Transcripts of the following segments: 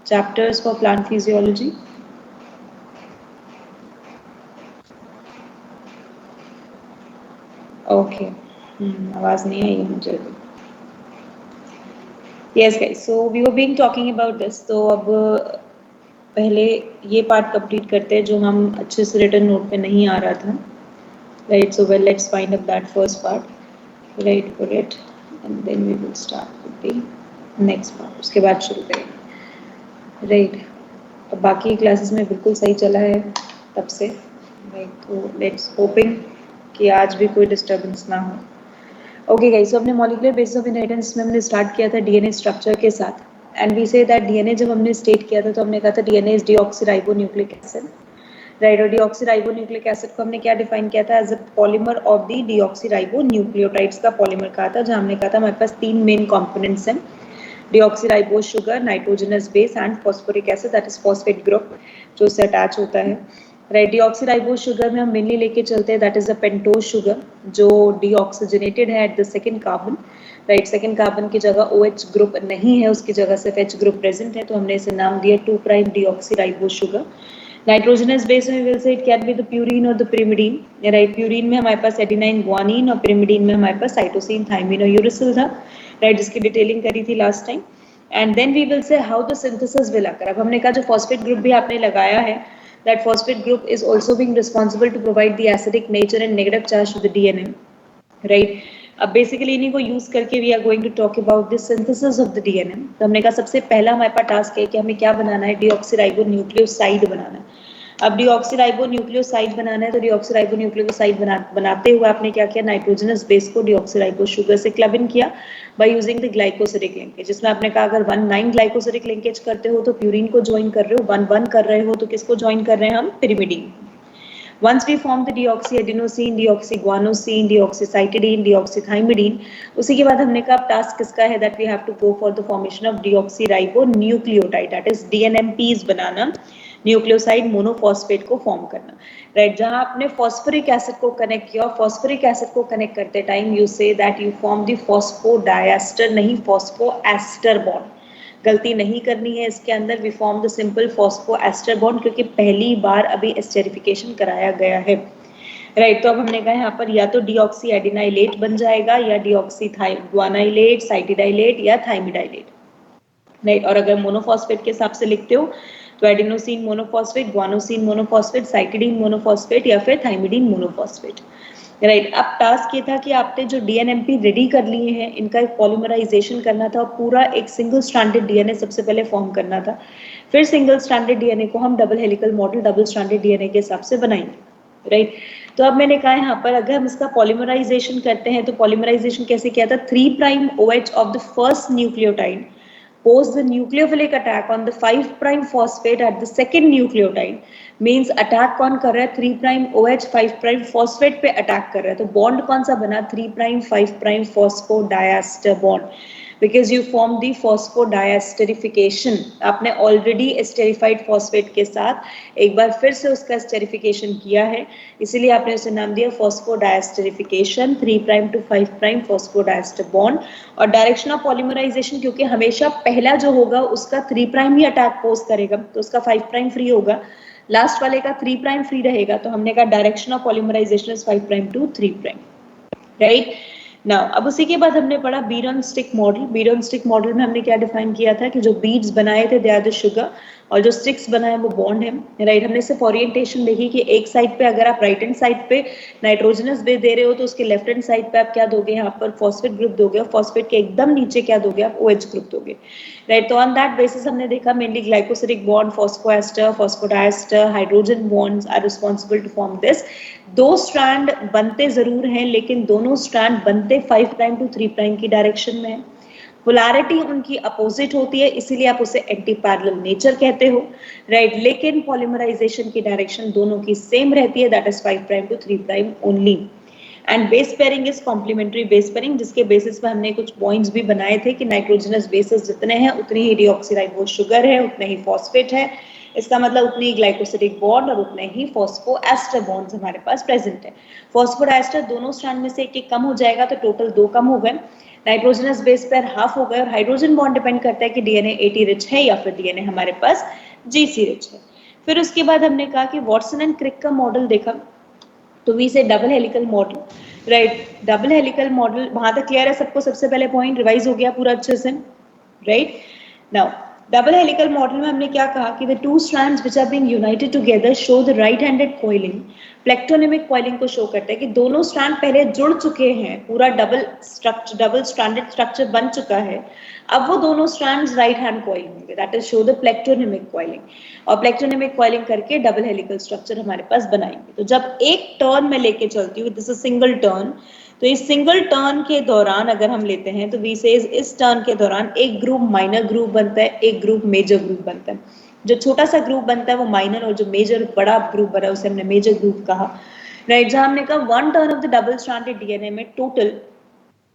chapters for plant physiology? Okay. आवाज नहीं आई मुझे. Yes guys, so we were being talking about this. तो अब पहले ये पार्ट कंप्लीट करते हैं जो हम अच्छे से रिटन नोट पे नहीं आ रहा था. Right, so well, let's find up that first part. Right, put it, and then we will start with the next part. उसके बाद शुरू करेंगे. Right. अब बाकी क्लासेस में बिल्कुल सही चला है तब से. Right, तो let's hoping कि आज भी कोई डिस्टर्बेंस ना हो. ओके गाइस, so हमने मॉलिक्यूलर बेसिस ऑफ इनहेरिटेंस में हमने स्टार्ट किया था डीएनए स्ट्रक्चर के साथ. And we say that DNA जब हमने स्टेट किया था तो हमने कहा था DNA is deoxyribonucleic acid. Right, और डीऑक्सीराइबोन्यूक्लिक एसिड को हमने क्या डिफाइन किया था? As a polymer of the deoxyribonucleotides का पॉलीमर कहा था, जहां हमने कहा था हमारे पास 3 मेन कंपोनेंट्स हैं. Deoxyribose sugar, nitrogenous base and phosphoric acid, that is phosphate group जो उससे अटैच होता है. राइट, डीऑक्सीराइबोज शुगर में हम मेनली लेके चलते हैं that is a pentose sugar जो डीऑक्सीजनेटेड है at the second carbon. Right, second carbon की जगह OH ग्रुप नहीं है, उसकी जगह सिर्फ H ग्रुप प्रेजेंट है, तो हमने इसे नाम दिया 2' डीऑक्सीराइबोज शुगर. नाइट्रोजनस बेस में will say it can be the purine और द pyrimidine. राइट, प्यूरिन में हमारे पास एडेनाइन ग्वानिन और pyrimidine में हमारे पास साइटोसिन थाइमिन और यूरिसिल था. राइट, जिसकी डिटेलिंग करी थी last time. And then we will say how the synthesis will occur. अब हमने कहा जो फॉस्फेट ग्रुप भी आपने लगाया है, that phosphate group is also being responsible to provide the acidic nature and negative charge to the DNA. Right. अब basically इन्हीं को यूज करके we are going to talk about the synthesis of the DNA. तो हमने कहा सबसे पहला हमारे पास टास्क है कि हमें क्या बनाना है? डीऑक्सीराइबोन्यूक्लियोसाइड बनाना है. अब डीऑक्सीराइबोन्यूक्लियोसाइड बनाना है तो डीऑक्सीराइबोन्यूक्लियोसाइड बनाते हुए आपने क्या किया? नाइट्रोजनस बेस को डीऑक्सीराइबो शुगर से क्लब इन किया by using the glycosidic linkage, जिसमें आपने कहा अगर 1,9 ग्लाइकोसिडिक लिंकेज करते हो तो प्यूरिन को ज्वाइन कर रहे हो, 1,1 कर रहे हो तो किसको ज्वाइन कर रहे हैं हम? pyrimidine. Once we form the deoxyadenosine, deoxyguanosine, deoxycytidine, deoxythymidine, उसी के बाद हमने कहा अब टास्क किसका है? that we have to go for the formation of deoxyribonucleotide, that is DNMPs बनाना, न्यूक्लियोसाइड मोनोफॉस्फेट को फॉर्म करना. राइट, जहां आपने फॉस्फोरिक एसिड को कनेक्ट किया, फॉस्फोरिक एसिड को कनेक्ट करते time you say that you form the phosphodiester, नहीं फॉस्फोएस्टर बॉन्ड. गलती नहीं करनी है इसके अंदर. We form the simple phosphoester bond क्योंकि पहली बार अभी एस्टेरिफिकेशन कराया गया है. राइट, तो अब हमने कहा यहाँ पर या तो डीऑक्सी एडिनाइलेट बन जाएगा या डीऑक्सी ग्वानाइलेट, साइटिडाइलेट या थाइमिडाइलेट. राइट, और अगर मोनोफॉस्फेट के हिसाब से लिखते हो तो adenosine monophosphate, guanosine monophosphate, cytidine monophosphate या फिर थाइमिडीन मोनोफॉस्फेट. राइट, अब टास्क ये था कि आपने जो डीएनएमपी रेडी कर लिए हैं इनका एक पॉलीमराइजेशन करना था और पूरा एक सिंगल स्ट्रैंडेड डीएनए सबसे पहले फॉर्म करना था. फिर सिंगल स्ट्रैंडेड डीएनए को हम double helical model double stranded DNA के हिसाब से बनाएंगे. राइट, तो अब मैंने कहा यहाँ पर अगर हम इसका पॉलीमराइजेशन करते हैं तो पॉलीमराइजेशन कैसे किया था? 3' OH of the first nucleotide pose the nucleophilic attack on the 5' phosphate at the second nucleotide. Means attack कौन कर रहा है? 3' OH 5' फॉस्फेट पे अटैक कर रहा है. तो बॉन्ड कौन सा बना? 3' 5' फॉस्फोडायस्टर बॉन्ड, बिकॉज यू फॉर्म दी फॉस्फोडायस्टेरिफिकेशन. आपने ऑलरेडी एस्टेरिफाइड फॉस्फेट के साथ एक बार फिर से उसका एस्टेरिफिकेशन किया है, इसीलिए आपने उसे नाम दिया फॉस्फोडायस्टेरिफिकेशन. 3' to 5' फॉस्फोडायस्टर बॉन्ड. और डायरेक्शन ऑफ पॉलीमराइजेशन क्योंकि हमेशा पहला जो होगा उसका 3' ही अटैक पोज करेगा तो उसका 5' फ्री होगा, लास्ट वाले का 3' फ्री रहेगा. तो हमने कहा direction of polymerization is 5' to 3'. Right, now अब उसी के बाद हमने पढ़ा bead on stick model. Bead on stick model में हमने क्या डिफाइन किया था कि जो बीड्स बनाए थे दे आर द शुगर और जो स्टिक्स बनाए वो बॉन्ड है. राइट, हमने सिर्फ ओरिएंटेशन देखी कि एक साइड पे अगर आप राइट हैंड साइड पे नाइट्रोजनस बेस दे रहे हो तो उसके लेफ्ट हैंड साइड पे आप क्या दोगे? यहाँ पर फॉस्फेट ग्रुप दोगे और फॉस्फेट के एकदम नीचे क्या दोगे? आप OH ग्रुप दोगे. राइट, तो ऑन दैट बेसिस हमने देखा mainly glycosidic bond, phosphoester, phosphodiester, hydrogen bonds are responsible to form this. 2 strand बनते जरूर हैं लेकिन दोनों स्ट्रैंड बनते 5' to 3' की डायरेक्शन में है. पोलैरिटी उनकी अपोजिट होती है, इसीलिए आप उसे एंटी पैरेलल नेचर कहते हो. राइट, लेकिन पॉलीमराइजेशन की डायरेक्शन दोनों की सेम रहती है, that is 5' to 3' only. And base pairing is complementary base pairing, जिसके बेसिस पे हमने कुछ पॉइंट्स भी बनाए थे कि नाइट्रोजनस बेसिस जितने हैं उतनी ही डीऑक्सीराइबोज शुगर है, उतने ही फॉस्फेट है. इसका मतलब उतनी ही ग्लाइकोसिडिक बॉन्ड और उतने ही फॉस्फोएस्टर बॉन्ड्स हमारे पास प्रेजेंट है. फॉस्फोडायस्टर दोनों स्ट्रैंड में से एक कम हो जाएगा तो टोटल 2 कम हो गए. नाइट्रोजनस बेस पेयर हाफ हो गए और हाइड्रोजन बॉन्ड डिपेंड करता है कि डीएनए 80 रिच है या फिर डीएनए हमारे पास जीसी रिच है। फिर उसके बाद हमने कहा कि वॉटसन एंड क्रिक का मॉडल देखा, तो वी से double helical model, right. Double helical model वहां तक क्लियर है सबको? सबसे पहले पॉइंट रिवाइज हो गया पूरा अच्छे से, right. Now double helical model में हमने क्या कहा कि the two strands which are being united together show the right handed coiling. Plectonemic coiling को शो करता है कि दोनों स्ट्रैंड पहले जुड़ चुके हैं, पूरा डबल स्ट्रैंडेड स्ट्रक्चर बन चुका है, अब वो दोनों स्ट्रैंड्स राइट हैंड कॉइल होंगे, that is show the plectonemic coiling. और प्लेक्टोनिमिक कॉइलिंग करके डबल हेलिकल स्ट्रक्चर हमारे पास बनाएंगे। तो जब एक टर्न में लेके चलती हूँ, दिस इज सिंगल टर्न, तो इस सिंगल टर्न के दौरान अगर हम लेते हैं तो वी सेज इस टर्न के दौरान एक ग्रुप माइनर ग्रुप बनता है, एक ग्रुप मेजर ग्रुप बनता है। जो छोटा सा ग्रुप बनता है वो माइनर, और जो मेजर बड़ा ग्रुप बना उसे हमने मेजर ग्रुप कहा, राइट। जहां हमने कहा one turn of the double stranded DNA में टोटल,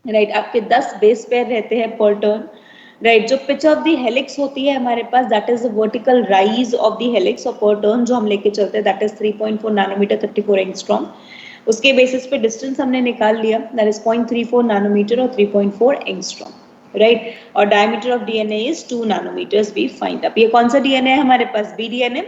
राइट, आपके 10 बेस पेयर रहते हैं पर टर्न, राइट। जो पिच ऑफ द हेलिक्स होती है हमारे पास, that is the vertical rise of the helix, और पर टर्न जो हम लेके चलते हैं दैट इज 3.4 नैनोमीटर 34 एंगस्ट्रॉम। उसके बेसिस पे डिस्टेंस हमने निकाल लिया, दैट इज 0.34 नैनोमीटर और 3.4 एंगस्ट्रॉम, राइट। और diameter of DNA is 2 nanometers we find up. ये कौन सा डीएनए है हमारे पास? B DNA,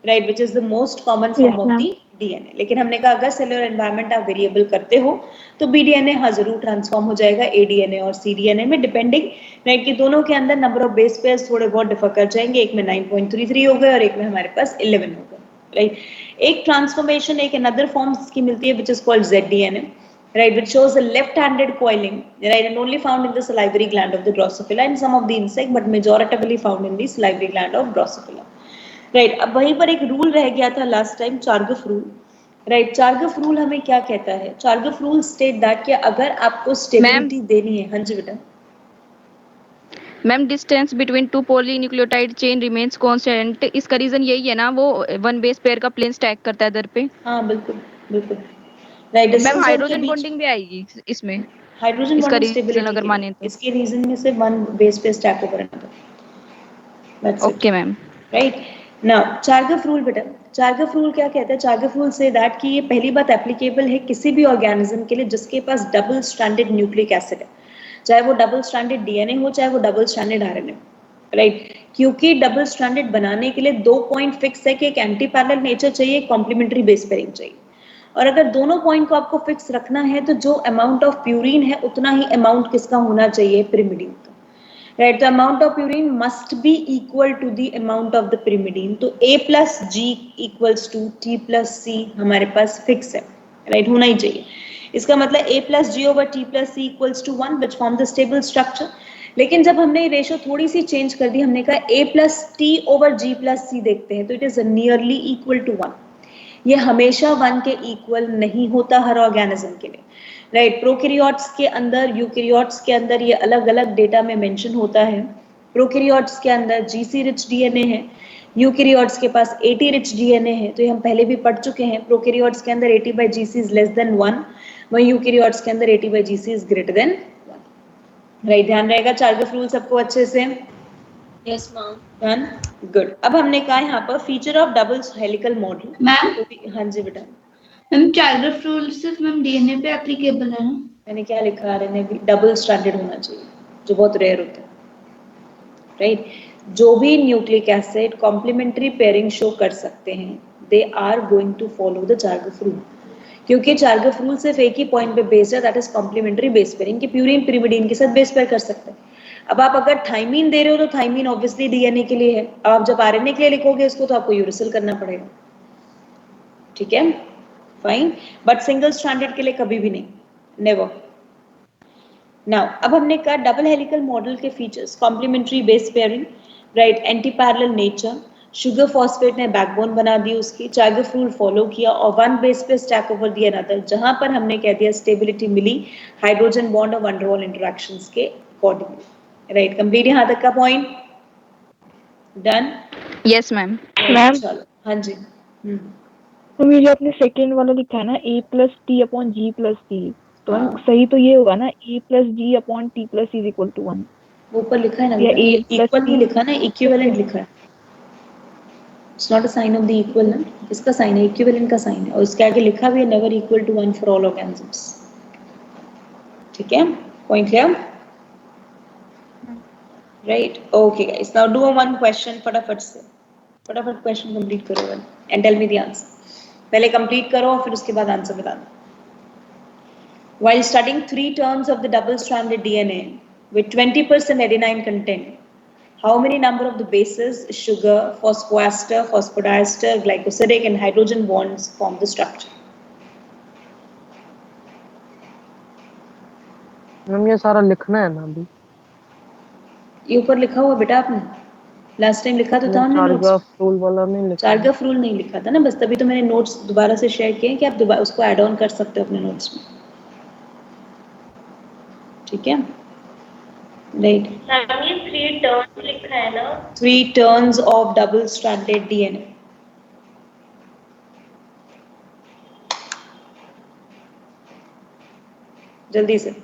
right, which is the most common form of the DNA. लेकिन हमने कहा अगर सेलुलर एनवायरनमेंट आप वेरिएबल करते हो तो बी डीएनए हाँ जरूर ट्रांसफॉर्म हो जाएगा ए डीएनए और सी डीएनए में, डिपेंडिंग, राइट, कि दोनों के अंदर नंबर ऑफ बेस पेयर्स थोड़े बहुत डिफर कर जाएंगे। एक में 9.33 हो गए और एक में हमारे पास 11 हो गए, राइट। एक ट्रांसफॉर्मेशन एक अनदर फॉर्म की मिलती है विच is called Z DNA, right, which shows a left-handed coiling, right, and only found in the salivary gland of the Drosophila and some of the insect, but majoritatively found in the salivary gland of Drosophila, right। अब वहीं पर एक rule रह गया था last time, Chargaff rule, right. Chargaff rule हमें क्या कहता है? चार्गफ रूल स्टेट दैट कि अगर आपको स्टेबिलिटी देनी है, हाँ जी बेटा। Ma'am distance between two polynucleotide chain remains constant, इसका रीजन यही है ना, वो वन बेस पेयर का प्लेन स्टैक करता है इधर पे। हाँ बिल्कुल बिल्कुल, राइट। मैम डिस्टेंस उनके हाइड्रोजन बीच, बॉन्डिंग भी आएगी इसमें, हाइड्रोजन इसका बॉन्डिंग रीजन स्टेबिलिटी अगर के लिए, माने तो। इसके रीजन में से वन बेस पे stack over another, that's it, okay ma'am. Right. Now Chargaff rule बेटा, चार्गफ रूल क्या कहता है? चार्गफ रूल से दैट कि ये पहली बात एप्लीकेबल है किसी भी ऑर्गेनिज्म के लिए जिसके पास डबल स्ट्रैंडेड न्यूक्लिक एसिड है, चाहे वो डबल स्ट्रैंडेड डीएनए हो चाहे वो डबल स्ट्रैंडेड आरएनए, राइट। क्योंकि डबल स्ट्रैंडेड बनाने के लिए 2 पॉइंट फिक्स है कि एक एंटी पैरेलल नेचर चाहिए, कॉम्प्लीमेंट्री बेस पेयरिंग चाहिए। और अगर दोनों पॉइंट को आपको फिक्स रखना है तो जो अमाउंट ऑफ प्यूरिन है उतना ही अमाउंट किसका होना चाहिए? pyrimidine का, राइट। तो amount of purine must be equal to the amount of the pyrimidine। तो A plus G equals to T plus C हमारे पास फिक्स है, राइट, होना ही चाहिए। इसका मतलब A plus G over T plus C equals to 1 which form the stable structure. लेकिन जब हमने रेशो थोड़ी सी चेंज कर दी, हमने कहा A plus T over G plus C देखते हैं, तो it is nearly equal to 1। ये हमेशा 1 के इक्वल नहीं होता हर ऑर्गेनिज्म के लिए, राइट। प्रोकैरियोट्स के अंदर, यूकैरियोट्स के अंदर ये अलग अलग डेटा में मेंशन होता है। प्रोकैरियोट्स के अंदर जीसी रिच डीएनए है, यूकैरियोट्स के पास 80 रिच डीएनए है, तो ये हम पहले भी पढ़ चुके हैं। प्रोकैरियोट्स के अंदर 80 by GC is less than 1, वहीं यूकैरियोट्स के अंदर 80 by GC is greater than 1, right. ध्यान रहेगा चार्गफ रूल सबको अच्छे से? Yes ma'am. Done, good. अब हमने कहा यहाँ पर feature of double helical model, ma'am हाँ जी बेटा। मैम चार्गफ रूल सिर्फ मैम डीएनए पे एप्लीकेबल है ना? मैंने क्या लिखा? आरएनए भी डबल स्ट्रैंडेड होना चाहिए, जो बहुत रेयर होता है, राइट। जो भी nucleic acid complementary pairing show कर सकते हैं, they are going to follow the Chargaff rule, क्योंकि चार्गफ रूल सिर्फ एक ही पॉइंट पे बेस्ड है, that is complementary base pairing, कि प्यूरिन pyrimidine के साथ बेस पेयर कर सकते हैं। अब आप अगर थाइमीन दे रहे हो तो थाइमीन ऑब्वियसली डीएनए के लिए है, अब आप जब आरएनए के लिए लिखोगे इसको तो आपको यूरिसिल करना पड़ेगा, ठीक है, फाइन। बट सिंगल स्ट्रैंडेड के लिए कभी भी नहीं, नेवर। नाउ अब हमने कहा डबल हेलिकल मॉडल के features, complementary base pairing, right, anti parallel nature, sugar phosphate ने बैकबोन बना दी उसकी, चार्गफ रूल फॉलो किया और वन बेस पे स्टैक ओवर दी अनदर, जहां पर हमने कह दिया स्टेबिलिटी मिली हाइड्रोजन बॉन्ड और वन डर वाल इंटरेक्शंस के अकॉर्डिंगली, राइट। कंप्लीट यहाँ तक का point? Done? Yes ma'am. Ma'am चलो, हाँ जी। तो ये जो आपने सेकेंड वाला लिखा है ना, A plus T upon G plus T, तो मैम हाँ। सही तो ये होगा ना, A plus G upon T plus is equal to 1, वो ऊपर लिखा है ना या बेटा, A ये प्लस इक्वल नहीं टी। लिखा ना, इक्विवेलेंट लिखा है। It's not a sign of the equal ना, इसका साइन है, इक्विवेलेंट का साइन है, और इसके आगे लिखा भी है never equal to 1 for all organisms, ठीक है, point clear? Right? Okay, guys. Now do one question फटाफट से. फटाफट question complete करो and tell me the answer. पहले complete करो फिर उसके बाद answer बताना. While studying 3 terms of the double-stranded DNA with 20% adenine content, how many number of the bases, sugar, phosphoester, phosphodiester, glycosidic, and hydrogen bonds form the structure? Ma'am ये सारा लिखना है ना अभी? ये ऊपर लिखा हुआ बेटा आपने लास्ट टाइम लिखा तो था हमने नोट्स. चार्गाफ रूल वाला नहीं लिखा. चार्गाफ रूल नहीं लिखा था ना, बस तभी तो मैंने नोट्स दोबारा से शेयर किए कि आप दोबारा उसको ऐड ऑन कर सकते हो अपने नोट्स में. ठीक है, राइट. मैम ये 3 टर्म्स लिखा है ना. 3 turns of double stranded DNA. जल्दी से.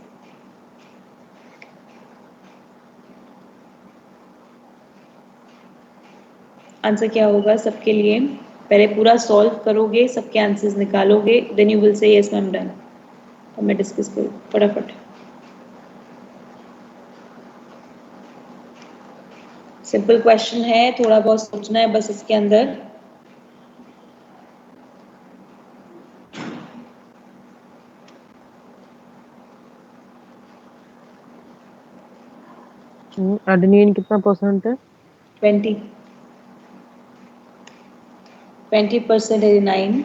आंसर क्या होगा सबके लिए? पहले पूरा सॉल्व करोगे, सबके आंसर्स निकालोगे, then you will say yes ma'am done. अब मैं डिस्कस करूँ फटाफट. सिंपल क्वेश्चन है, थोड़ा बहुत सोचना है बस इसके अंदर. एडेनिन कितना परसेंट है? 20% adenine.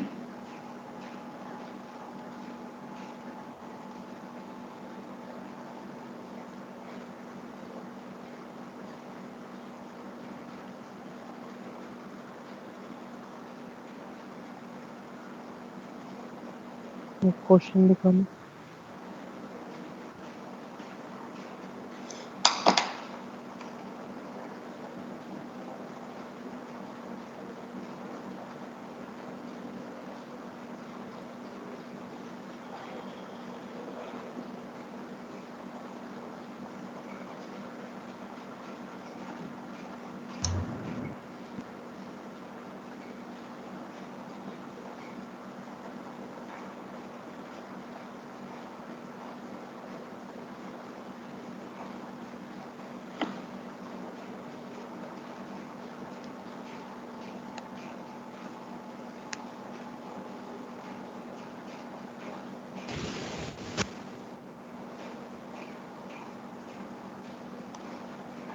क्वेश्चन दिखाना.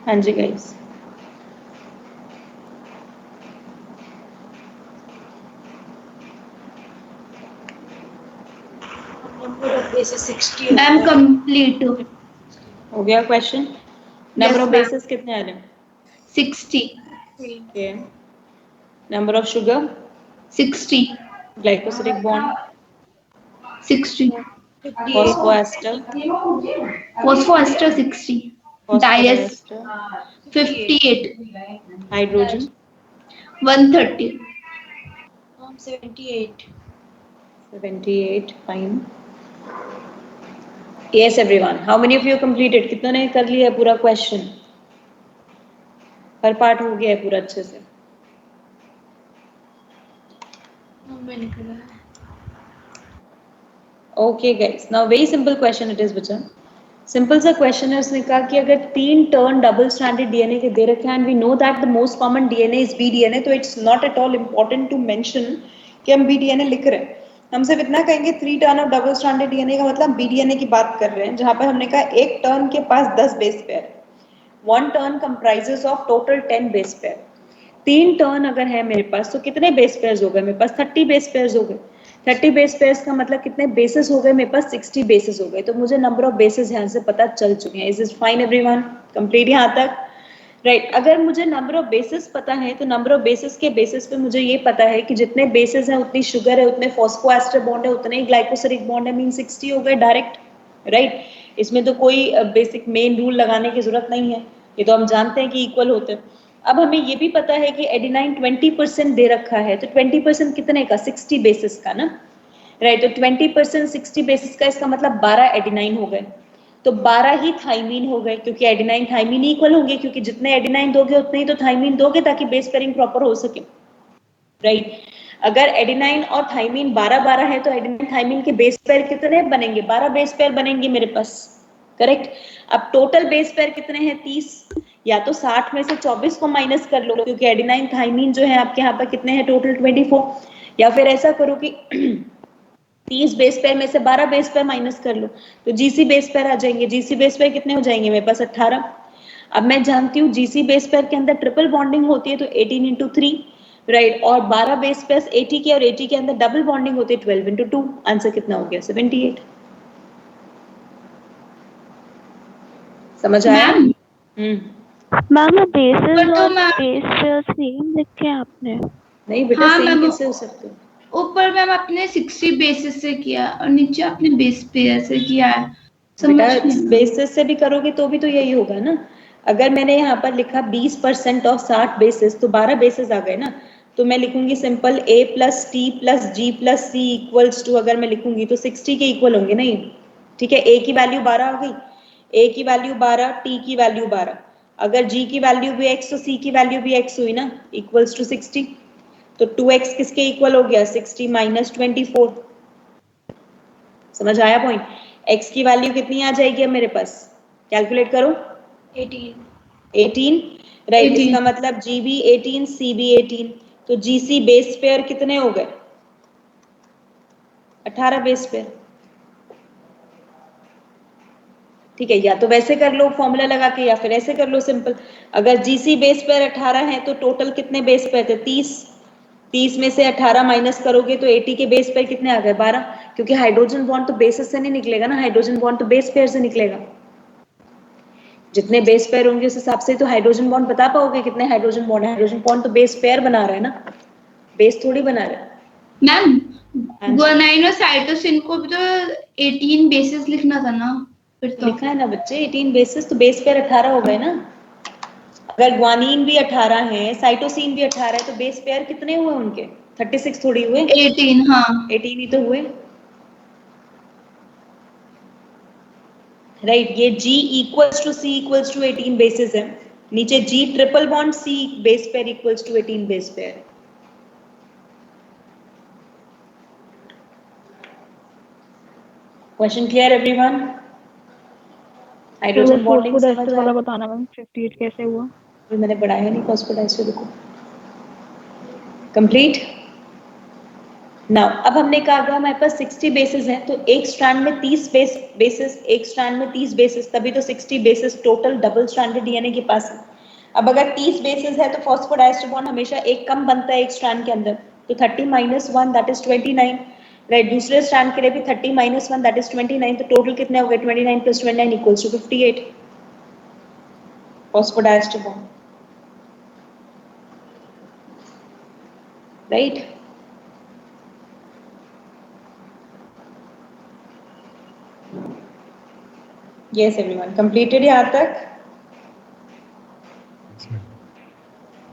हाँ जी गाइस. मैम कंप्लीट हो गया question? Number of ma'am. Basis कितने आ रहे हैं? 60 Okay. Number of sugar, 60 glycosidic bond, 60 phosphoester, phosphoester 60 dies phosphodiester, 58 hydrogen, 130 78. Fine. Yes, everyone. How many of you completed? कितनों ने कर लिया है पूरा क्वेश्चन? हर पार्ट हो गया है पूरा अच्छे से? Okay, guys. Now very simple question it is, बच्चा. सिंपल सा क्वेश्चन है. उसने कहा कि अगर 3 टर्न डबल स्ट्रैंडेड डीएनए के दे रखे हैं and we know that the most common DNA is B DNA, तो it's not at all important to mention कि हम बी डीएनए लिख रहे हैं. हम सिर्फ इतना कहेंगे 3 turn off double stranded DNA का मतलब बी डीएनए की बात कर रहे हैं, जहां पे हमने कहा एक टर्न के पास 10 base pair. 1 turn comprises of total 10 base pair. 3 turn अगर है मेरे पास तो कितने बेस पेयर्स हो गए मेरे पास? 30 बेस पेयर्स हो गए. 30 बेस पेयर्स का मतलब कितने बेसिस हो गए मेरे पास? 60 बेसिस हो गए. तो मुझे नंबर ऑफ बेसिस यहाँ से पता चल चुके हैं. Is is fine everyone? Complete यहाँ तक? राइट. अगर मुझे नंबर ऑफ बेसिस पता है तो नंबर ऑफ बेसिस के बेसिस पे मुझे ये पता है कि जितने बेसिस हैं उतनी शुगर है, उतने फॉस्फोएस्टर बॉन्ड है, उतने ही ग्लाइकोसिडिक बॉन्ड है. मीन 60 हो गए डायरेक्ट. राइट. इसमें तो कोई बेसिक मेन रूल लगाने की जरूरत नहीं है, ये तो हम जानते हैं कि इक्वल होते हैं. अब हमें ये भी पता है कि एडेनाइन 20% दे रखा है, तो 20% कितने का? 60 बेसिस का ना. राइट. तो 20% 60 बेसिस का, इसका मतलब 12 एडेनाइन हो गए. तो 12 ही थाइमीन हो गए, क्योंकि एडेनाइन थाइमीन इक्वल होंगे, क्योंकि जितने एडेनाइन दोगे उतने ही तो थाइमीन दोगे ताकि बेस पेयरिंग प्रॉपर हो सके. राइट. अगर एडेनाइन और थाइमीन 12-12 है तो एडेनाइन थाइमीन के बेस पेयर कितने बनेंगे? 12 बेस पेयर बनेंगे मेरे पास. करेक्ट। अब टोटल बेस पेयर कितने हैं 30, या तो 60 में से 24 को माइनस कर लो क्योंकि एडेनाइन थाइमीन जो है आपके यहाँ पर कितने हैं टोटल 24, या फिर ऐसा करो कि 30 बेस पेयर में से 12 बेस पेयर माइनस कर लो तो जीसी बेस पेयर आ जाएंगे। जीसी बेस पेयर कितने हो जाएंगे मेरे पास 18। अब मैं जानती हूँ जीसी बेस पेयर के अंदर ट्रिपल बॉन्डिंग होती है तो 18 into 3 राइट, और 12 बेस पेयर 80 के और 80 के अंदर डबल बॉन्डिंग होती है 12 into 2। आंसर कितना हो गया 78। समझ आया? मैम बेसिस पर तो और मैम बेस पेयर सेम लिखे हैं आपने। नहीं बेटा हाँ सेम मैम, कैसे हो सकते हो? ऊपर मैम आपने 60 बेसिस से किया और नीचे आपने बेस पेयर से किया है, बेटा समझ नहीं। बेसिस से भी करोगे तो भी तो यही होगा ना। अगर मैंने यहाँ पर लिखा 20% ऑफ 60 बेसिस तो 12 बेसिस आ गए ना, तो मैं लिखूंगी simple a plus T plus G plus C equals to, अगर मैं लिखूंगी तो 60 के इक्वल होंगे ना ये। ठीक है, a की वैल्यू 12 आ गई, a की वैल्यू 12, t की वैल्यू 12, अगर g की वैल्यू भी x तो c की वैल्यू भी x हुई ना, इक्वल्स टू 60। तो 2x किसके इक्वल हो गया 60 माइनस 24। समझ आया पॉइंट? x की वैल्यू कितनी आ जाएगी अब मेरे पास, कैलकुलेट करो। 18 राइट, इसका मतलब g भी 18 c भी 18, तो gc बेस पेयर कितने हो गए 18 बेस पेयर। ठीक है, या तो वैसे कर लो फॉर्मूला लगा के या फिर ऐसे कर लो सिंपल। अगर gc बेस पेयर 18 है तो टोटल कितने बेस पेयर थे 30, 30 में से 18 माइनस करोगे तो 80 के बेस पेयर कितने आ गए 12, क्योंकि हाइड्रोजन बॉन्ड तो बेसिस से नहीं निकलेगा ना, हाइड्रोजन बॉन्ड तो बेस पेयर से निकलेगा। जितने बेस पेयर होंगे उस हिसाब से तो हाइड्रोजन बॉन्ड बता पाओगे कितने हाइड्रोजन बॉन्ड है। हाइड्रोजन बॉन्ड तो बेस पेयर बना रहा है ना, बेस थोड़ी बना रहा है। मैम गुआनाइन और साइटोसिन को भी तो 18 बेसिस लिखना था ना, फिर तो लिखा है ना बच्चे 18 बेसिस, तो बेस पेयर 18 हो गए ना। अगर ग्वानीन भी 18 है, साइटोसिन भी 18 है, तो बेस पेयर कितने हुए उनके 36 थोड़ी हुए, 18, हाँ 18 ही तो हुए। राइट, ये G equals to C equals to 18 bases है, नीचे G triple bond C base pair equals to 18 base pair. Question clear everyone? Hydrogen bonding समझ फॉस्फोडाइस्टर वाला आया? बताना मैम 58 कैसे हुआ। अभी मैंने पढ़ाया नहीं फॉस्फोडाइस्टर, देखो कंप्लीट। नाउ अब हमने कहा अगर हमारे पास 60 बेसिस है तो एक स्ट्रैंड में 30 बेसिस, एक स्ट्रैंड में 30 बेसिस, तभी तो 60 basis total double stranded DNA के पास है। अब अगर 30 बेसिस है तो फॉस्फोडाइस्टर बॉन्ड हमेशा एक कम बनता है एक स्ट्रैंड के अंदर, तो 30 माइनस 1 दैट इज 29 राइट। दूसरे स्ट्रैंड के लिए भी 30 माइनस 1 दैट इज 29, तो टोटल कितने हो गए 29 plus 29 equals to 58 phosphodiester bond, right. Yes everyone, completed यहाँ तक?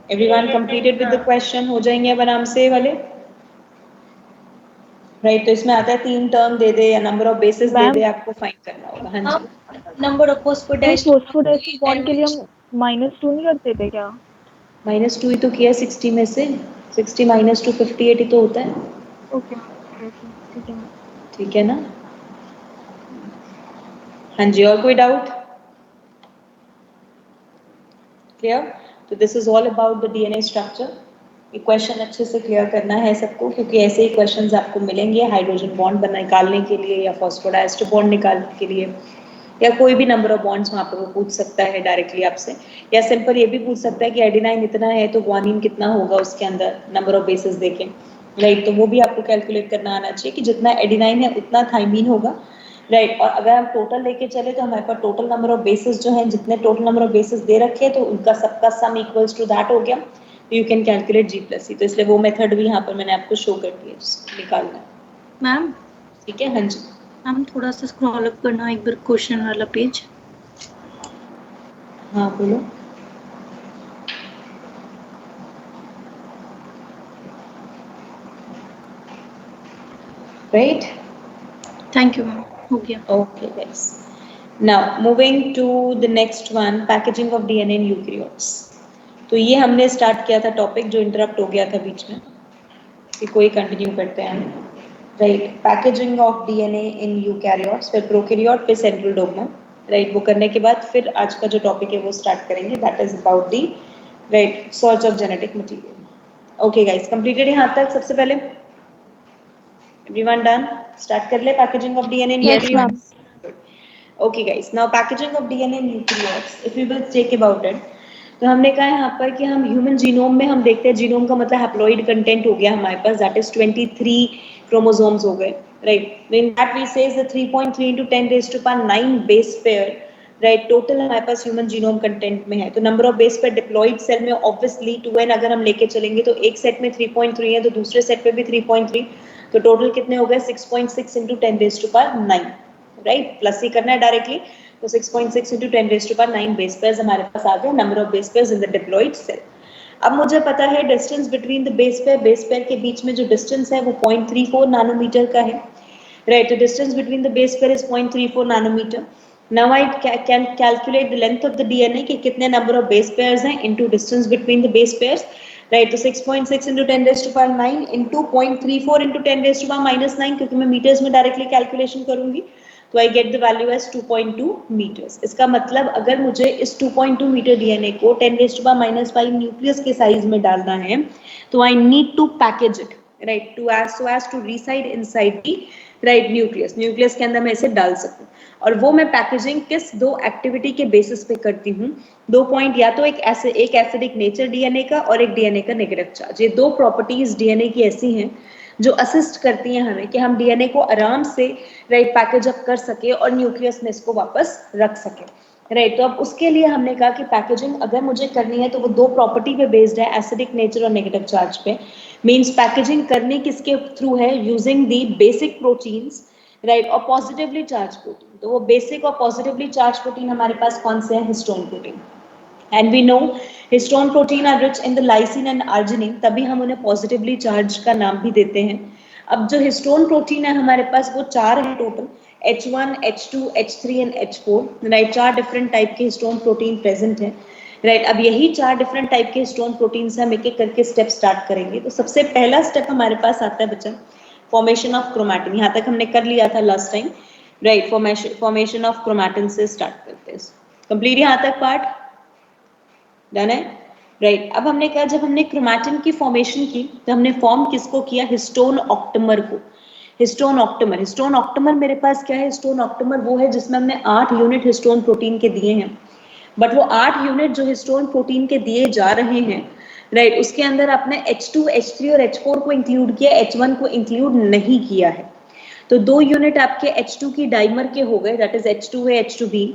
Everyone completed with the question? हो जाएंगे अब आराम से वाले, राइट। तो इसमें आता है 3 टर्म दे दे या नंबर ऑफ बेसिस दे दे, आपको फाइंड करना होगा। हाँ जी, नंबर ऑफ फॉस्फोडाइस्टर बॉन्ड के लिए हम -2 नहीं करते थे क्या? -2 ही तो किया 60 में से, 60 माइनस 2 58 ही तो होता है। ओके ठीक है मैम। ठीक है ना? हाँ जी, और कोई डाउट? क्लियर? तो this is all about the DNA structure. ये क्वेश्चन अच्छे से क्लियर करना है सबको, क्योंकि ऐसे ही क्वेश्चंस आपको मिलेंगे हाइड्रोजन बॉन्ड निकालने के लिए या फॉस्फोडाइस्टर बॉन्ड निकालने के लिए, या कोई भी नंबर ऑफ बॉन्ड्स वहाँ पर वो पूछ सकता है डायरेक्टली आपसे, या सिंपल ये भी पूछ सकता है कि एडेनाइन इतना है तो ग्वानिन कितना होगा उसके अंदर नंबर ऑफ बेसिस देके, राइट। तो वो भी आपको कैलकुलेट करना आना चाहिए कि जितना एडेनाइन है उतना थाइमीन होगा, राइट। और अगर हम टोटल लेके चले तो हमारे पास टोटल नंबर ऑफ बेसिस जो हैं, जितने टोटल नंबर ऑफ बेसिस दे रखे हैं तो उनका सबका सम इक्वल्स टू दैट हो गया, तो you can calculate G plus C। तो इसलिए वो मेथड भी यहाँ पर मैंने आपको शो कर दिया निकालना। मैम ठीक है, हाँ जी। हम थोड़ा सा स्क्रॉल अप करना एक बार क्वेश्चन वाला पेज। हाँ बोलो। राइट, थैंक यू मैम, हो गया। okay guys, now moving to the next one, packaging of DNA in eukaryotes। तो ये हमने स्टार्ट किया था टॉपिक जो इंटरप्ट हो गया था बीच में, कि कोई कंटिन्यू करते हैं हम। Right, packaging of DNA in eukaryotes, फिर प्रोकैरियोट, फिर सेंट्रल डोग्मा। राइट। वो करने के बाद फिर आज का जो टॉपिक है वो स्टार्ट करेंगे, that is about the right search of genetic material. Okay guys, completed यहाँ तक? सबसे पहले एवरीवन डन? स्टार्ट कर ले packaging of DNA nucleotides. Okay guys, now packaging of DNA nucleotides if we will check about it, तो हमने कहा यहाँ पर कि हम ह्यूमन जीनोम में हम देखते हैं, जीनोम का मतलब हैप्लॉइड कंटेंट हो गया हमारे पास, दैट इज 23 क्रोमोसोम्स हो गए, राइट। इन दैट वी से 3.3 into 10 raised to power 9 base pair, right, total हमारे पास ह्यूमन जीनोम कंटेंट में है। तो number of base pair diploid cell में ऑब्वियसली 2n अगर हम लेके चलेंगे तो एक सेट में 3.3 है, तो दूसरे सेट पे भी 3.3, तो टोटल कितने हो गए 6.6 into 10 raised to power 9, right. Plus ही करना है डायरेक्टली, तो 6.6 into 10 raised to power 9 base pairs हमारे पास आ गए, number of base pairs in the diploid cell. अब मुझे पता है distance between the base pair के बीच में जो डिस्टेंस है वो 0.34 नैनोमीटर का है, राइट। तो distance between the base pair is 0.34 nanometer. Now I can calculate the length of the DNA कि कितने नंबर ऑफ बेस पेयर्स हैं into distance between the base pairs, right. तो 6.6 into 10 raised to power 9 into 0.34 into 10 raised to power -9, क्योंकि मैं metres में directly calculation करूंगी, तो I get the value as 2.2 meters. इसका मतलब अगर मुझे इस 2.2 मीटर डीएनए को 10 raised to power -5 न्यूक्लियस के साइज में डालना है, तो I need to package it, right, to so as to reside inside the right nucleus के अंदर मैं इसे डाल सकूं। और वो मैं पैकेजिंग किस दो एक्टिविटी के बेसिस पे करती हूँ, 2 पॉइंट, या तो एक एसिडिक नेचर डीएनए का और एक डीएनए का नेगेटिव चार्ज। ये दो प्रॉपर्टीज डीएनए की ऐसी हैं जो असिस्ट करती हैं हमें कि हम डीएनए को आराम से राइट पैकेज अप कर सके और न्यूक्लियस में इसको वापस रख सके, राइट। तो अब उसके लिए हमने कहा कि पैकेजिंग अगर मुझे करनी है तो वो दो प्रॉपर्टी पे बेस्ड है, एसिडिक नेचर और नेगेटिव चार्ज पे। मींस पैकेजिंग करनी किसके थ्रू है, using the basic proteins, right, और पॉजिटिवली चार्ज प्रोटीन। तो वो बेसिक और पॉजिटिवली चार्ज प्रोटीन हमारे पास कौन से हैं, histone protein. And we know histone protein are rich in the lysine and arginine, तभी हम उन्हें पॉजिटिवली चार्ज का नाम भी देते हैं। अब जो हिस्टोन प्रोटीन है हमारे पास वो 4 है total, H1, H2, H3 and H4, right. 4 different type के हिस्टोन प्रोटीन प्रेजेंट है, राइट। अब यही 4 डिफरेंट टाइप के हिस्टोन प्रोटीन से हम एक एक करके स्टेप स्टार्ट करेंगे। तो सबसे पहला स्टेप हमारे पास आता है बच्चा फॉर्मेशन ऑफ क्रोमैटिन। यहाँ तक हमने कर लिया था last time, right. Formation of chromatin से स्टार्ट करते हैं। कंप्लीट यहाँ तक पार्ट डन है, राइट। अब हमने कहा जब हमने क्रोमैटिन की फॉर्मेशन की तो हमने फॉर्म किसको किया, हिस्टोन ऑक्टेमर को। हिस्टोन ऑक्टेमर मेरे पास क्या है, हिस्टोन ऑक्टेमर वो है जिसमें हमने 8 यूनिट हिस्टोन प्रोटीन के दिए हैं, बट वो 8 यूनिट जो हिस्टोन प्रोटीन के दिए जा रहे हैं, राइट, उसके अंदर आपने H2, H3 और H4 को इंक्लूड किया, H1 को इंक्लूड नहीं किया है। तो 2 यूनिट आपके H2 की डाइमर के हो गए, दैट इज H2 है H2B,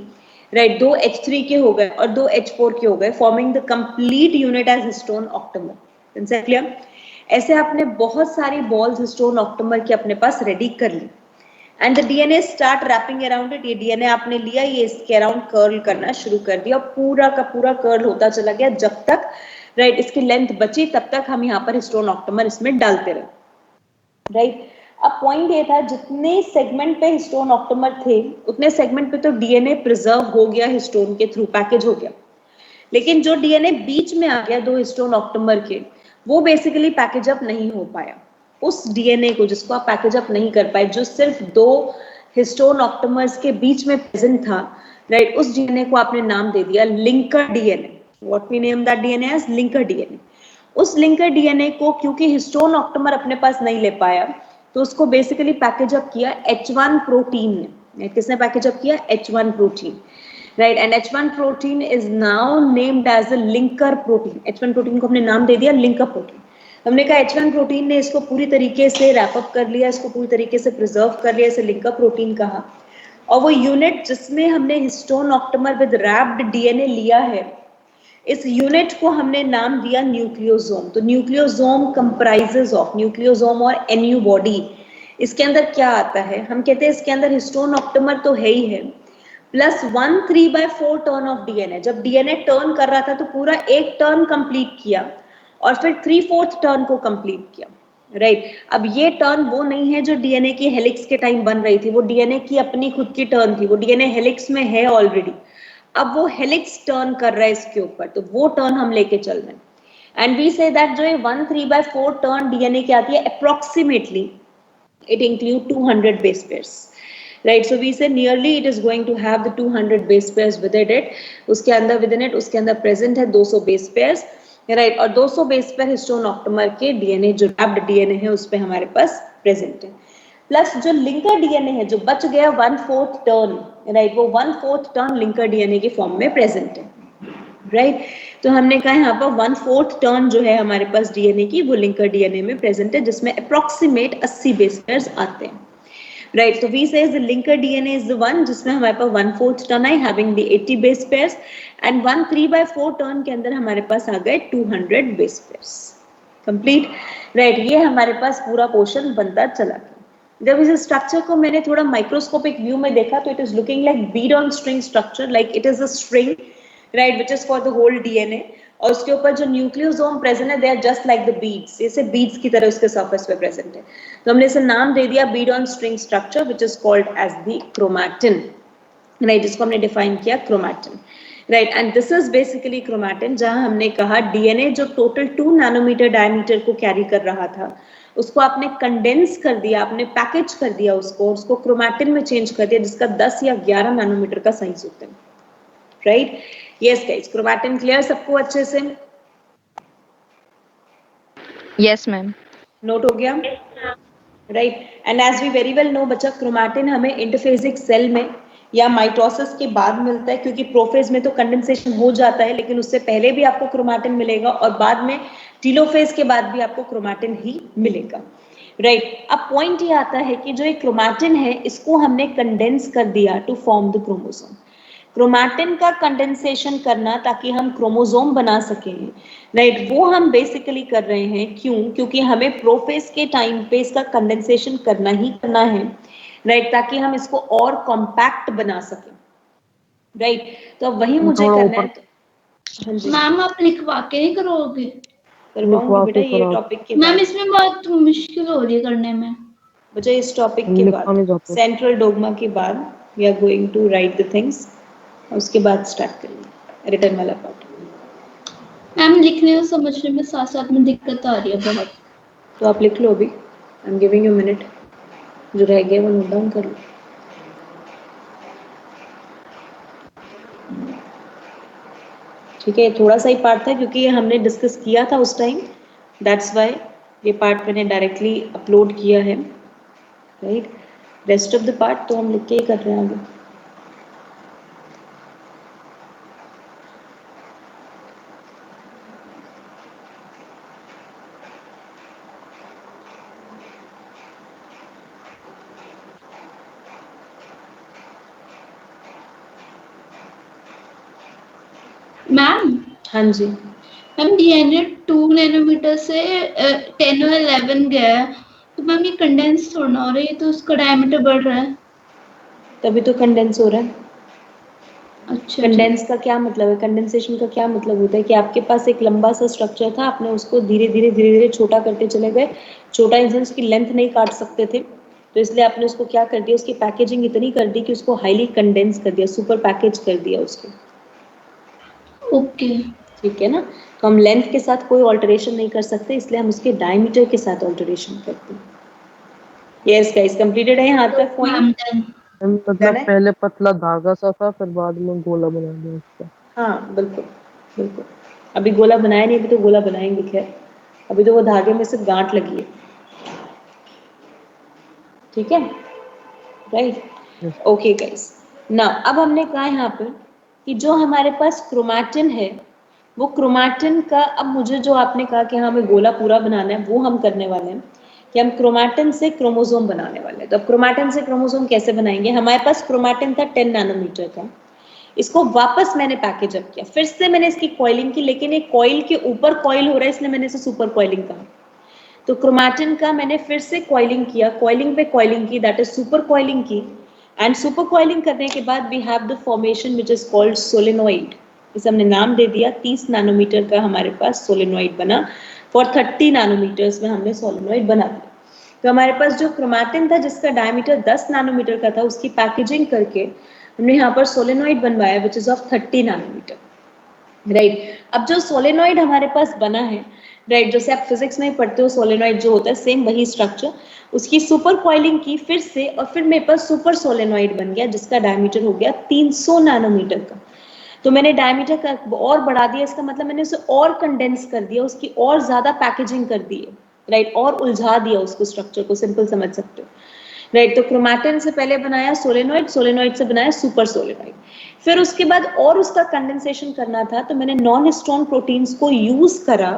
राइट। 2 H3 के हो गए और 2 H4 के हो गए, forming the complete unit as histone octamer. Clear? ऐसे आपने बहुत सारी बॉल्स हिस्टोन ऑक्टेमर की अपने पास रेडी कर ली and the DNA start wrapping around it. ये डीएनए आपने लिया, ये इसके अराउंड कर्ल करना शुरू कर दिया, पूरा का पूरा कर्ल होता चला गया जब तक राइट इसकी लेंथ बची, तब तक हम यहाँ पर हिस्टोन ऑक्टेमर इसमें डालते रहे, राइट। अब पॉइंट ये था जितने सेगमेंट पे हिस्टोन ऑक्टेमर थे उतने सेगमेंट पे तो डीएनए प्रिजर्व हो गया हिस्टोन के थ्रू, पैकेज हो गया। लेकिन जो डीएनए बीच में आ गया 2 हिस्टोन ऑक्टेमर के, वो बेसिकली पैकेज अप नहीं हो पाया। उस डीएनए को जिसको आप पैकेज अप नहीं कर पाए, जो सिर्फ 2 हिस्टोन ऑक्टेमर्स के बीच में प्रेजेंट था, राइट, उस डीएनए को आपने नाम दे दिया linker DNA. What we name that DNA as linker DNA. उस लिंकर डीएनए को क्योंकि हिस्टोन ऑक्टेमर अपने पास नहीं ले पाया, तो उसको बेसिकली पैकेज अप किया H1 प्रोटीन ने। किसने पैकेज अप किया, H1 protein, right. And H1 protein is now named as a linker protein. H1 protein को हमने नाम दे दिया लिंकर प्रोटीन। हमने कहा H1 प्रोटीन ने इसको पूरी तरीके से रैप अप कर लिया, इसको पूरी तरीके से प्रिजर्व कर लिया, इसे लिंकर प्रोटीन कहा। और वो यूनिट जिसमें हमने histone octamer with wrapped DNA लिया है, इस यूनिट को हमने नाम दिया न्यूक्लियोसोम। तो न्यूक्लियोसोम कंप्राइजेस ऑफ, न्यूक्लियोसोम और एनयू बॉडी, इसके अंदर क्या आता है, हम कहते हैं इसके अंदर हिस्टोन ऑक्टेमर तो है ही है, प्लस 1/3/4 टर्न ऑफ डीएनए। जब डीएनए टर्न कर रहा था तो पूरा एक टर्न कंप्लीट किया और फिर 3/4 टर्न को कंप्लीट किया, राइट। अब ये टर्न वो नहीं है जो डीएनए की हेलिक्स के टाइम बन रही थी, वो डीएनए की अपनी खुद की टर्न थी, वो डीएनए हेलिक्स में है ऑलरेडी। अब वो हेलिक्स टर्न कर रहा है इसके ऊपर, तो वो टर्न हम लेके चल रहे हैं। एंड वी से दैट जो 1/3/4 टर्न डीएनए की आती है, approximately it include 200 base pairs, right. So we say nearly it is going to have the 200 base pairs with it. उसके अंदर उसके अंदर प्रेजेंट है 200 बेस पेयर्स, राइट. और 200 बेस पेयर हिस्टोन ऑक्टोमर के डीएनए जो रैप्ड डीएनए है उस पे हमारे पास प्रेजेंट है. प्लस जो लिंकर डीएनए है जो बच गया 1/4 टर्न, राइट, वो 1/4 टर्न लिंकर डीएनए के फॉर्म में प्रेजेंट है, राइट. तो हमने कहा यहाँ पर 1/4 टर्न जो है हमारे पास डीएनए की वो लिंकर डीएनए में प्रेजेंट है, जिसमें अप्रोक्सीमेट 80 बेस पेयर्स आते हैं, राइट. तो we says the linker DNA is the one जिसमें हमारे पास 1/4 turn I having the 80 base pairs, and 1/3/4 turn के अंदर हमारे पास आ गए 200 बेस पेयर्स. Complete, right. ये हमारे पास पूरा पोर्शन बनता चला गया. जब इस स्ट्रक्चर को मैंने थोड़ा माइक्रोस्कोपिक व्यू में देखा तो it is looking like bead on string structure, like it is a string, right, which is for the whole DNA. और उसके ऊपर जो न्यूक्लियोसोम प्रेजेंट है they are just like the beads, जैसे बीड्स की तरह उसके सरफेस पे प्रेजेंट है. तो हमने इसे नाम दे दिया bead on string structure which is called as the chromatin, right, जिसको हमने डिफाइन किया chromatin, right. And this is basically chromatin, जहां हमने कहा डीएनए जो टोटल 2 नैनोमीटर डायमीटर को कैरी कर रहा था उसको आपने कंडेंस कर दिया, आपने पैकेज कर दिया उसको क्रोमैटिन में चेंज कर दिया जिसका 10 या 11 नैनोमीटर का साइज होता है, right. Yes guys, chromatin clear सबको अच्छे से? Yes ma'am. नोट हो गया, right. And as we very well know बच्चा, क्रोमैटिन हमें इंटरफेजिक सेल में या माइटोसिस के बाद मिलता है, क्योंकि प्रोफेज में तो कंडेंसेशन हो जाता है लेकिन उससे पहले भी आपको क्रोमैटिन मिलेगा और बाद में टीलोफेज के बाद भी आपको क्रोमैटिन ही मिलेगा, राइट. अब पॉइंट ये आता है कि जो एक क्रोमैटिन है इसको हमने कंडेंस कर दिया to form the chromosome. Chromatin का कंडेंसेशन करना ताकि हम क्रोमोसोम बना सकें, राइट, वो हम बेसिकली कर रहे हैं. क्यों? क्योंकि हमें प्रोफेज के टाइम पे इसका कंडेंसेशन करना ही करना है, राइट, ताकि हम इसको और कॉम्पैक्ट बना सकें, राइट. तो अब वही मुझे करना है. हाँ जी मैम आप लिखवा के नहीं करोगे? करवाऊंगी बेटा, ये टॉपिक के मैम बाद. इसमें बहुत मुश्किल हो रही है करने में. बच्चा इस टॉपिक के बाद, सेंट्रल डोगमा के बाद we are going to write the things, उसके बाद स्टार्ट करेंगे रिटर्न वाला पार्ट. मैम लिखने और समझने में साथ साथ में दिक्कत आ रही है बहुत. तो आप लिख लो अभी, I am giving you minute, जो रह गया वो नोट डाउन कर लो. ठीक है, थोड़ा सा ही पार्ट था क्योंकि ये हमने डिस्कस किया था उस टाइम, दैट्स वाई ये पार्ट मैंने डायरेक्टली अपलोड किया है, right. Rest of the part तो हम लिख के ही कर रहे हैं आगे. मैम हाँ जी, मैम डीएनए 2 नैनोमीटर से 10 और 11 गया है, तो मैम ये कंडेंस थोड़ा हो रहा है, तो उसका डायमीटर बढ़ रहा है. तभी तो कंडेंस हो रहा है. अच्छा. कंडेंस का क्या मतलब है? कंडेंसेशन का क्या मतलब होता है कि आपके पास एक लंबा सा स्ट्रक्चर था, आपने उसको धीरे धीरे छोटा करते चले गए. छोटा इन सेंस की लेंथ नहीं काट सकते थे, तो इसलिए आपने उसको क्या कर दिया, उसकी पैकेजिंग इतनी कर दी कि उसको हाईली कंडेंस कर दिया, सुपर पैकेज कर दिया उसको. ओके. ठीक है ना. तो हम लेंथ के साथ कोई ऑल्टरेशन नहीं कर सकते, इसलिए हम उसके डायमीटर के साथ ऑल्टरेशन करते हैं. यस गाइस, कंप्लीटेड है यहाँ तक पॉइंट? मतलब पहले पतला धागा सा था फिर बाद में गोला बना दिया उसका. हाँ बिल्कुल बिल्कुल. अभी गोला बनाया नहीं, अभी तो गोला बनाएंगे. खैर अभी तो वो धागे में सिर्फ गांठ लगी है. ठीक है, राइट. ओके गाइस, ना अब हमने कहा यहाँ पर कि जो हमारे पास क्रोमैटिन है वो क्रोमैटिन का, अब मुझे जो आपने कहा कि हाँ हमें गोला पूरा बनाना है वो हम करने वाले हैं कि हम क्रोमैटिन से क्रोमोसोम बनाने वाले हैं. तो अब क्रोमैटिन से क्रोमोसोम कैसे बनाएंगे? हमारे पास क्रोमैटिन था 10 नैनोमीटर का, इसको वापस मैंने पैकेज अप किया, फिर से मैंने इसकी कॉइलिंग की, लेकिन एक कॉइल के ऊपर कॉइल हो रहा है इसलिए मैंने इसे सुपर कॉइलिंग कहा. तो क्रोमैटिन का मैंने फिर से कॉइलिंग किया, कॉइलिंग पे कॉइलिंग की, दैट इज सुपर कॉइलिंग की. एंड सुपर कॉइलिंग करने के बाद we have the formation which is called solenoid. इसे हमने नाम दे दिया. 30 नैनोमीटर का हमारे पास सोलेनॉइड बना. फॉर 30 नैनोमीटर्स में हमने सोलेनॉइड बना दिया. तो हमारे पास जो क्रोमैटिन था जिसका डायमीटर 10 नैनोमीटर का था, उसकी पैकेजिंग करके हमने यहाँ पर सोलेनॉइड बनवाया which is of 30 nanometer, right. अब जो सोलेनॉइड हमारे पास बना है राइट, जैसे आप फिजिक्स में पढ़ते हो सोलेनॉइड जो होता है सेम वही स्ट्रक्चर, उसकी सुपर कॉइलिंग की फिर से, और फिर मेरे पास सुपर सोलेनॉइड बन गया जिसका डायमीटर हो गया 300 नैनोमीटर का। तो मैंने डायमीटर का और बढ़ा दिया, इसका मतलब मैंने उसे और कंडेंस कर दिया, उसकी और ज्यादा पैकेजिंग कर दी है, राइट, और उलझा दिया उसको, स्ट्रक्चर को, सिंपल समझ सकते हो, राइट। तो क्रोमैटिन से पहले बनाया सोलेनॉइड, सोलेनॉइड से बनाया सुपर सोलेनॉइड, फिर उसके बाद और उसका कंडेंसेशन करना था तो मैंने नॉन हिस्टोन प्रोटीन्स को यूज करा,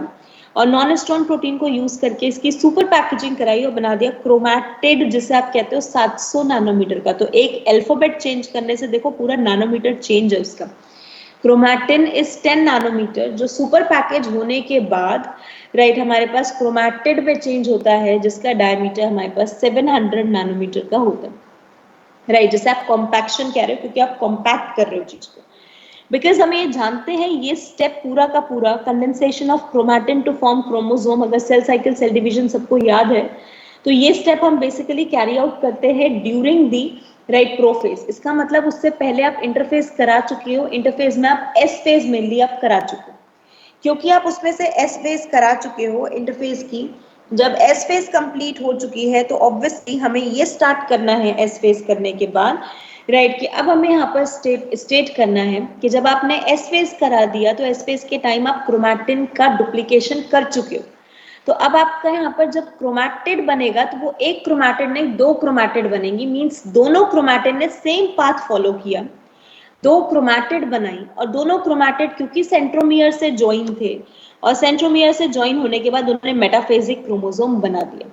और नॉन हिस्टोन प्रोटीन को यूज करके इसकी सुपर पैकेजिंग कराई और बना दिया क्रोमैटिड, जिसे आप कहते हो 700 नैनोमीटर का। तो एक अल्फाबेट चेंज करने से देखो पूरा नैनोमीटर चेंज है उसका। क्रोमैटिन इज 10 नैनोमीटर, जो सुपर पैकेज होने के बाद, राइट, हमारे पास क्रोमैटिड में चेंज होता है जिसका डायमीटर हमारे पास 700 नैनोमीटर का होता है, राइट, जैसे आप कॉम्पैक्शन कह रहे हो क्योंकि आप कॉम्पैक्ट कर रहे हो चीज को, बिकॉज हम ये जानते हैं ये स्टेप पूरा का पूरा condensation of chromatin to form chromosome, अगर सेल साइकिल सेल डिवीजन सबको याद है तो ये स्टेप हम बेसिकली कैरी आउट करते हैं ड्यूरिंग दी, राइट, प्रोफेज। इसका मतलब उससे पहले आप इंटरफेज करा चुके हो, इंटरफेज में आप एस फेज मेनली आप करा चुके हो, क्योंकि आप उसमें से एस फेज करा चुके हो इंटरफेज की। जब एस फेज कंप्लीट हो चुकी है तो ऑब्वियसली हमें ये स्टार्ट करना है एस फेज करने के बाद, राइट, कि अब हमें यहाँ पर स्टेट करना है कि जब आपने एस फेज करा दिया तो एस फेज के टाइम आप क्रोमैटिन का डुप्लीकेशन कर चुके हो। तो अब आपका यहाँ पर जब क्रोमैटिड बनेगा तो वो एक क्रोमैटिड नहीं, दो क्रोमैटिड बनेंगी, मींस दोनों क्रोमैटिड ने सेम पाथ फॉलो किया, दो क्रोमैटिड बनाई, और दोनों क्रोमैटिड क्योंकि सेंट्रोमियर से ज्वाइन थे, और सेंट्रोमियर से ज्वाइन होने के बाद उन्होंने मेटाफेजिक क्रोमोसोम बना दिया।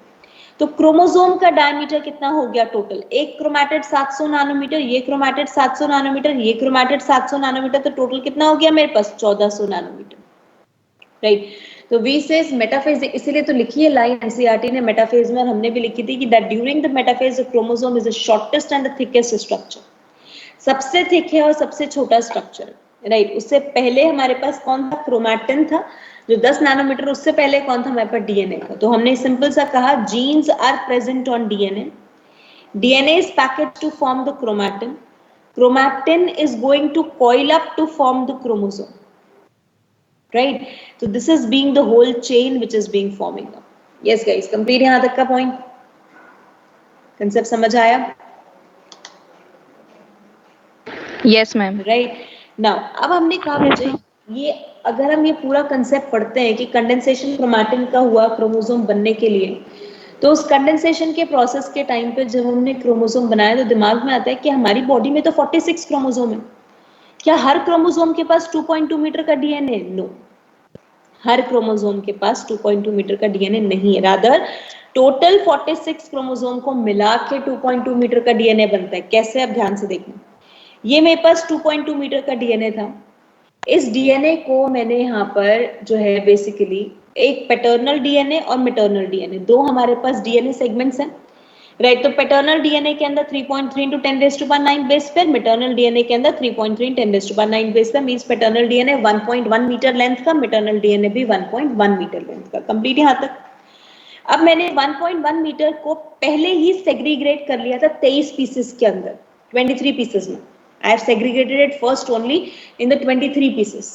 तो क्रोमोसोम का डायमीटर कितना हो गया टोटल, एक क्रोमैटिड 700 नैनोमीटर, ये क्रोमैटिड 700 नैनोमीटर, ये क्रोमैटिड 700 नैनोमीटर, तो टोटल कितना हो गया मेरे पास 1400 नैनोमीटर, राइट। तो वी सेज मेटाफेज, इसीलिए तो लिखी है लाइन एनसीईआरटी ने मेटाफेज में, और हमने भी लिखी थी कि that during the metaphase the chromosome is the shortest and the thickest structure, सबसे थिक है और सबसे छोटा स्ट्रक्चर, राइट। उससे पहले हमारे पास कौन था, क्रोमैटिन था जो 10 नैनोमीटर, उससे पहले कौन था हमारे पास, डीएनए था। तो हमने सिंपल सा कहा genes are present on DNA, DNA is packaged to form the chromatin, chromatin is going to coil up to form the chromosome, right? So this is being the whole chain which is being forming up. Yes guys, complete यहाँ तक का point, concept समझ आया? Yes ma'am. Right. Now अब हमने कहा मुझे ये, अगर हम ये पूरा कंसेप्ट पढ़ते हैं कि कंडेंसेशन क्रोमैटिन का हुआ क्रोमोसोम बनने के लिए, तो उस कंडेंसेशन के प्रोसेस के टाइम पे जब हमने क्रोमोसोम बनाया तो दिमाग में आता है कि हमारी बॉडी में तो 46 क्रोमोसोम है, क्या हर क्रोमोसोम के पास 2.2 मीटर का डीएनए? नो, हर क्रोमोसोम के पास 2.2 मीटर का डीएनए नहीं है, रादर टोटल 46 क्रोमोसोम को मिला के 2.2 मीटर का डीएनए बनता है। कैसे, आप ध्यान से देखना, ये मेरे पास 2.2 मीटर का डीएनए था, इस डीएनए को मैंने यहाँ पर जो है बेसिकली एक पैटर्नल डीएनए और मैटरनल डीएनए, दो हमारे पास डीएनए सेगमेंट्स हैं, राइट। तो पैटर्नल डीएनए के अंदर 3.3 into 10⁻⁹ base pair, maternal DNA के अंदर 3.3 10⁻⁹ base pair, means paternal DNA 1.1 meter length का, मैटरनल डीएनए भी 1.1 मीटर लेंथ का। कंप्लीट यहाँ तक। अब मैंने 1.1 मीटर को पहले ही सेग्रीगेट कर लिया था 23 पीसेस के अंदर, 23 पीसेस में। I have segregated it first only in the 23 pieces,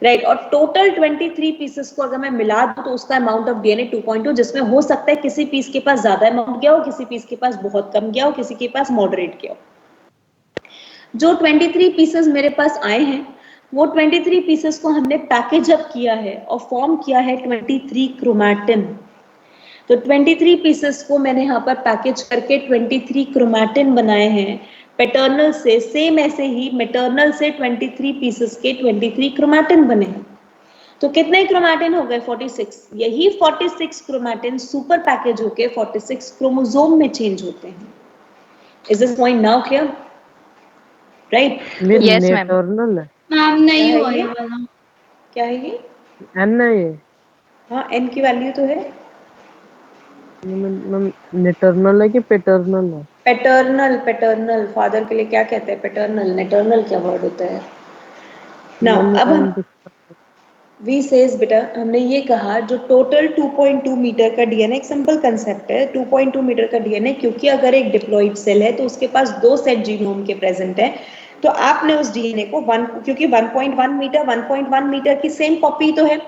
right. और टोटल 23 पीसेस को अगर मैं मिला दूं तो उसका अमाउंट ऑफ डीएनए 2.2, जिसमें हो सकता है किसी पीस के पास ज्यादा अमाउंट गया हो, किसी पीस के पास बहुत कम गया हो, किसी के पास मॉडरेट गया हो। जो 23 पीसेस मेरे पास आए हैं वो 23 पीसेस को हमने पैकेज अप किया है और फॉर्म किया है 23 क्रोमैटिन। तो 23 पीसेस को मैंने यहाँ पर पैकेज करके 23 क्रोमैटिन बनाए हैं पैटर्नल से, सेम ऐसे ही मैटरनल से 23 पीसेस के 23 क्रोमैटिन बने हैं। तो कितने क्रोमैटिन हो गए? 46। यही 46 क्रोमैटिन सुपर पैकेज होके 46 क्रोमोसोम में चेंज होते हैं। Is this point now clear? Right? Yes, ma'am. नेटर्नल है, मैम नहीं क्या है हुआ ये? ये वाला। क्या है ये? एन है ये, हाँ, एन की वैल्यू तो है। नेटर्नल है कि पेटर्नल है? पैटर्नल, पैटर्नल फादर के लिए क्या कहते हैं? पैटर्नल। नेटर्नल क्या वर्ड होता है? नाउ अब हम वी सेज बेटा, हमने ये कहा जो टोटल 2.2 मीटर का डीएनए, एक सिंपल कंसेप्ट है 2.2 मीटर का डीएनए, क्योंकि अगर एक डिप्लॉइड सेल है तो उसके पास दो सेट जीनोम के प्रेजेंट है, तो आपने उस डीएनए को क्योंकि 1.1 मीटर 1.1 मीटर की सेम कॉपी तो है,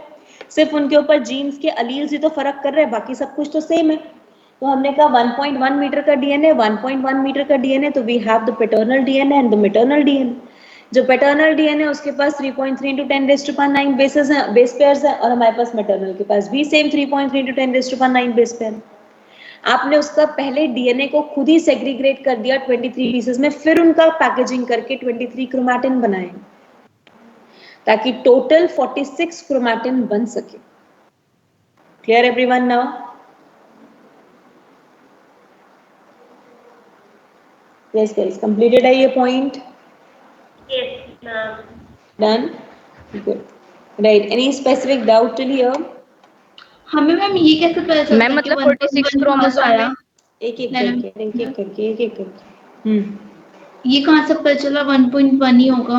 सिर्फ उनके ऊपर जीन्स के अलील्स ही तो फर्क कर रहे हैं, बाकी सब कुछ तो सेम है। तो हमने कहा 1.1 मीटर का डीएनए, 1.1 मीटर का डीएनए, तो we have the paternal DNA and the maternal DNA. जो पैटर्नल डीएनए उसके पास 3.3 × 10⁻⁹ बेसेस हैं, बेस पेयर्स हैं, और हमारे पास मैटरनल के पास भी सेम 3.3 × 10⁻⁹ बेस पेयर। आपने उसका पहले डीएनए को खुद ही सेग्रीगेट कर दिया 23 पीसेस में, फिर उनका पैकेजिंग करके 23 क्रोमैटिन बनाए ताकि टोटल 46 क्रोमैटिन बन सके। Clear everyone now? Yes guys, completed है ये point? Yes, ma'am. Done? Good. Right, any specific doubt till here? हमें मैम ये कैसे पता चलता मैम है कि मतलब 1.1 46 क्रोमोसोम आया? में एक एक करके। ये कहाँ से पता चला 1.1 ही होगा?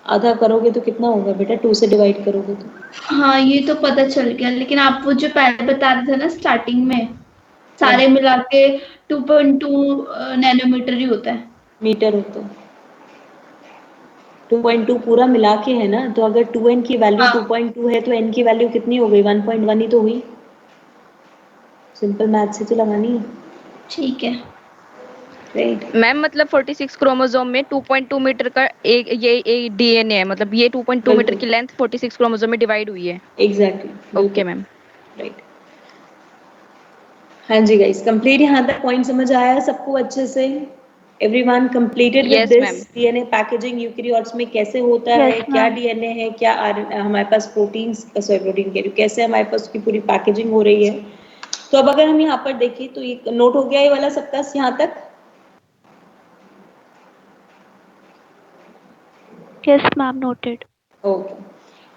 आधा करोगे तो कितना होगा बेटा? 2 से डिवाइड करोगे तो? हाँ ये तो पता चल गया, लेकिन आप वो जो पहले बता रहे थे ना स्टार्टिंग में, सारे मिला के 2.2 नैनोमीटर ही होता है। मीटर होता है 2.2 पूरा मिला के है ना, तो अगर 2n की वैल्यू 2.2 है तो n की वैल्यू कितनी हो गई? 1.1 ही तो हुई। सिंपल मैथ से तो लगानी है, ठीक है। राइट? मैम मतलब 46 क्रोमोसोम में 2.2 मीटर का ये डीएनए है, मतलब ये 2.2 मीटर की लेंथ 46 क्रोमोसोम में डिवाइड हुई है। एग्जैक्टली। Okay ma'am, right. हाँ जी गाइस, कंप्लीट यहाँ तक पॉइंट समझ आया सबको अच्छे से? Everyone completed with Yes, this? ma'am. DNA packaging eukaryotes में कैसे होता Yes, है, क्या ma'am. डीएनए है, क्या हमारे पास प्रोटीन कह रही हूँ, कैसे हमारे पास उसकी पूरी पैकेजिंग हो रही है। तो अब अगर हम यहाँ पर देखें तो ये नोट हो गया ये वाला सबका यहाँ तक? Yes, ma'am. Noted. Okay.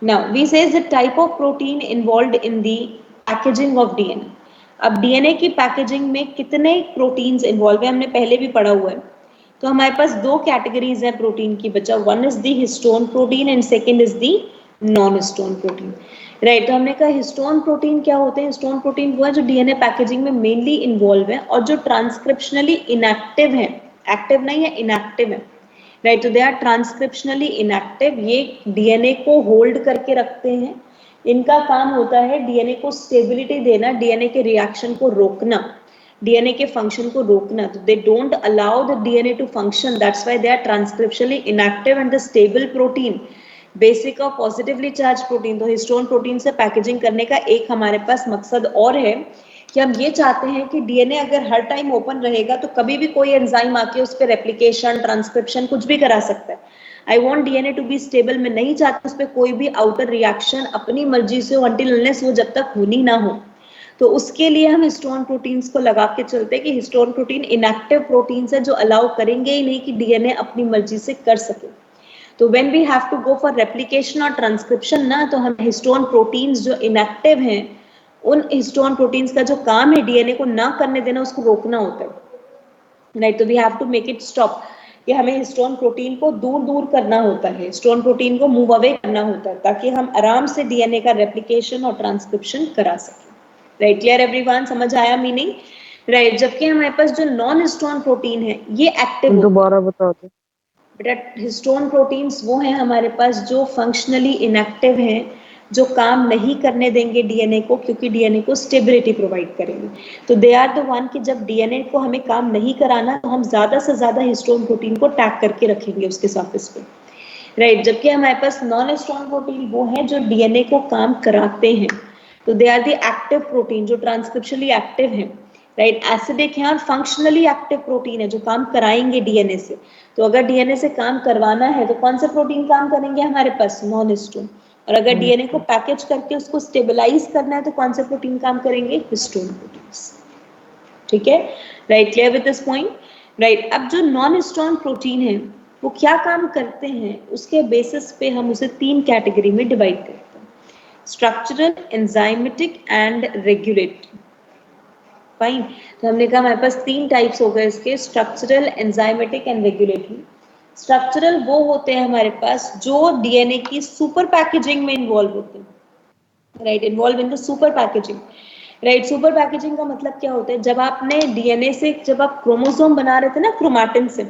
Now we says the type of protein involved in the packaging of DNA. अब डीएनए की पैकेजिंग में कितने प्रोटीन्स इन्वॉल्व है हमने पहले भी पढ़ा हुआ है। तो हमारे पास दो कैटेगरीज है प्रोटीन की बच्चा, one is the histone protein and second is the non histone protein. Right, तो हमने कहा हिस्टोन प्रोटीन क्या होते हैं? हिस्टोन प्रोटीन वो है जो डीएनए पैकेजिंग में मेनली इन्वॉल्व है और जो ट्रांसक्रिप्शनली इनएक्टिव है, एक्टिव नहीं है, इनएक्टिव है। राइट, तो दे आर ट्रांसक्रिप्शनली इनएक्टिव। ये डीएनए को होल्ड करके रखते हैं, इनका काम होता है डीएनए को स्टेबिलिटी देना, डीएनए के रिएक्शन को रोकना, डीएनए के फंक्शन को रोकना। तो they don't allow the DNA to function, that's why they are transcriptionally inactive. And the stable protein basic और पॉजिटिवली चार्ज प्रोटीन, तो हिस्टोन प्रोटीन से पैकेजिंग करने का एक हमारे पास मकसद और है कि हम ये चाहते हैं कि डीएनए अगर हर टाइम ओपन रहेगा तो कभी भी कोई एंजाइम आके उस पर रेप्लिकेशन, ट्रांसक्रिप्शन कुछ भी करा सकता है। I want DNA to be stable, मैं नहीं चाहती उस पर कोई भी आउटर रिएक्शन अपनी मर्जी से हो, अनटिल अनलेस वो जब तक होनी ना हो। तो उसके लिए हम हिस्टोन प्रोटीन्स को लगा के चलते हैं कि हिस्टोन प्रोटीन इनएक्टिव प्रोटीन्स है जो अलाउ करेंगे ही नहीं कि डीएनए अपनी मर्जी से कर सके। तो when we have to go for replication और ट्रांसक्रिप्शन ना, तो हम हिस्टोन प्रोटीन्स जो इनएक्टिव हैं उन हिस्टोन प्रोटीन्स का जो काम है डीएनए को ना करने देना, उसको रोकना होता है। राइट, तो we have to make it stop, कि हमें हिस्टोन प्रोटीन को दूर दूर करना होता है, हिस्टोन प्रोटीन को मूव अवे करना होता है ताकि हम आराम से डीएनए का रेप्लिकेशन और ट्रांसक्रिप्शन करा सकें। Right, clear everyone? समझ आया मीनिंग? राइट, जबकि हमारे पास जो नॉन हिस्टोन प्रोटीन है ये एक्टिव दोबारा बता दो बेटा। हिस्टोन प्रोटीन्स वो हैं हमारे पास जो फंक्शनली इनएक्टिव हैं, जो काम नहीं करने देंगे डीएनए को, क्योंकि डीएनए को स्टेबिलिटी प्रोवाइड करेंगे। तो दे आर द वन कि जब डीएनए को हमें काम नहीं कराना तो हम ज्यादा से ज्यादा हिस्टोन प्रोटीन को टैग करके रखेंगे उसके सरफेस पे। राइट, जबकि हमारे पास नॉन हिस्टोन प्रोटीन वो है जो डीएनए को काम कराते हैं। तो they are the active protein जो ट्रांसक्रिप्शनली एक्टिव है। राइट, एसिडिक है और फंक्शनली एक्टिव प्रोटीन है जो काम कराएंगे डीएनए से। तो अगर डीएनए से काम करवाना है तो कौन से प्रोटीन काम करेंगे हमारे पास? Non histone. और अगर डीएनए को पैकेज करके उसको स्टेबलाइज करना है तो कौन से प्रोटीन काम करेंगे? Histone proteins. ठीक है, right, clear with this point? Right, अब जो नॉन हिस्टोन प्रोटीन है वो क्या काम करते हैं उसके बेसिस पे हम उसे 3 कैटेगरी में डिवाइड करते हैं, structural, enzymatic and regulatory. Fine, तो हमने कहा हमारे पास 3 टाइप्स हो गए इसके, structural, enzymatic and regulatory. Structural वो होते हैं हमारे पास जो डीएनए की सुपर पैकेजिंग में इन्वॉल्व होते हैं। Right, involve in the super packaging. Right, super packaging का मतलब क्या होता है? जब आपने डीएनए से, जब आप क्रोमोसोम बना रहे थे ना क्रोमैटिन से,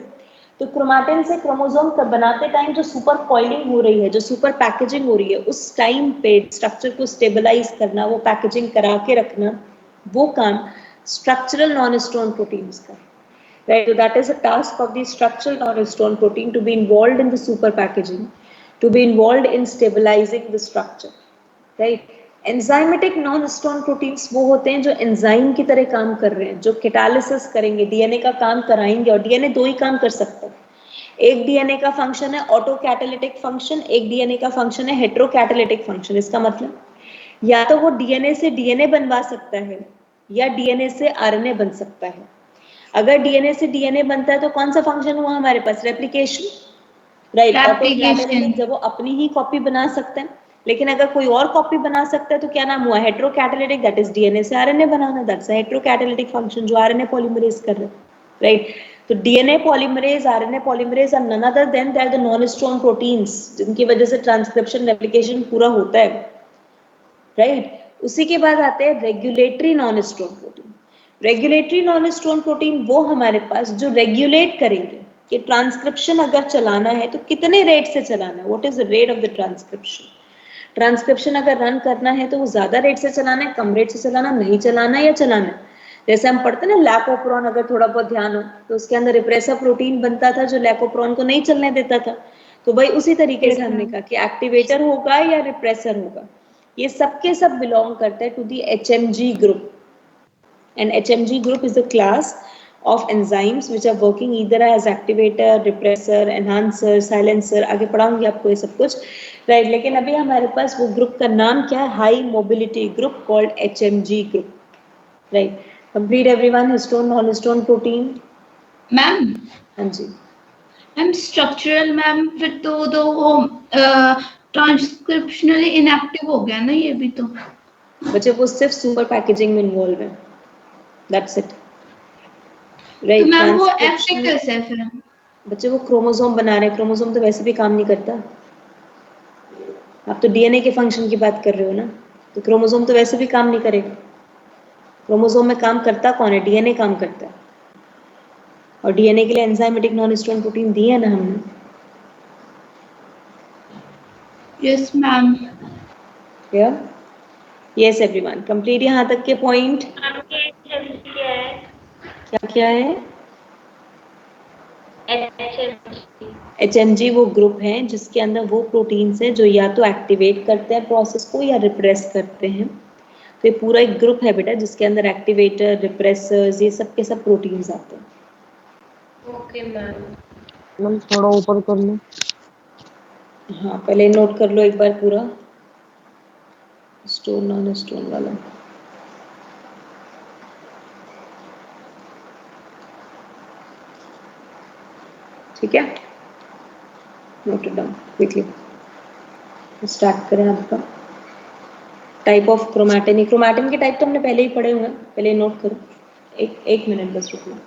तो क्रोमैटिन से क्रोमोसोम बनाते टाइम जो सुपर कॉइलिंग हो रही है, जो सुपर पैकेजिंग हो रही है, उस टाइम पे स्ट्रक्चर को स्टेबलाइज करना, वो पैकेजिंग करा के रखना, वो काम स्ट्रक्चरल नॉन-हिस्टोन प्रोटीन्स का, right? So that is a task of the structural non-histone protein to be involved in the super packaging, to be involved in stabilizing the structure, right? Enzymatic non histone proteins वो होते हैं जो enzyme की तरह काम कर रहे हैं, जो कैटालिसिस करेंगे, डीएनए का काम कराएंगे। और डीएनए दो ही काम कर सकता है, एक डीएनए का फंक्शन है ऑटो कैटालिटिक फंक्शन, एक डीएनए का फंक्शन है हेट्रो कैटालिटिक फंक्शन। इसका मतलब या तो वो डीएनए से डीएनए बनवा सकता है या डीएनए से आरएनए बन सकता है। अगर डीएनए से डीएनए बनता है तो कौन सा फंक्शन हुआ हमारे पास? Replication, right? ऑटो कैटालिटिक जब वो अपनी ही कॉपी बना सकते हैं, लेकिन अगर कोई और कॉपी बना सकता है तो क्या नाम हुआ? Hetero catalytic, that is DNA से आरएनए बनाना, that's a hetero catalytic function जो आरएनए पॉलीमरेज कर रहे हैं, राइट? तो DNA polymerase, RNA polymerase are none other than they are the non histone proteins, जिनकी वजह से ट्रांसक्रिप्शन रेप्लिकेशन पूरा होता है, राइट? उसी के बाद आते हैं regulatory non histone protein. Regulatory non histone protein वो हमारे पास जो रेगुलेट करेंगे कि ट्रांसक्रिप्शन अगर चलाना है तो कितने रेट से चलाना है, what is the rate of the transcription. Transcription अगर रन करना है तो वो ज्यादा रेट से चलाना है, कम रेट से चलाना, नहीं चलाना या चलाना है। जैसे हम पढ़ते ना लैकोप्रोन, अगर थोड़ा बहुत ध्यान हो तो उसके अंदर रिप्रेसर प्रोटीन बनता था जो लैकोप्रोन को नहीं चलने देता था। तो भाई उसी तरीके से हमने कहा कि एक्टिवेटर होगा या रिप्रेसर होगा। ये सब के सब बिलोंग करते हैं to the HMG group, and HMG group is the class of enzymes which are working either as activator, repressor, enhancer, silencer। आगे पढ़ाऊंगी आपको ये सब कुछ, राइट? लेकिन अभी हमारे पास वो ग्रुप का नाम क्या है? High mobility group called HMG group, right? Complete everyone, histone non histone protein. Ma'am, हाँ जी मैम स्ट्रक्चरल मैम, फिर तो वो ट्रांसक्रिप्शनली इनएक्टिव हो गया ना ये भी तो। बच्चे, वो सिर्फ सुपर पैकेजिंग में इन्वॉल्व है, दैट्स इट, तो राइट? मैम वो एक्टिव कैसे है फिर? बच्चे वो क्रोमोसोम बना रहे हैं, क्रोमोसोम तो वैसे भी काम नहीं करता। आप तो डीएनए के फंक्शन की बात कर रहे हो ना, तो क्रोमोसोम तो वैसे भी काम नहीं करेगा। क्रोमोसोम में काम करता कौन है? डीएनए काम करता है, और डीएनए के लिए एंजाइमेटिक नॉन हिस्टोन प्रोटीन दिए है ना हमने। Yes ma'am. Clear? Yes everyone, complete यहाँ तक के पॉइंट। क्या क्या है? HMG वो ग्रुप है जिसके अंदर वो प्रोटीन्स है जो या तो एक्टिवेट करते हैं प्रोसेस को या रिप्रेस करते हैं। तो ये पूरा एक ग्रुप है बेटा जिसके अंदर एक्टिवेटर, रिप्रेसर्स, ये सब के सब प्रोटीन्स आते हैं। ओके मैम थोड़ा ऊपर कर लो। हाँ, पहले नोट कर लो एक बार पूरा स्टोन नॉन स्टोन वाला। ठीक है, note it down quickly. Start करें आपका टाइप ऑफ क्रोमैटिन। क्रोमैटिन के टाइप तो हमने पहले ही पढ़े हुए हैं, पहले नोट करो। एक मिनट बस रुकना।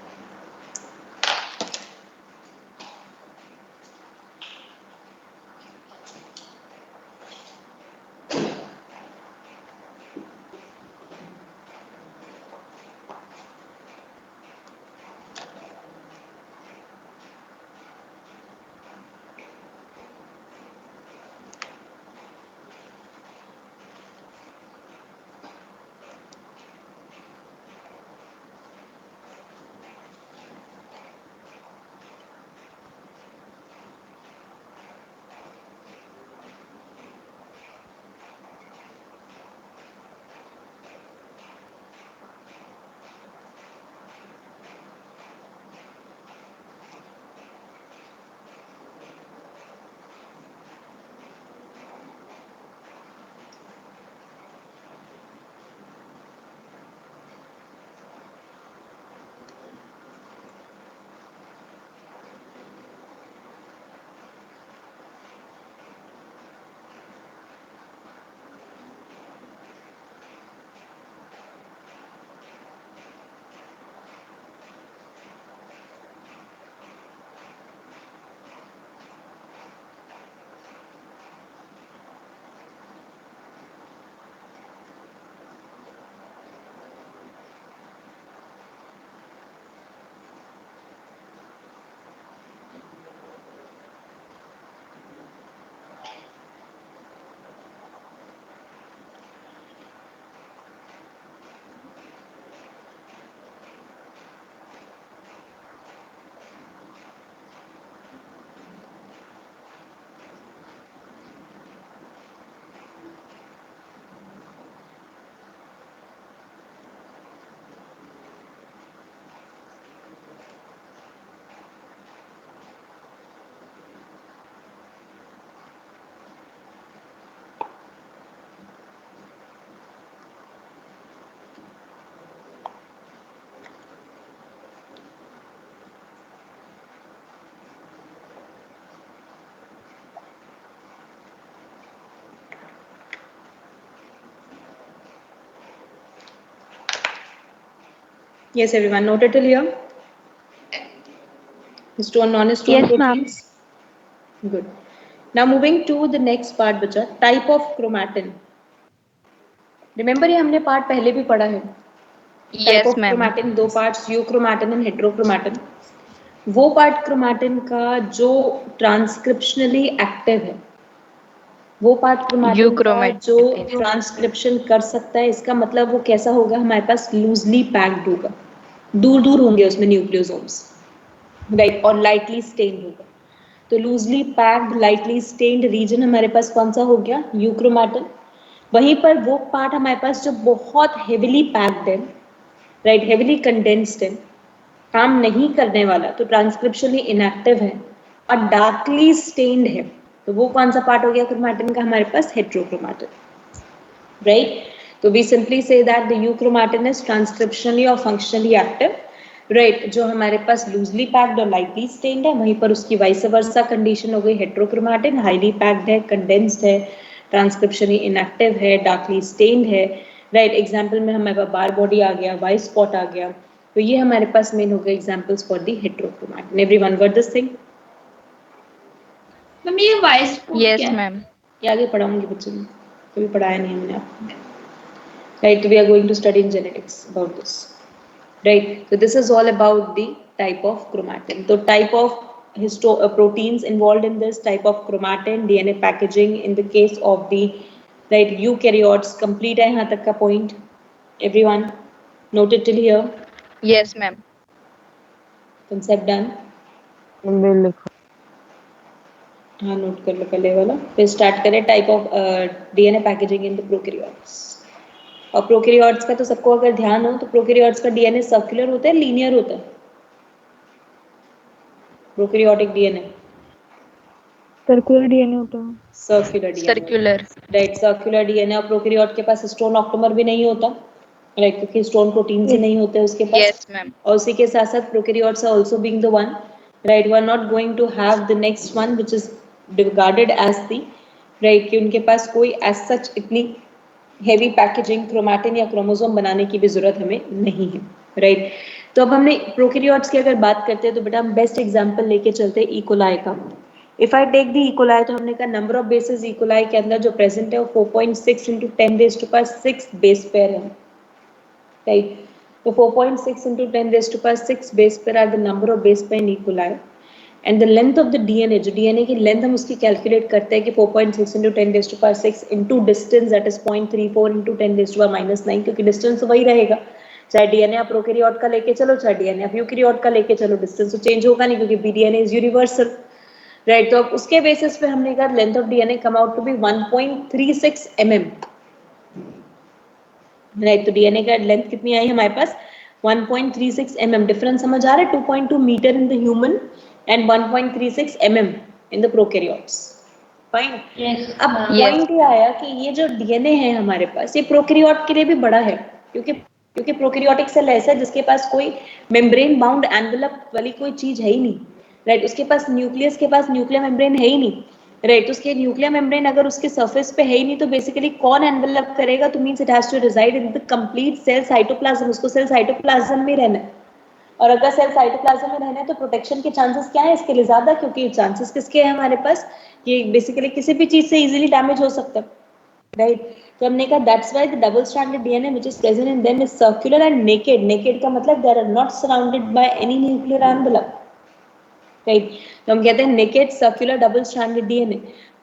Yes, everyone, noted till here? Histone, non-histone Yes, ma'am. proteins? Good. Now moving to the next part बचा, type of chromatin. Remember ये हमने part पहले भी पढ़ा है. Type Yes, of ma'am. chromatin, दो parts, euchromatin and heterochromatin. वो part chromatin का जो transcriptionally active है, वो पार्ट क्रोमैटिन का जो Euchromatin. ट्रांसक्रिप्शन कर सकता है, इसका मतलब वो कैसा होगा, हमारे पास लूजली पैक्ड होगा, दूर दूर होंगे उसमें न्यूक्लियोसोम्स, राइट, और लाइटली स्टेन्ड होगा. तो loosely packed lightly stained region हमारे पास कौन सा हो गया, यूक्रोमैटिन. वहीं पर वो पार्ट हमारे पास जो बहुत हेविली पैक्ड है, राइट, हेविली कंडेंस्ड है, काम नहीं करने वाला, तो ट्रांसक्रिप्शनली इनएक्टिव है और डार्कली स्टेन्ड है, तो वो कौन सा पार्ट हो गया क्रोमैटिन का हमारे पास, हेट्रोक्रोमैटिन, राइट. तो we simply say that the euchromatin is transcriptionally और फंक्शनली एक्टिव, राइट. जो हमारे पास लूजली पैक्ड और लाइटली स्टेन्ड है, वहीं पर उसकी वाइस वर्सा कंडीशन हो गई हेट्रोक्रोमैटिन, हाईली पैक्ड है, कंडेंस्ड है, ट्रांसक्रिप्शनली इनएक्टिव है, डार्कली स्टेन्ड है, राइट. एग्जाम्पल में हमारे पास बार बॉडी आ गया, वाइट स्पॉट आ गया, तो ये हमारे पास मेन हो गए examples for the heterochromatin. Everyone got this thing? Ma'am ये वाइस स्पॉट Yes, क्या है? ma'am. ये आगे पढ़ाऊंगी बच्चों को, कभी पढ़ाया नहीं हमने आपको, right. We are going to study in genetics about this, right. So this is all about the type of chromatin. So type of proteins involved in this type of chromatin, DNA packaging in the case of the, right, eukaryotes. Complete है यहाँ तक का point? Everyone noted till here? Yes, ma'am. Concept done? हमने लिखा. हाँ, note कर लो पहले वाला, फिर स्टार्ट करें type of DNA packaging in the prokaryotes. और प्रोकैरियोट्स का तो सबको अगर ध्यान हो तो प्रोकैरियोट्स का डीएनए सर्कुलर होता है, लीनियर होता है, प्रोकैरियोटिक डीएनए सर्कुलर डीएनए होता है. Circular DNA, Circular. Right. Circular DNA. और प्रोकैरियोट के पास हिस्टोन ऑक्टोमर भी नहीं होता, राइट, क्योंकि हिस्टोन प्रोटीन ही नहीं होते उसके पास. Yes, ma'am. और उसी के साथ साथ prokaryotes are also being the one, right, we are not going to have the next one which is regarded as the, right, कि उनके पास कोई एज सच इतनी हेवी पैकेजिंग क्रोमैटिन या क्रोमोसोम बनाने की भी जरूरत हमें नहीं है, राइट. तो अब हमने प्रोकैरियोट्स की अगर बात करते हैं तो बेटा हम बेस्ट एग्जांपल लेके चलते हैं इकोलाई का. If I take the E coli, तो हमने कहा नंबर ऑफ बेसेस इकोलाई के अंदर जो प्रेजेंट है वो 4.6 इंटू 10⁻6 बेस पेयर है, राइट. तो 4.6 into 10⁻6 base pair are the number of base pair in E coli. And the length of the DNA, जो डीएनए की लेंथ हम उसकी कैलकुलेट करते हैं कि 4.6 into 10⁻6 into distance, that is 0.34 into 10⁻⁻9, क्योंकि डिस्टेंस तो वही रहेगा, चाहे डीएनए आप प्रोकैरियोट का लेके चलो, चाहे डीएनए आप यूकैरियोट का लेके चलो, डिस्टेंस तो चेंज होगा नहीं क्योंकि बीडीएनए इज यूनिवर्सल, राइट. तो अब उसके बेसिस पे हमने कहा length of DNA come out to be 1.36 mm, right. तो डीएनए का लेंथ कितनी आई हमारे पास, 1.36 mm. डिफरेंस समझ आ रहा है, 2.2 metre in the human and 1.36 mm in the prokaryotes, fine. अब पॉइंट ये आया कि ये जो डीएनए है हमारे पास, ये प्रोकैरियोट के लिए भी बड़ा है, क्योंकि प्रोकैरियोटिक सेल ऐसा है जिसके पास कोई मेम्ब्रेन बाउंड एनवेलप वाली कोई चीज है ही नहीं, राइट. उसके पास न्यूक्लियस के पास न्यूक्लियर मेम्ब्रेन है ही नहीं, राइट. उसके न्यूक्लियर मेम्ब्रेन अगर उसके सरफेस पे है ही नहीं तो बेसिकली कौन एनवेलप करेगा, तो means it has to reside in the complete cell cytoplasm. उसको सेल साइटोप्लाज्म में रहना है, और अगर सेल साइटोप्लाज्म में रहना है तो प्रोटेक्शन के चांसेस क्या है इसके लिए, ज्यादा, क्योंकि चांसेस किसके हैं हमारे पास, ये बेसिकली किसी भी चीज से इजीली डैमेज हो सकता है, राइट. तो हमने कहा that's why the double stranded DNA which is present in them is circular and naked. Naked का मतलब they are not surrounded by any nuclear envelope, right. तो हम कहते हैं naked circular double stranded DNA.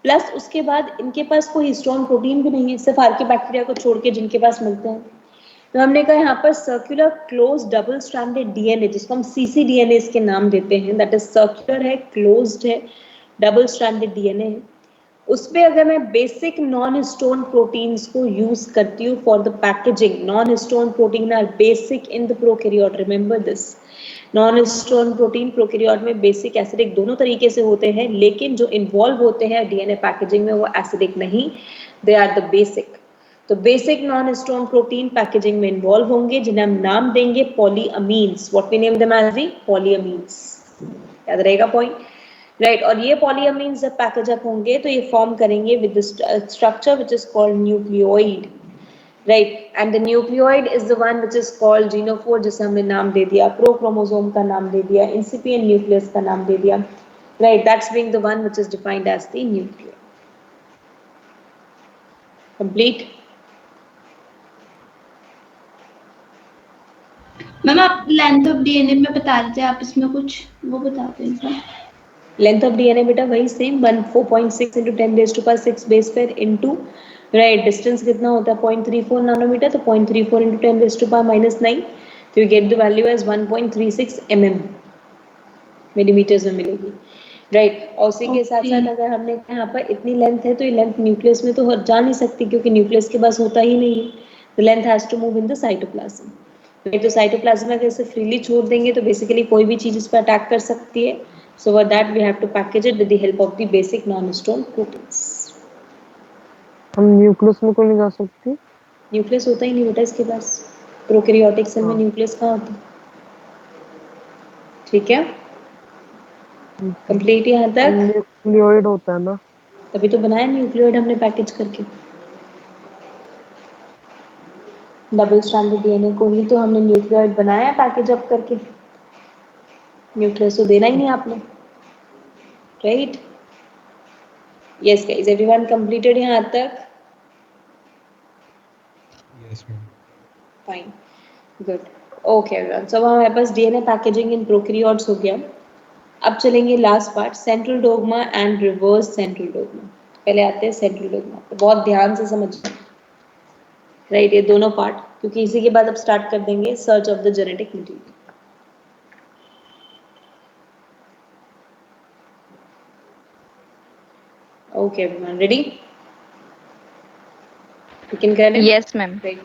Plus उसके बाद इनके पास कोई हिस्टोन प्रोटीन भी नहीं है, सिर्फ आर्कियोबैक्टीरिया को छोड़ के जिनके पास मिलते हैं. तो हमने कहा यहाँ पर circular close double stranded DNA, जिसको हम सीसीडीएनए इसके नाम देते हैं, दैट इज सर्कुलर है, क्लोज्ड है, डबल स्ट्रैंडेड डीएनए है. उसपे अगर मैं बेसिक नॉन हिस्टोन प्रोटीन्स को यूज करती हूँ for the packaging, non histone protein are basic in the prokaryote, remember this. Non histone protein prokaryote में बेसिक एसिडिक दोनों तरीके से होते हैं, लेकिन जो इन्वॉल्व होते हैं डीएनए पैकेजिंग में वो एसिडिक नहीं, दे आर द बेसिक. तो basic non histone protein packaging में इन्वॉल्व होंगे जिन्हें हम नाम देंगे polyamines. What we name them as the polyamines, याद रहेगा पॉइंट, राइट. और ये पॉलीअमीन्स जब पैकेज अप होंगे तो ये फॉर्म करेंगे with the structure which is called nucleoid, right, and the nucleoid is the one which is called genophore, जिसे हमने नाम दे दिया, प्रो क्रोमोसोम का नाम दे दिया, इंसिपिएंट न्यूक्लियस का नाम दे दिया, right, that's being the one which is defined as the nucleoid. Complete? Ma'am आप लेंथ ऑफ डीएनए में बता रहे थे, आप इसमें कुछ वो बता दें। लेंथ ऑफ डीएनए बेटा वही same 4.6 into 10⁻⁶ base pair into, right, distance कितना होता है 0.34 नैनोमीटर, तो 0.34 into 10⁻⁹ तो you get the value as 1.36 millimetres में मिलेगी, राइट। और उसी के साथ साथ अगर हमने यहाँ पर इतनी लेंथ है तो ये लेंथ न्यूक्लियस में तो जा नहीं सकती, क्योंकि न्यूक्लियस के पास होता ही नहीं है, the length has to move in the cytoplasm. तो साइटोप्लाज्म में कैसे फ्रीली छोड़ देंगे तो बेसिकली कोई भी चीज इस पर अटैक कर सकती है, so for that we have to package it with the help of the basic non-stone proteins। हम न्यूक्लियस में क्यों नहीं जा सकती? न्यूक्लियस होता ही नहीं बेटा इसके पास, प्रोकैरियोटिक सेल में न्यूक्लियस कहाँ होता है? ठीक है, कंप्लीट यहाँ तक? न्यूक्लियोइड होता है ना, तभी तो बनाया न्यूक्लियोइड हमने पैकेज करके, डबल स्ट्रैंडेड डीएनए को ही तो हमने न्यूक्लियोइड बनाया पैकेज अप करके, न्यूक्लियस तो देना ही नहीं आपने, right? Yes guys, everyone completed यहाँ तक? Yes, ma'am. Fine, good, okay everyone. So हमारे पास डीएनए पैकेजिंग इन प्रोकैरियोट्स हो गया। अब चलेंगे last part, central dogma and reverse central dogma. पहले आते हैं सेंट्रल डोग्मा, तो बहुत ध्यान से समझना, राइट, ये दोनों पार्ट, क्योंकि इसी के बाद अब स्टार्ट कर देंगे search of the genetic material. Okay, everyone, ready? You can get it? Yes, ma'am. Right.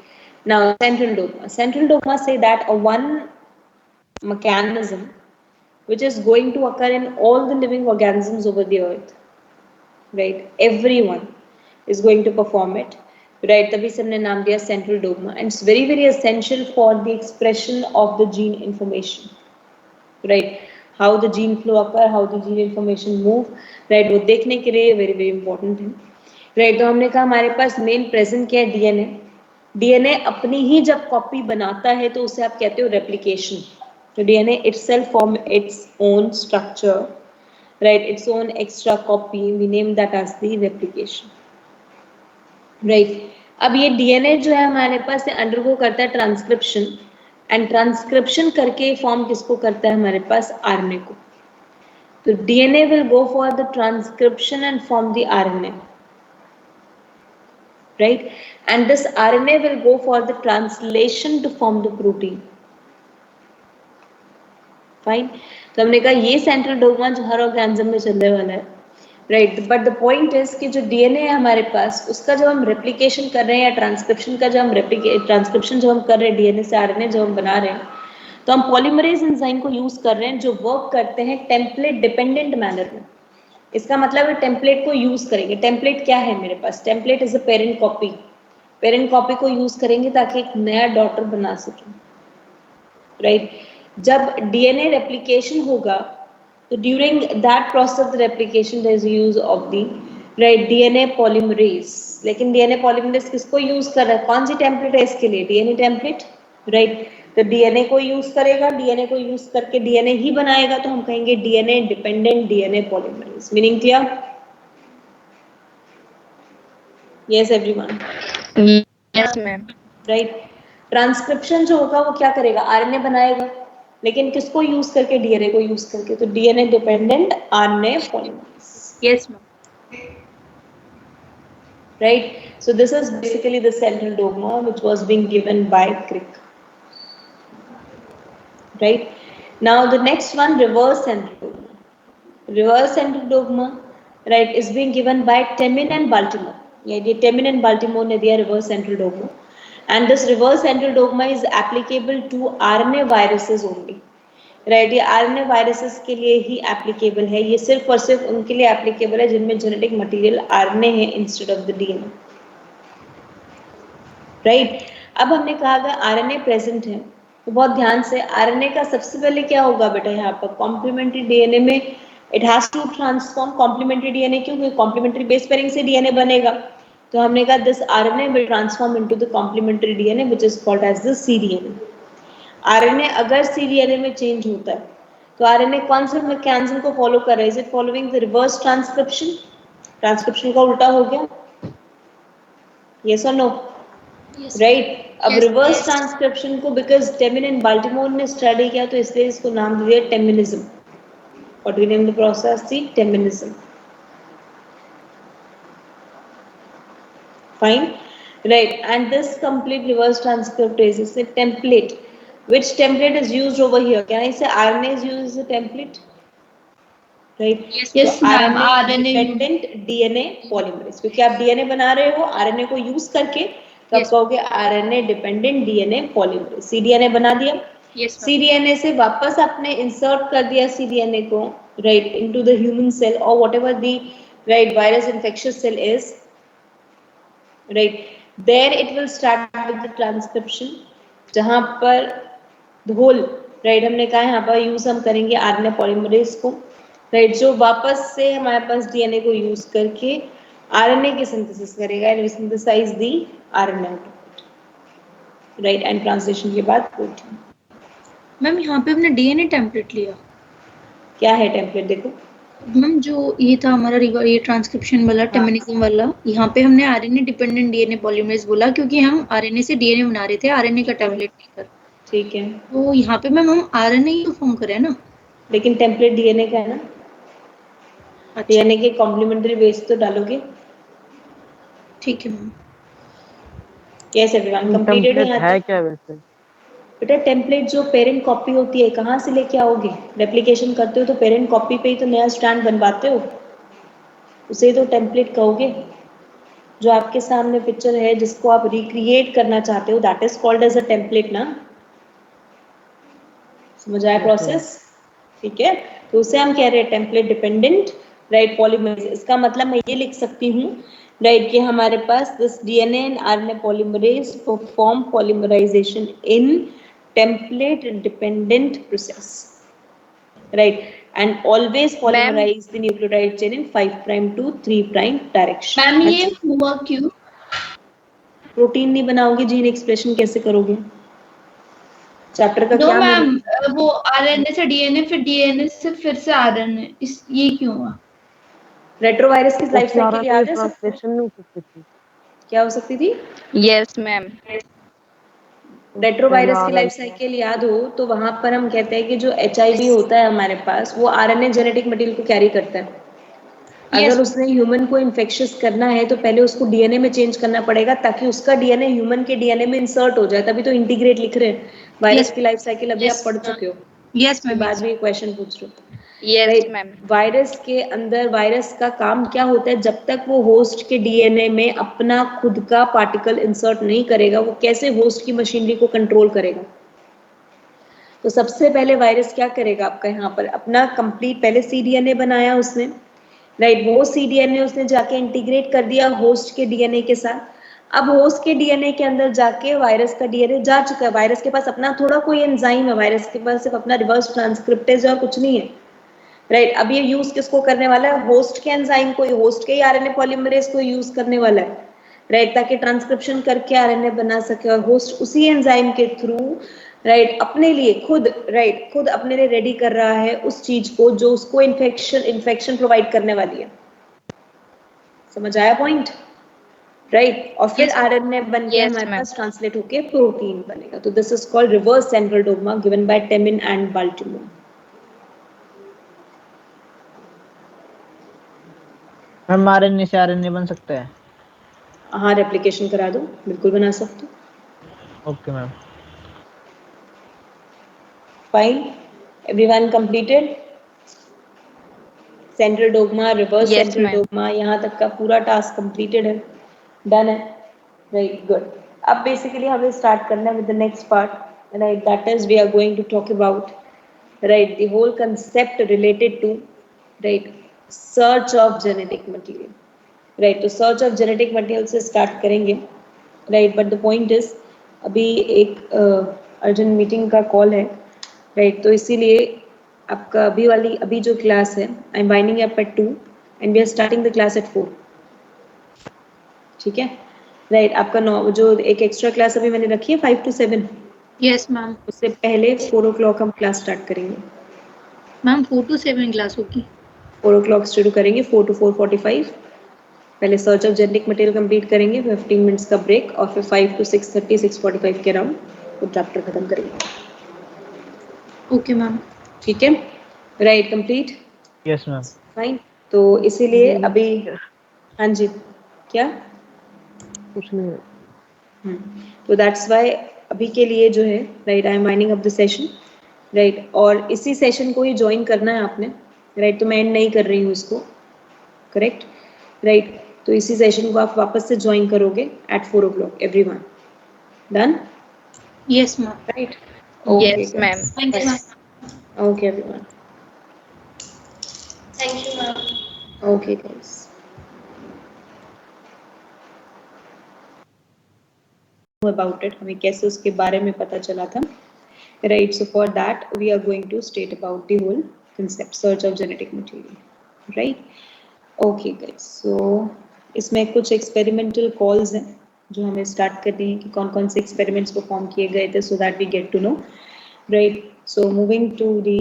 Now, central dogma. Central dogma say that a one mechanism which is going to occur in all the living organisms over the earth, right? Everyone is going to perform it, right? तभी सबने नाम दिया central dogma, and it's very very essential for the expression of the gene information, right? How the gene flow occur, how the gene information move, right? वो देखने के लिए very very important है, right? तो हमने कहा हमारे पास मेन प्रेजेंट क्या है, डीएनए। डीएनए अपनी ही जब कॉपी बनाता है तो उसे आप कहते हो रेप्लिकेशन। तो DNA itself form its own structure, right? Its own extra copy, we name that as the replication, right? अब ये डीएनए जो है हमारे पास अंडरगो करता है ट्रांसक्रिप्शन, एंड ट्रांसक्रिप्शन करके फॉर्म किसको करता है हमारे पास, आरएनए को। तो DNA will go for the transcription and form the RNA, right? And this RNA will go for the translation to form the protein, fine? तो हमने कहा ये सेंट्रल डोग्मा जो हर ऑर्गेनिज्म में चलने वाला है, right? But the point is कि जो डीएनए है हमारे पास, उसका जब हम रेप्लिकेशन कर रहे हैं या ट्रांसक्रिप्शन का जब हम ट्रांसक्रिप्शन जो हम कर रहे हैं डीएनए से आरएनए जो हम बना रहे हैं, तो हम पॉलीमरेज एंजाइम को यूज कर रहे हैं जो वर्क करते हैं टेम्पलेट डिपेंडेंट मैनर में। इसका मतलब है टेम्पलेट को यूज करेंगे। टेम्पलेट क्या है मेरे पास, template is a parent copy, parent copy को यूज करेंगे ताकि एक नया डॉटर बना सकें, राइट? जब डीएनए रेप्लिकेशन होगा तो during that process of the replication there is use of the, right, DNA polymerase. लेकिन डीएनए पॉलीमरेज किसको यूज कर रहा है, कौन सी टेम्पलेट है इसके लिए, डीएनए टेम्पलेट, राइट? तो डीएनए को यूज करेगा, डीएनए को यूज करके डीएनए ही बनाएगा, तो हम कहेंगे DNA dependent DNA polymerase. Meaning clear? Yes everyone? Yes, ma'am. Right? Transcription जो होगा वो क्या करेगा, आरएनए बनाएगा, लेकिन किसको यूज करके, डीएनए को यूज करके। तो DNA dependent RNA polymerase. Yes, ma'am. Right? So this is basically the central dogma which was being given by Crick. Right? Now the next one, reverse central dogma. Reverse central dogma, right, is being given by Temin and Baltimore. Yeah, Temin and Baltimore ने दिया reverse central dogma, and this reverse central dogma is applicable to RNA viruses only. Right, ये RNA viruses के लिए ही applicable है, ये सिर्फ और सिर्फ उनके लिए एप्लीकेबल है जिनमें जेनेटिक मटेरियल आरएनए है instead of the DNA, right? अब हमने कहा अगर आरएनए प्रेजेंट है तो बहुत ध्यान से, आरएनए का सबसे पहले क्या होगा बेटा, यहाँ पर कॉम्प्लीमेंट्री डीएनए में it has to transform. Complementary DNA क्यों, क्योंकि कॉम्प्लीमेंट्री बेस पेयरिंग से डीएनए बनेगा, तो हमने कहा this RNA will transform into the complementary DNA which is called as the cDNA. RNA अगर सीडीएनए में चेंज होता है तो आरएनए कौन से मैकेनिज्म को फॉलो कर रहा है? Is it following the reverse transcription? Transcription का उल्टा हो गया, यस और नो? राइट। अब रिवर्स ट्रांसक्रिप्शन को बिकॉज टेमिन एंड बाल्टीमोर ने स्टडी किया तो इसलिए इसको नाम दिया Teminism. What we name the process? The Teminism. Fine, right? And this complete reverse transcriptase is a template. Which template is used over here? Can I say RNA is used as a template? Right? Yes, तो ma'am, RNA RNA dependent DNA polymerase, क्योंकि आप DNA बना रहे हो RNA को use करके, तब कहोगे RNA dependent DNA polymerase। cDNA बना दिया, cDNA से वापस आपने इंसर्ट कर दिया cDNA को, right, into the human cell or whatever the right virus infectious cell is, right, there it will start with the transcription, जहां पर the whole, right, हमने कहा यहाँ पर यूज हम करेंगे आरएनए पॉलीमरेज को, right, जो वापस से हमारे पास डीएनए को यूज करके आरएनए की सिंथेसिस करेगा and synthesise the RNA, right, and translation के बाद प्रोटीन। मैम यहाँ पे हमने डीएनए टेम्पलेट लिया, क्या है टेम्पलेट? देखो मैम जो ये था हमारा ये ट्रांसक्रिप्शन वाला टेमिनिज्म वाला, यहाँ पे हमने आरएनए डिपेंडेंट डीएनए पॉलीमरेज बोला क्योंकि हम आरएनए से डीएनए बना रहे थे, आरएनए का टेम्पलेट लेकर। ठीक है, तो यहाँ पे मैम हम आरएनए ही तो फॉर्म करें ना, लेकिन टेम्पलेट डीएनए का है ना। अच्छा डीएनए के कॉम्प्लीमेंट्री बेस तो डालोगे। ठीक है ma'am. Yes everyone, completed template है क्या वैसे? बेटा टेम्पलेट जो पेरेंट कॉपी होती है कहाँ से लेके आओगे? रेप्लिकेशन करते हो तो पेरेंट कॉपी पे ही तो नया स्टैंड बनवाते हो, उसे तो टेम्पलेट कहोगे। जो आपके सामने पिक्चर है जिसको आप रिक्रिएट करना चाहते हो, that is called as a template ना। समझ आया प्रोसेस? ठीक है, तो उसे हम कह रहे हैं टेम्पलेट डिपेंडेंट, राइट, पॉलीमरेज। इसका मतलब मैं ये लिख सकती हूँ, राइट, कि हमारे पास this DNA and RNA polymerase perform polymerization in template dependent process, right, and always polymerize the nucleotide chain in 5' to 3' direction। Ma'am ये हुआ क्यों? प्रोटीन नहीं बनाओगे, जीन एक्सप्रेशन कैसे करोगे? चैप्टर का क्या मैम वो आरएनए से डीएनए, फिर डीएनए से फिर से आरएनए, इस ये क्यों हुआ? रेट्रोवायरस की लाइफ साइकिल याद है? ट्रांसलेशन नहीं हो सकती थी? क्या हो सकती थी? Yes ma'am. रेट्रोवायरस की लाइफ साइकिल याद हो तो वहां पर हम कहते हैं कि जो एचआईवी होता है हमारे पास, वो आरएनए जेनेटिक मटेरियल को कैरी करता है। अगर उसने ह्यूमन को इन्फेक्शियस करना है तो पहले उसको डीएनए में चेंज करना पड़ेगा ताकि उसका डीएनए ह्यूमन के डीएनए में इंसर्ट हो जाए, तभी तो इंटीग्रेट लिख रहे हैं। वायरस की लाइफ साइकिल अभी आप पढ़ चुके हो। Yes ma'am, ma'am. बाद में क्वेश्चन पूछ रहे हो। Yes ma'am. वायरस के अंदर वायरस का काम क्या होता है? जब तक वो होस्ट के डीएनए में अपना खुद का पार्टिकल इंसर्ट नहीं करेगा, वो कैसे होस्ट की मशीनरी को कंट्रोल करेगा? तो सबसे पहले वायरस क्या करेगा आपका, यहाँ पर अपना कंप्लीट पहले सीडीएनए बनाया उसने, राइट, वो सीडीएनए उसने जाके इंटीग्रेट कर दिया होस्ट के डीएनए के साथ। अब होस्ट के डीएनए के अंदर जाके वायरस का डीएनए जा चुका है, वायरस के पास अपना थोड़ा कोई एंजाइम है, वायरस के पास सिर्फ अपना रिवर्स ट्रांसक्रिप्टेज और कुछ नहीं है, राइट। अब ये यूज किसको करने वाला है? होस्ट के एंजाइम को, होस्ट के आरएनए पॉलीमरेज को यूज करने वाला है, राइट, ताकि ट्रांसक्रिप्शन करके आरएनए बना सके, और होस्ट उसी एंजाइम के थ्रू, राइट, अपने लिए खुद, राइट, खुद अपने लिए रेडी कर रहा है उस चीज को जो उसको इन्फेक्शन प्रोवाइड करने वाली है। समझ आया पॉइंट? राइट, और फिर आरएनए बन के हमारे पास ट्रांसलेट होके प्रोटीन बनेगा। तो this is called reverse central dogma given by Temin and Baltimore. हम आरएनए से आरएनए बन सकते हैं? हाँ, रेप्लिकेशन करा दो, बिल्कुल बना सकते हो। Okay ma'am. Fine, everyone completed? Central dogma, reverse central dogma, यहाँ तक का पूरा टास्क कंप्लीटेड है, डन है, राइट, गुड। अब बेसिकली हमें स्टार्ट करना है with the next part, right, that is we are going to talk about, right, the whole concept related to, right, search of genetic material, right. तो search of genetic material से start करेंगे, right, but the point is अभी एक urgent meeting का call है, right, तो इसीलिए आपका अभी जो क्लास है, I am winding up at 2 and we are starting the class at 4। ठीक है, राइट। आपका जो एक एक्स्ट्रा क्लास अभी मैंने रखी है 5 to 7, यस मैम। उससे पहले 4 o'clock हम क्लास स्टार्ट करेंगे। मैम 4 to 7 क्लास होगी। 4 o'clock शुरू करेंगे, 4 to 4:45 पहले search of genetic material complete करेंगे, 15 मिनट्स का ब्रेक, और फिर 5 to 6:30 6:45 के अराउंड वो चैप्टर खत्म करेंगे। Okay ma'am. ठीक है, right, complete, yes ma'am. Fine. तो इसीलिए अभी, हाँ जी, क्या? कुछ नहीं है। तो दैट्स वाई अभी के लिए जो है, right, I am winding up the session, right. और इसी सेशन को ही ज्वाइन करना है आपने, राइट। तो मैं एंड नहीं कर रही हूँ इसको, करेक्ट, राइट। तो इसी सेशन को आप वापस से ज्वाइन करोगे at 4 o'clock, everyone done? Yes ma'am. Right, okay Yes, ma'am. guys. Thank you ma'am. Okay everyone, thank you ma'am. okay guys. About it, हमें कैसे उसके बारे में पता चला था, right? So for that we are going to state about the whole concept, search of genetic material, right? Okay guys, so इसमें कुछ experimental calls हैं जो हमें start करनी है कि कौन कौन से experiments perform किए गए थे, so that we get to know, right? So moving to the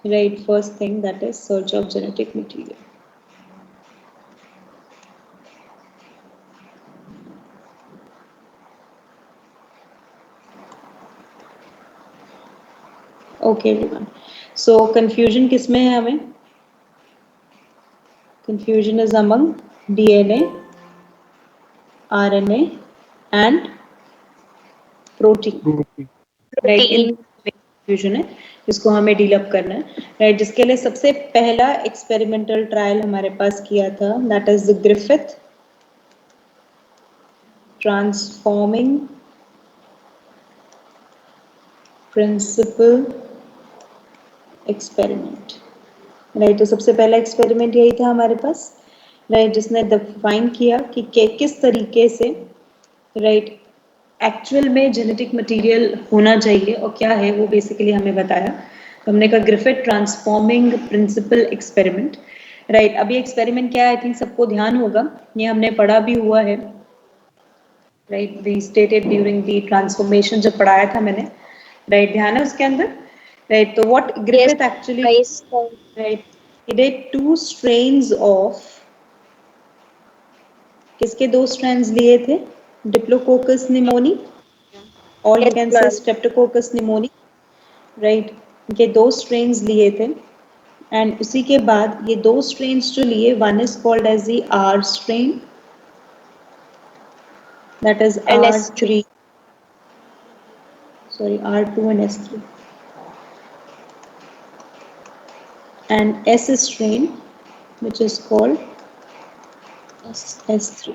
right first thing, that is search of genetic material. Okay everyone, so confusion किसमें है हमें? Confusion is among DNA, RNA and protein, right? In confusion है जिसको हमें डीलअप करना है, right. जिसके लिए सबसे पहला एक्सपेरिमेंटल ट्रायल हमारे पास किया था, that is the Griffith transforming principle experiment, right. तो सबसे पहला एक्सपेरिमेंट यही था हमारे पास, राइट, जिसने डिफाइन किया कि किस तरीके से, राइट, एक्चुअल में जेनेटिक मटेरियल होना चाहिए और क्या है वो बेसिकली हमें बताया। तो हमने कहा Griffith transforming principle experiment, right. अभी एक्सपेरिमेंट क्या है, आई थिंक सबको ध्यान होगा, ये हमने पढ़ा भी हुआ है, right. We stated during the transformation जब पढ़ाया था मैंने, राइट, ध्यान है उसके अंदर, राइट। तो what Griffith actually, right, he did 2 strains of, किसके 2 strands लिए थे? डिप्लोकोकस निमोनी और you can say Streptococcus pneumoniae, right. ये 2 strains लिए थे, एंड उसी के बाद ये 2 strains जो लिए, one is called as the R strain, that is R3, sorry, R2 and S3, and S strain which is called S3,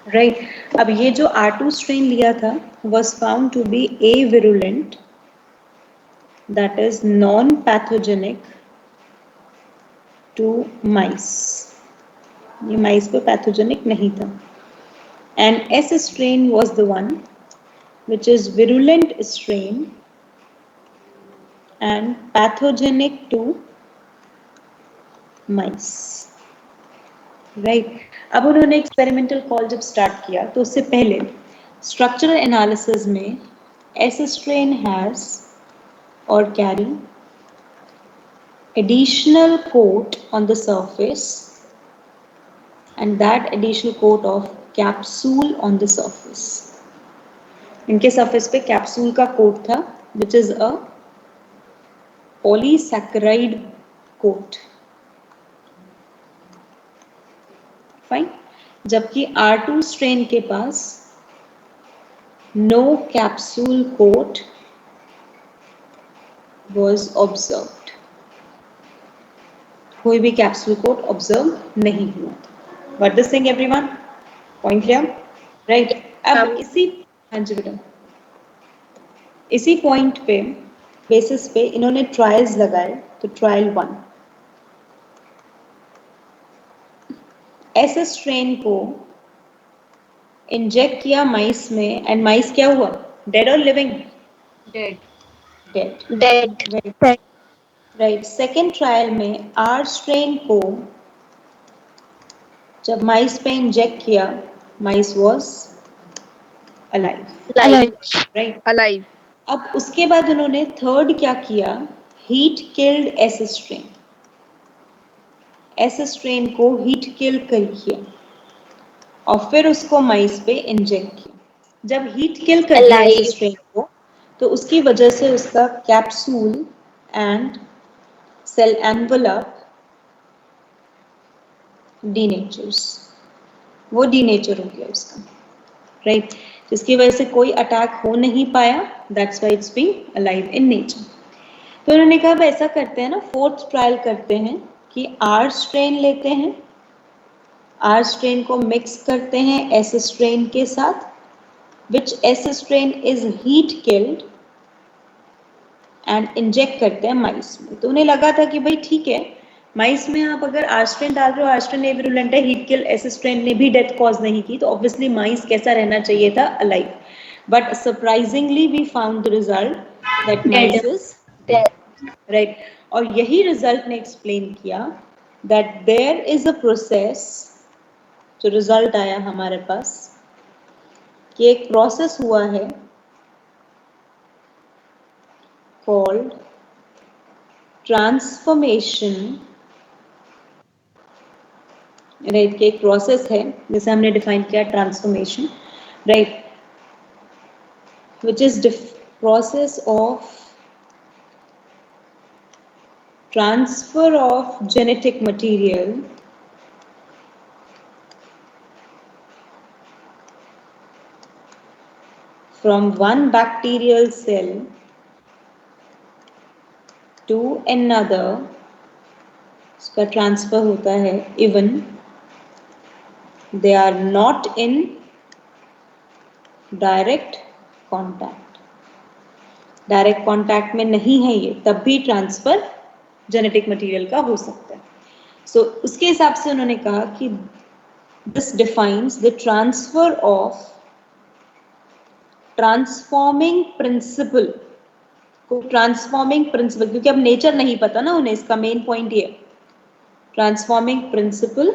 right. अब ये जो R2 strain लिया था was found to be avirulent, that is non-pathogenic to mice, ये mice पे pathogenic नहीं था, and S strain was the one which is virulent strain and pathogenic to mice, right. अब उन्होंने एक्सपेरिमेंटल कॉल जब start किया तो उससे पहले स्ट्रक्चरल एनालिसिस में S strain has or carry additional coat on the surface, and that additional coat of capsule on the surface, इनके surface पे कैप्सूल का कोट था which is a polysaccharide coat, fine. जबकि R2 स्ट्रेन के पास no capsule coat was observed, कोई भी capsule coat observe नहीं हुआ था। What this thing everyone? Point clear? Right? अब इसी, हाँ जी बेटा, इसी पॉइंट पे बेसिस पे इन्होंने ट्रायल्स लगाए। तो ट्रायल 1, ऐसे स्ट्रेन को इंजेक्ट किया माइस में, एंड माइस क्या हुआ, डेड और living? Dead. Dead, right. Second trial में आर स्ट्रेन को जब माइस पे इंजेक्ट किया, माइस वॉज अलाइव, राइट। अलाइव। अब उसके बाद उन्होंने थर्ड क्या किया, heat killed S strain, S strain को हीट किल कर किया और फिर उसको माइस पे इंजेक्ट किया। जब हीट किल कर दिया एस स्ट्रेन को, तो उसकी वजह से उसका कैप्सूल एंड सेल एनवलप डीनेचर्स, वो डीनेचर हो गया उसका, राइट। जिसकी वजह से कोई अटैक हो नहीं पाया, that's why it's being alive in nature. तो उन्होंने कहा अब ऐसा करते हैं ना, फोर्थ ट्रायल करते हैं कि आर स्ट्रेन लेते हैं, आर स्ट्रेन को मिक्स करते हैं एस स्ट्रेन के साथ, which S strain is heat killed and inject करते हैं माइस में। तो उन्हें लगा था कि भाई ठीक है, माइस में आप अगर आर स्ट्रेन डाल रहे हो, आर स्ट्रेन एविरुलेंट है, हीट किल एस स्ट्रेन ने भी डेथ कॉज नहीं की, तो ऑब्वियसली माइस कैसा रहना चाहिए था, alive. But surprisingly we found the result that mice is right. और यही रिजल्ट ने एक्सप्लेन किया that there is a process, जो रिजल्ट आया हमारे पास कि एक प्रोसेस हुआ है कॉल्ड ट्रांसफॉर्मेशन, राइट, कि एक प्रोसेस है जैसे हमने डिफाइन किया transformation, right, which is process of transfer of genetic material from one bacterial cell to another, उसका ट्रांसफर होता है even they are not in direct contact, direct contact में नहीं है ये, तब भी ट्रांसफर जेनेटिक मटेरियल का हो सकता है। सो उसके हिसाब से उन्होंने कहा कि this defines the transfer of transforming principle को, ट्रांसफॉर्मिंग प्रिंसिपल, क्योंकि अब नेचर नहीं पता ना उन्हें, इसका मेन पॉइंट ये, transforming principle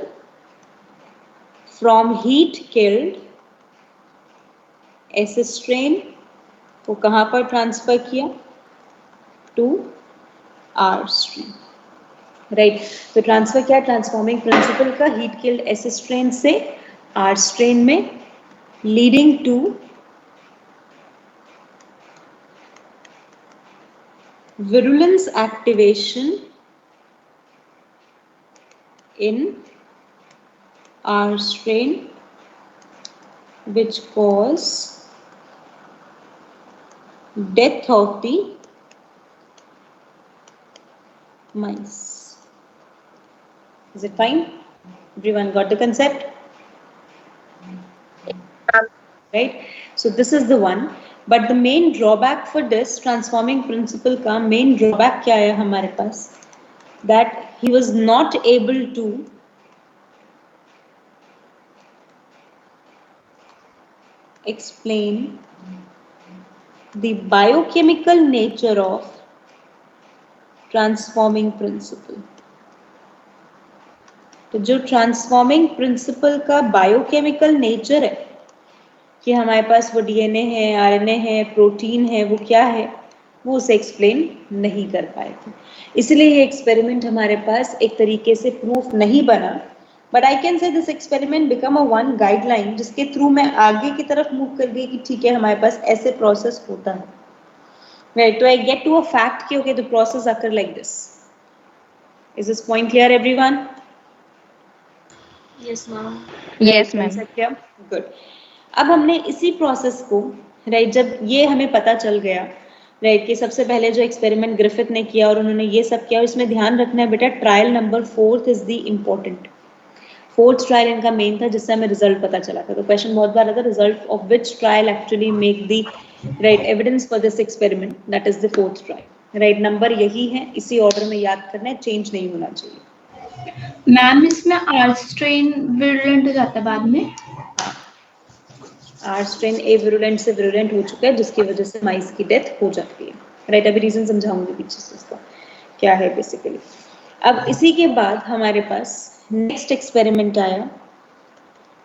from heat killed S strain को कहां पर ट्रांसफर किया, टू आर स्ट्रेन, राइट। तो ट्रांसफर क्या, ट्रांसफॉर्मिंग प्रिंसिपल का हीट किल्ड एस स्ट्रेन से आर स्ट्रेन में, leading to virulence activation in R strain, which cause death of the mice. Is it fine? Everyone got the concept? Right? So this is the one. But the main drawback for this transforming principle का main drawback क्या है हमारे पास, that he was not able to explain the biochemical nature of transforming principle. तो जो transforming principle का biochemical nature है कि हमारे पास वो डीएनए है, आरएनए है, प्रोटीन है, वो क्या है, वो उसे एक्सप्लेन नहीं कर पाए थे। इसलिए ये एक्सपेरिमेंट हमारे पास एक तरीके से प्रूफ नहीं बना, but I can say this experiment become a one guideline जिसके थ्रू मैं आगे की तरफ मूव कर गई कि ठीक है हमारे पास ऐसे प्रोसेस होता है, राइट। तो I get to a fact कि okay the process occur like this. Is this point clear everyone? Yes ma'am. Yes ma'am. Good. अब हमने इसी प्रोसेस को, राइट, जब ये हमें पता चल गया, राइट, कि सबसे पहले जो एक्सपेरिमेंट ग्रिफिथ ने किया और उन्होंने ये सब किया, इसमें ध्यान रखना है बेटा, trial number 4 is the important. 4th trial इनका मेन था जिससे हमें रिजल्ट पता चला था। तो क्वेश्चन बहुत बार आता है, result of which trial actually make the right evidence for this experiment, that is the 4th trial, right. Number यही है, इसी ऑर्डर में याद करना है, चेंज नहीं होना चाहिए। मैम इसमें आर स्ट्रेन विरुलेंट हो जाता है बाद में, आर स्ट्रेन ए विरुलेंट से विरुलेंट हो चुका है जिसकी वजह से माइस की डेथ हो जाती है, राइट। अभी रीजन समझाऊंगी पीछे से इसका क्या है बेसिकली। अब इसी के बाद हमारे पास नेक्स्ट एक्सपेरिमेंट आया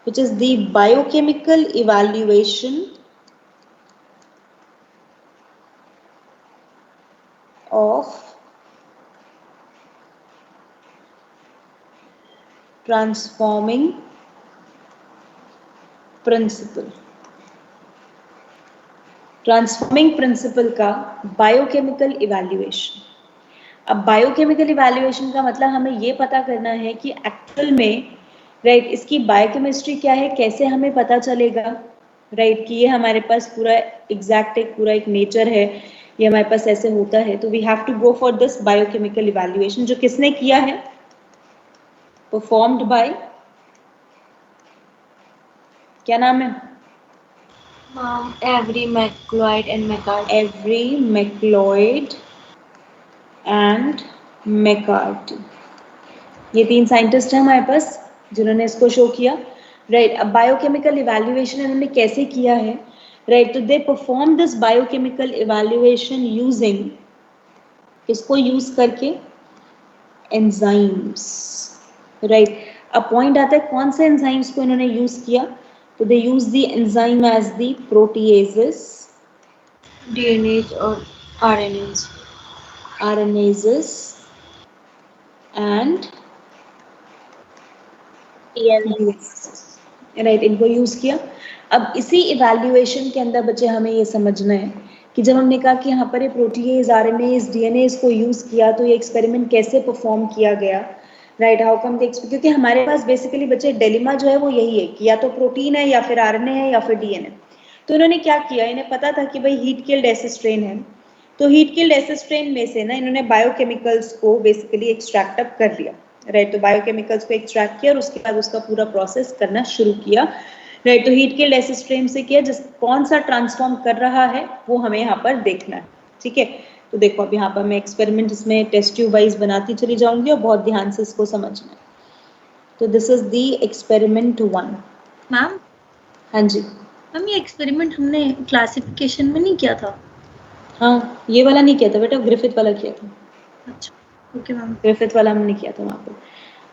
which is the biochemical evaluation of transforming principle. Transforming principle का बायोकेमिकल इवैल्यूएशन. अब बायोकेमिकल इवैल्यूएशन का मतलब हमें ये पता करना है कि एक्चुअल में राइट इसकी बायोकेमिस्ट्री क्या है, कैसे हमें पता चलेगा राइट कि ये हमारे पास पूरा एग्जैक्ट एक पूरा एक नेचर है, ये हमारे पास ऐसे होता है. तो we have to go for this biochemical evaluation, जो किसने किया है, परफॉर्म्ड बाय, क्या नाम है, Avery, McLeod and McCarty. Avery, McLeod and McCarthy. ये 3 साइंटिस्ट हैं हमारे पास जिन्होंने इसको शो किया राइट. अब बायोकेमिकल इवैल्यूएशन इन्होंने कैसे किया है राइट, तो they perform this biochemical evaluation using, इसको यूज करके एंजाइम्स राइट. अब पॉइंट आता है कौन से एंजाइम्स को इन्होंने यूज किया, तो they use the enzyme as the proteases, DNAs और RNAs. RNases and राइट, इनको यूज किया. अब इसी इवैल्यूएशन के अंदर बच्चे हमें ये समझना है कि जब हमने कहा कि यहाँ पर ये प्रोटीएज, आरएनएज, डीएनएज को यूज किया तो ये एक्सपेरिमेंट कैसे परफॉर्म किया गया राइट, हाउ कम, क्योंकि हमारे पास बेसिकली बच्चे डिलेमा जो है वो यही है कि या तो प्रोटीन है या फिर आरएनए है या फिर डीएनए. तो इन्होंने क्या किया, इन्हें पता था कि भाई हीट किल्ड एसिस्ट्रेन है, तो हीट किल्ड एसिस्ट्रेन में से ना इन्होंने बायोकेमिकल्स को बेसिकली एक्सट्रैक्ट अप कर लिया राइट. तो बायोकेमिकल्स को एक्सट्रैक्ट किया और उसके बाद उसका पूरा प्रोसेस करना शुरू किया राइट. तो हीट किल्ड एसिस्ट्रेन से किया, जिस कौन सा ट्रांसफॉर्म कर रहा है वो हमें यहाँ पर देखना है. ठीक है, तो देखो अब यहाँ पर मैं एक्सपेरिमेंट इसमें टेस्ट ट्यूब वाइज बनाती चली जाऊंगी और बहुत ध्यान से इसको समझना है. तो this is the experiment 1. Ma'am, हाँ जी, मैम ये एक्सपेरिमेंट हमने क्लासिफिकेशन में नहीं किया था. हाँ ये वाला नहीं किया था बेटा, ग्रिफिथ वाला किया था. अच्छा, ओके मैम. ग्रिफिथ वाला हमने किया था वहाँ पर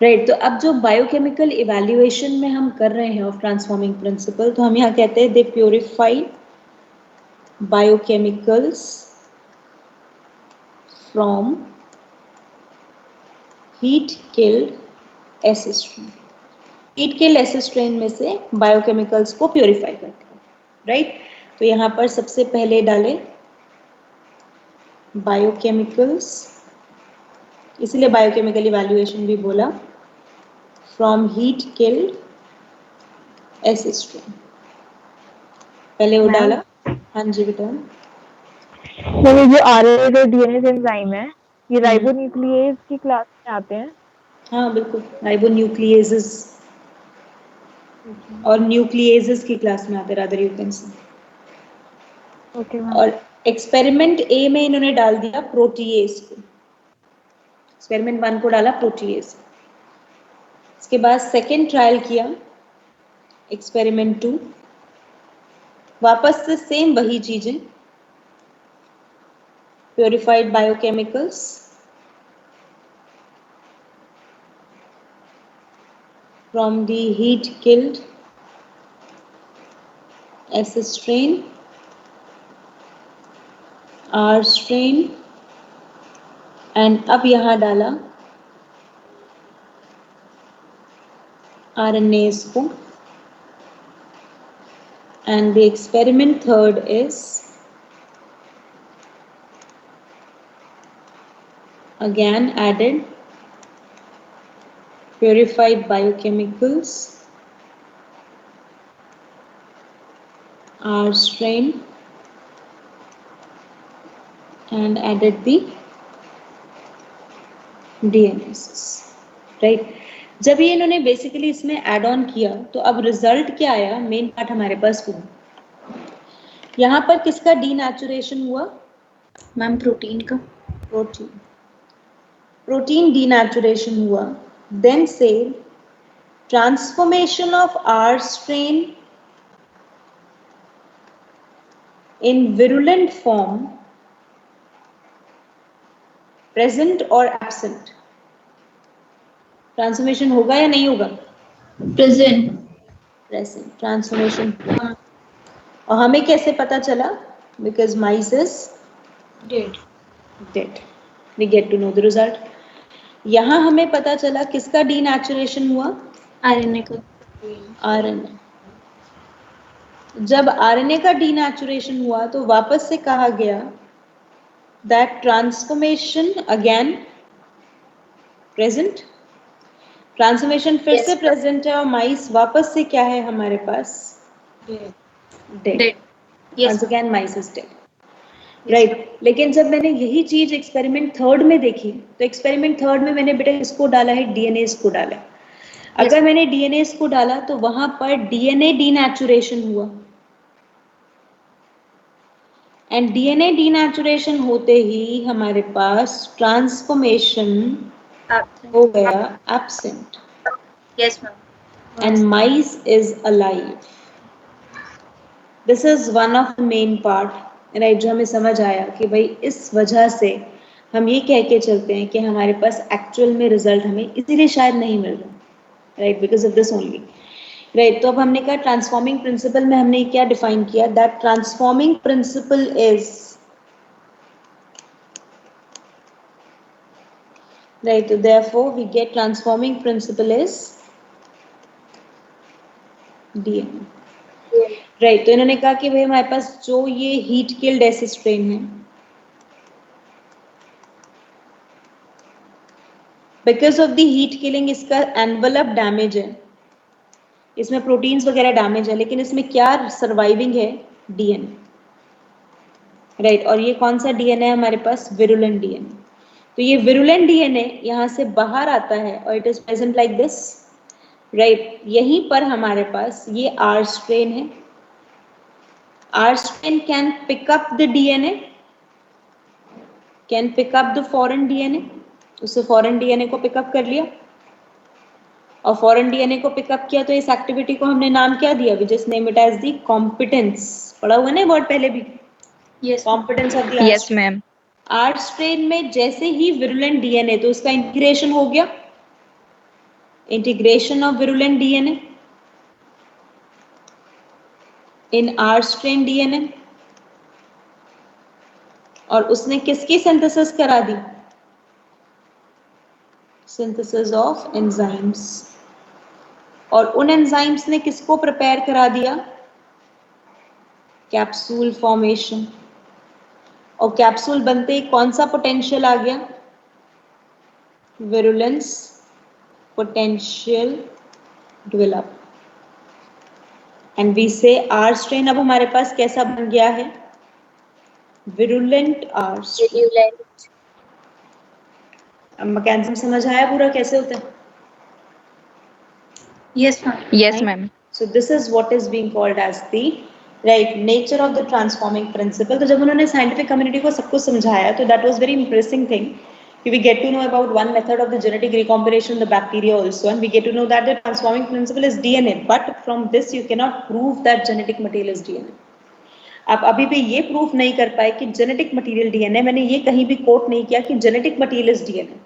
राइट. तो अब जो बायोकेमिकल इवैल्यूएशन में हम कर रहे हैं ऑफ ट्रांसफॉर्मिंग प्रिंसिपल, तो हम यहाँ कहते हैं they purify biochemicals from heat killed S strain. Heat killed S strain में से बायोकेमिकल्स को प्योरीफाई करते हैं राइट. तो यहाँ पर सबसे पहले डाले बायोकेमिकल्स, इसलिए बायोकेमिकल इवैल्यूएशन भी बोला, फ्रॉम हीट किल्ड एसिस्ट्रेन. पहले वो डाला. हाँ जी बेटा. तो ये जो आरएनए और डीएनए एंजाइम है, ये राइबोन्यूक्लियेज की क्लास में आते हैं. हाँ बिल्कुल, राइबोन्यूक्लियेजेस और न्यूक्लियेजेस की क्लास में आते हैं, rather you can say. Okay ma'am. और एक्सपेरिमेंट ए में इन्होंने डाल दिया प्रोटीएज को, एक्सपेरिमेंट 1 को डाला प्रोटीएज. इसके बाद सेकेंड ट्रायल किया एक्सपेरिमेंट 2, वापस से सेम वही चीजें, purified biochemicals from the heat killed acid strain, R strain, and अब यहाँ डाला RNAs को. And the experiment third is again added purified biochemicals, R strain, and added the DNAs, right? जब ये इन्होंने बेसिकली इसमें ऐड ऑन किया तो अब रिजल्ट क्या आया, मेन पार्ट हमारे पास हुआ. यहाँ पर किसका डीनेचुरेशन हुआ, मैम प्रोटीन का. प्रोटीन डीनेचुरेशन हुआ. देन से transformation of R strain in virulent form present और एब्सेंट. ट्रांसफॉर्मेशन होगा या नहीं होगा, प्रेजेंट. प्रेजेंट, ट्रांसफॉर्मेशन हुआ। और हमें कैसे पता चला? Because mice is dead, we get to know the result. यहाँ हमें पता चला किसका डीनेचुरेशन हुआ? आरएनए का। आरएनए। जब आरएनए का डीनेचुरेशन हुआ तो वापस से कहा गया that transformation again present, transformation फिर से प्रेजेंट है और माइस वापस से क्या है हमारे पास? Dead. Once again mice is dead, right. लेकिन जब मैंने यही चीज एक्सपेरिमेंट थर्ड में देखी तो एक्सपेरिमेंट थर्ड में मैंने बेटा इसको डाला है, डीएनए को डाला है। अगर मैंने डीएनए को डाला तो वहां पर डीएनए डीनेचुरेशन हुआ, एंड डीएनए डीनेचुरेशन होते ही हमारे पास ट्रांसफॉर्मेशन हो गया absent. Yes ma'am. And mice is alive. This is one of the main part, right, जो हमें समझ आया कि भाई इस वजह से हम ये कह के चलते हैं कि हमारे पास एक्चुअल में रिजल्ट हमें इसीलिए शायद नहीं मिल रहा, right, because of this only, right. तो अब हमने कहा ट्रांसफॉर्मिंग प्रिंसिपल में हमने क्या डिफाइन किया? That transforming principle is, right, so therefore we get transforming principle is DNA, right। तो इन्होंने कहा कि भाई हमारे पास जो ये हीट किल्ड ऐसे स्ट्रेन है, because of the heat killing इसका एनवलप डैमेज है, इसमें प्रोटीन्स वगैरह डैमेज है, लेकिन इसमें क्या सर्वाइविंग है? DNA, right. और ये कौन सा डीएनए है हमारे पास? Virulent DNA. तो ये विरुलेंट डीएनए यहाँ से बाहर आता है और it is present like this, right. यहीं पर हमारे पास ये आर स्ट्रेन है। R strain can pick up the DNA, can pick up the foreign DNA, उससे फॉरेन डीएनए को पिकअप कर लिया और फॉरेन डीएनए को पिकअप किया, तो इस एक्टिविटी को हमने नाम क्या दिया? We just name it as the competence. पढ़ा हुआ ना वर्ड पहले भी? Yes, competence of the yes ma'am. R strain में जैसे ही विरुलेंट डीएनए, तो उसका इंटीग्रेशन हो गया, integration of virulent DNA in R strain DNA, और उसने किसकी सिंथेसिस करा दी? Synthesis of enzymes. और उन एंजाइम्स ने किसको प्रिपेयर करा दिया? Capsule formation. और कैप्सूल बनते ही कौन सा पोटेंशियल आ गया? Virulence potential develop, and we say R strain अब हमारे पास कैसा बन गया है? Virulent R strain. अब मैकेनिज्म समझ आया पूरा कैसे होता है? Yes ma'am. Yes ma'am. So this is what is being called as the right nature of the transforming principle. तो जब उन्होंने scientific community को सब कुछ समझाया तो that was very impressive thing. We get to know about one method of the genetic recombination in the bacteria also, and we get to know that the transforming principle is DNA. But from this you cannot prove that genetic material is DNA. आप अभी भी ये proof नहीं कर पाए कि genetic material DNA, मैंने ये कहीं भी कोट नहीं किया कि genetic material is DNA,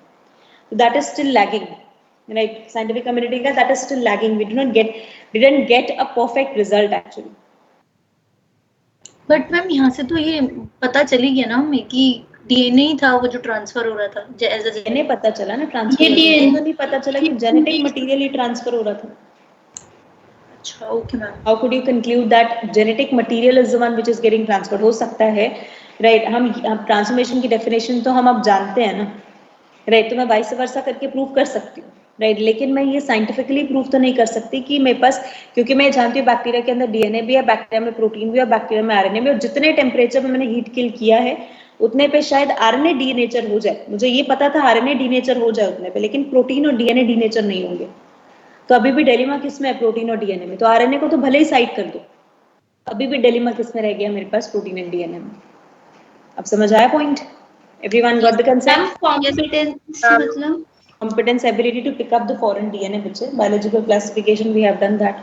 that is still lagging, right? Scientific community का that is still lagging. We didn't get a perfect result actually. But ma'am यहाँ से तो ये पता चल ही गया ना हमें कि डीएनए ही था वो जो ट्रांसफर हो रहा था। DNA पता चला ना ट्रांसफर, ये DNA तो नहीं पता चला कि जेनेटिक मटेरियल ही ट्रांसफर हो रहा था। अच्छा, okay ma'am. How could you conclude that genetic material is the one which is getting transferred? हो सकता है, right? हम ट्रांसफॉर्मेशन की डेफिनेशन तो हम अब जानते हैं ना, राइट, तो मैं वाइस वर्सा करके प्रूव कर सकती हूँ, राइट, लेकिन मैं ये साइंटिफिकली प्रूव तो नहीं कर सकती कि मेरे पास, क्योंकि मैं जानती हूँ बैक्टीरिया के अंदर डीएनए भी है, बैक्टीरिया में प्रोटीन भी है, बैक्टीरिया में आरएनए भी, और जितने टेम्परेचर में मैंने हीट किल किया है उतने पे शायद आरएनए डीनेचर हो जाए। मुझे ये पता था आरएनए डीनेचर हो जाए उतने पे, लेकिन प्रोटीन और डीएनए डीनेचर नहीं होंगे। तो अभी भी डिलेमा किसमें है? प्रोटीन और डीएनए में। तो आरएनए को तो भले ही साइड कर दो, अभी भी डिलेमा किसमें रह गया मेरे पास? प्रोटीन एंड डीएनए में। अब समझ आया point? Everyone got the concept? Competence मतलब Competence, ability to pick up the foreign DNA, which is biological classification. We have done that.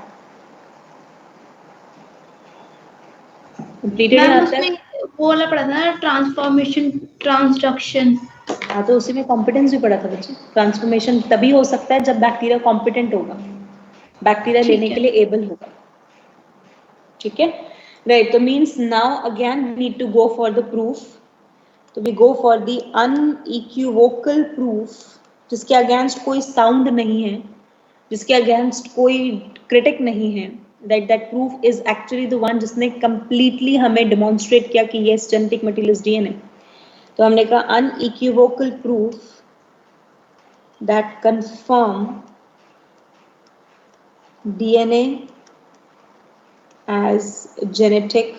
Completed ma'am यहाँ उसमें तक? वो वाला पढ़ा था ना, ट्रांसफॉर्मेशन ट्रांसडक्शन। हाँ, तो उसी में कॉम्पिटेंस भी पढ़ा था बच्चे। ट्रांसफॉर्मेशन तभी हो सकता है जब बैक्टीरिया कॉम्पिटेंट होगा, बैक्टीरिया लेने के लिए एबल होगा, ठीक है, राइट। तो means now again we need to go for the proof, तो we go for the unequivocal proof, जिसके अगेंस्ट कोई साउंड नहीं है, जिसके अगेंस्ट कोई क्रिटिक नहीं है, that proof is actually the one जिसने completely हमें demonstrate किया कि yes genetic material is DNA। तो हमने कहा unequivocal proof that confirm DNA as genetic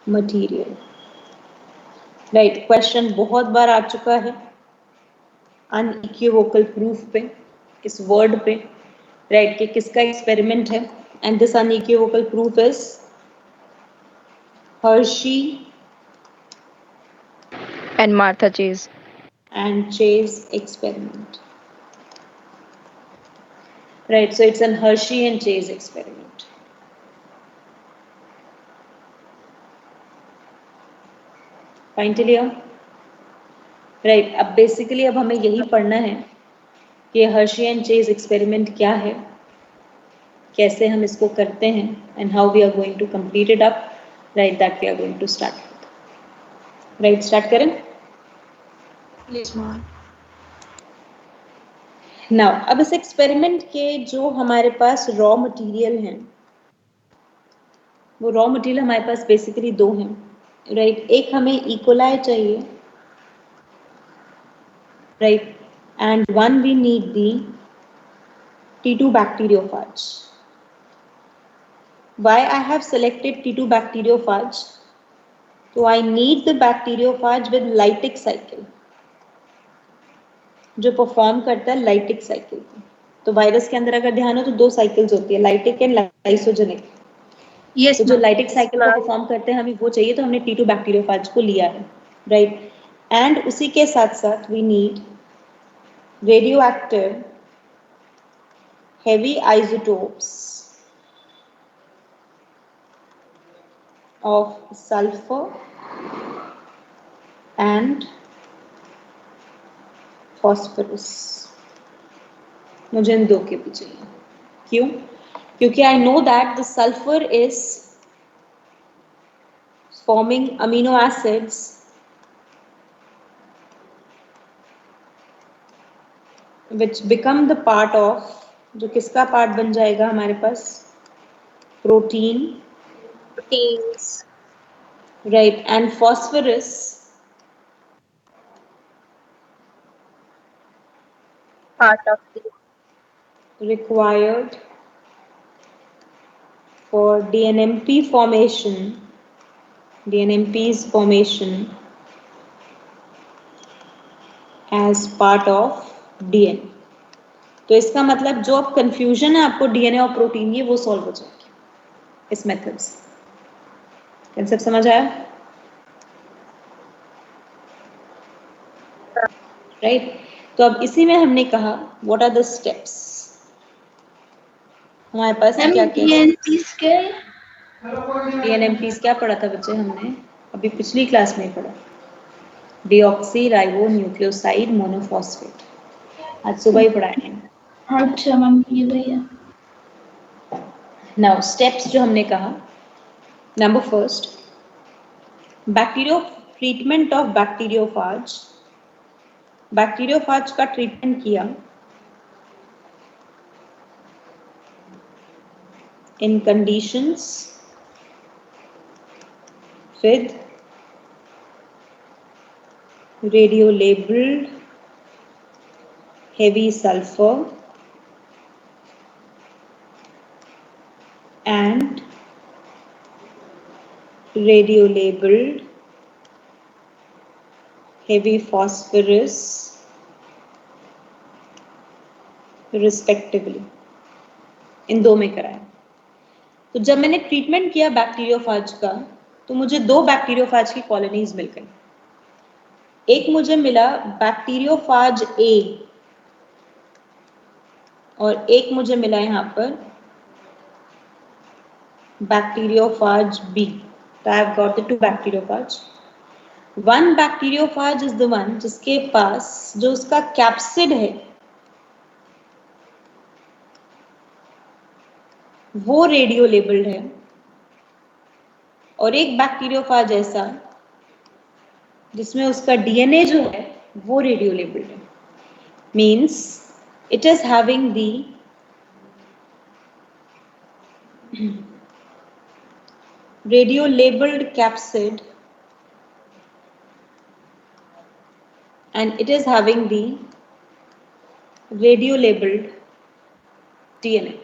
material, right। Question बहुत बार आ चुका है unequivocal proof पे, इस वर्ड पे, राइट, कि किसका एक्सपेरिमेंट है, and this unequivocal proof is Hershey and Martha Chase and Chase experiment, right? So it's an Hershey and Chase experiment। Fine till here, right? अब basically अब हमें यही पढ़ना है कि Hershey and Chase experiment क्या है, कैसे हम इसको करते हैं, and how we are going to complete it up, right? That we are going to start with, right? Start करें? Yes, ma'am. Now अब इस एक्सपेरिमेंट के जो हमारे पास रॉ मटेरियल हैं, वो रॉ मटेरियल हमारे पास बेसिकली दो हैं, राइट। एक हमें इकोलाई चाहिए, right, and one we need the T2 bacteriophage। Why I have selected T2 bacteriophage? So I need the bacteriophage with lytic cycle, जो परफॉर्म करता है लाइटिक साइकिल। तो वायरस के अंदर अगर ध्यान हो तो दो साइकिल्स होती है, लाइटिक एंड लाइसोजेनिक। Yes, तो जो ma'am. लाइटिक साइकिल को परफॉर्म करते हैं हमें वो चाहिए, तो हमने T2 बैक्टीरियोफाज को लिया है, राइट। एंड उसी के साथ साथ we need radioactive heavy isotopes of sulphur and phosphorus. मुझे इन दो के भी चाहिए। क्यों? क्योंकि I know that the sulphur is forming amino acids which become the part of, जो किसका पार्ट बन जाएगा हमारे पास, protein, right, and phosphorus part of the required for DNMP formation, DNMP's formation as part of DNA। तो इसका मतलब जो अब कंफ्यूजन है आपको डीएनए और प्रोटीन की, वो सॉल्व हो जाएगी इस मेथड से। कंसेप्ट समझ आया, राइट। तो अब इसी में हमने कहा व्हाट आर द स्टेप्स, हमारे पास Ma'am, क्या क्या DNPs क्या है? डीएनएमपीस क्या पढ़ा था बच्चे हमने अभी पिछली क्लास में पढ़ा, डीऑक्सी राइबो न्यूक्लियोसाइड मोनोफॉस्फेट, आज सुबह ही पढ़ाए हैं। अच्छा मैम, ये वही है। नाउ स्टेप्स जो हमने कहा, number first, bacterio treatment of bacteriophage. Bacteriophage का ट्रीटमेंट किया in conditions with radio labeled heavy sulfur and radio labeled heavy phosphorus respectively। इन दो में कराया। तो जब मैंने ट्रीटमेंट किया बैक्टीरियोफाज का, तो मुझे दो बैक्टीरियोफाज की कॉलोनीज मिल गई। एक मुझे मिला बैक्टीरियोफाज ए और एक मुझे मिला यहाँ पर बैक्टीरियोफाज बी। तो I have got the two bacteriophage. One bacteriophage is the one जिसके पास जो उसका कैप्सिड है वो रेडियो लेबल्ड है, और एक बैक्टीरियोफाज ऐसा जिसमें उसका डीएनए जो है वो रेडियो लेबल्ड है, means it is having the radio labeled capsid and it is having the radio labeled DNA.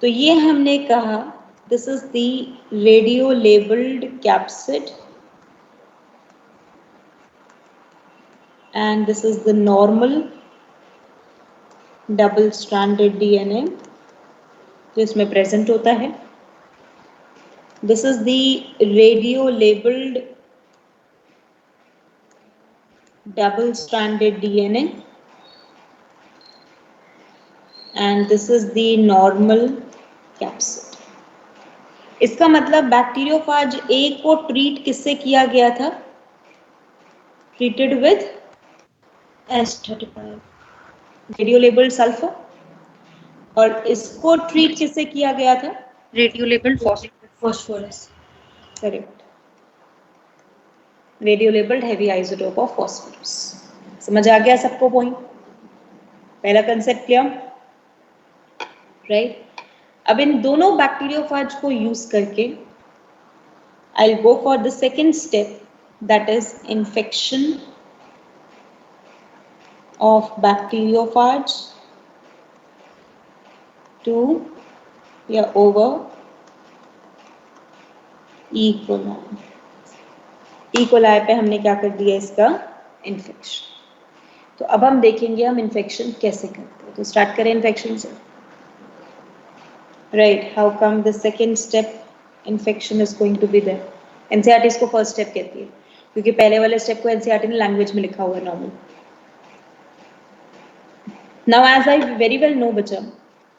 तो ये हमने कहा this is the radio labeled capsid and this is the normal double stranded DNA जो इसमें present होता है. This is the radio labeled double stranded DNA and this is the normal capsid. इसका मतलब बैक्टीरियोफाज ए को ट्रीट किससे किया गया था? Treated with S35 radio labelled sulphur, और इसको ट्रीट किससे किया गया था? Radio labelled phosphorus. Correct, radio labelled heavy isotope of phosphorus. समझ आ गया सबको पॉइंट? पहला कंसेप्ट क्लियर, राइट? अब इन दोनों बैक्टीरियोफाज को यूज करके I will go for the second step, that is infection of bacteriophage to या over E coli. E coli पे हमने क्या कर दिया? इसका इन्फेक्शन। तो अब हम देखेंगे हम इन्फेक्शन कैसे करते हैं। तो स्टार्ट करें इन्फेक्शन से, राइट? How come the second step infection is going to be there? NCERT इसको फर्स्ट स्टेप कहती है, क्योंकि पहले वाले स्टेप को एनसीईआरटी ने लैंग्वेज में लिखा हुआ है normal. Now as I very well know बच्चा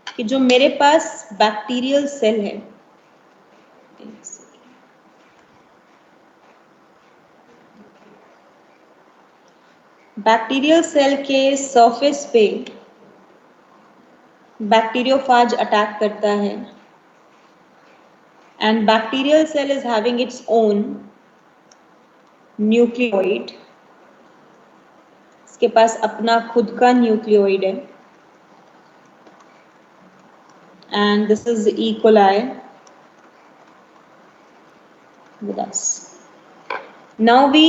कि जो मेरे पास बैक्टीरियल सेल है, बैक्टीरियल सेल के सरफेस पे बैक्टीरियोफाज अटैक करता है and bacterial cell is having its own nucleoid. इसके पास अपना खुद का न्यूक्लियोइड है and this is E. coli with us. Now we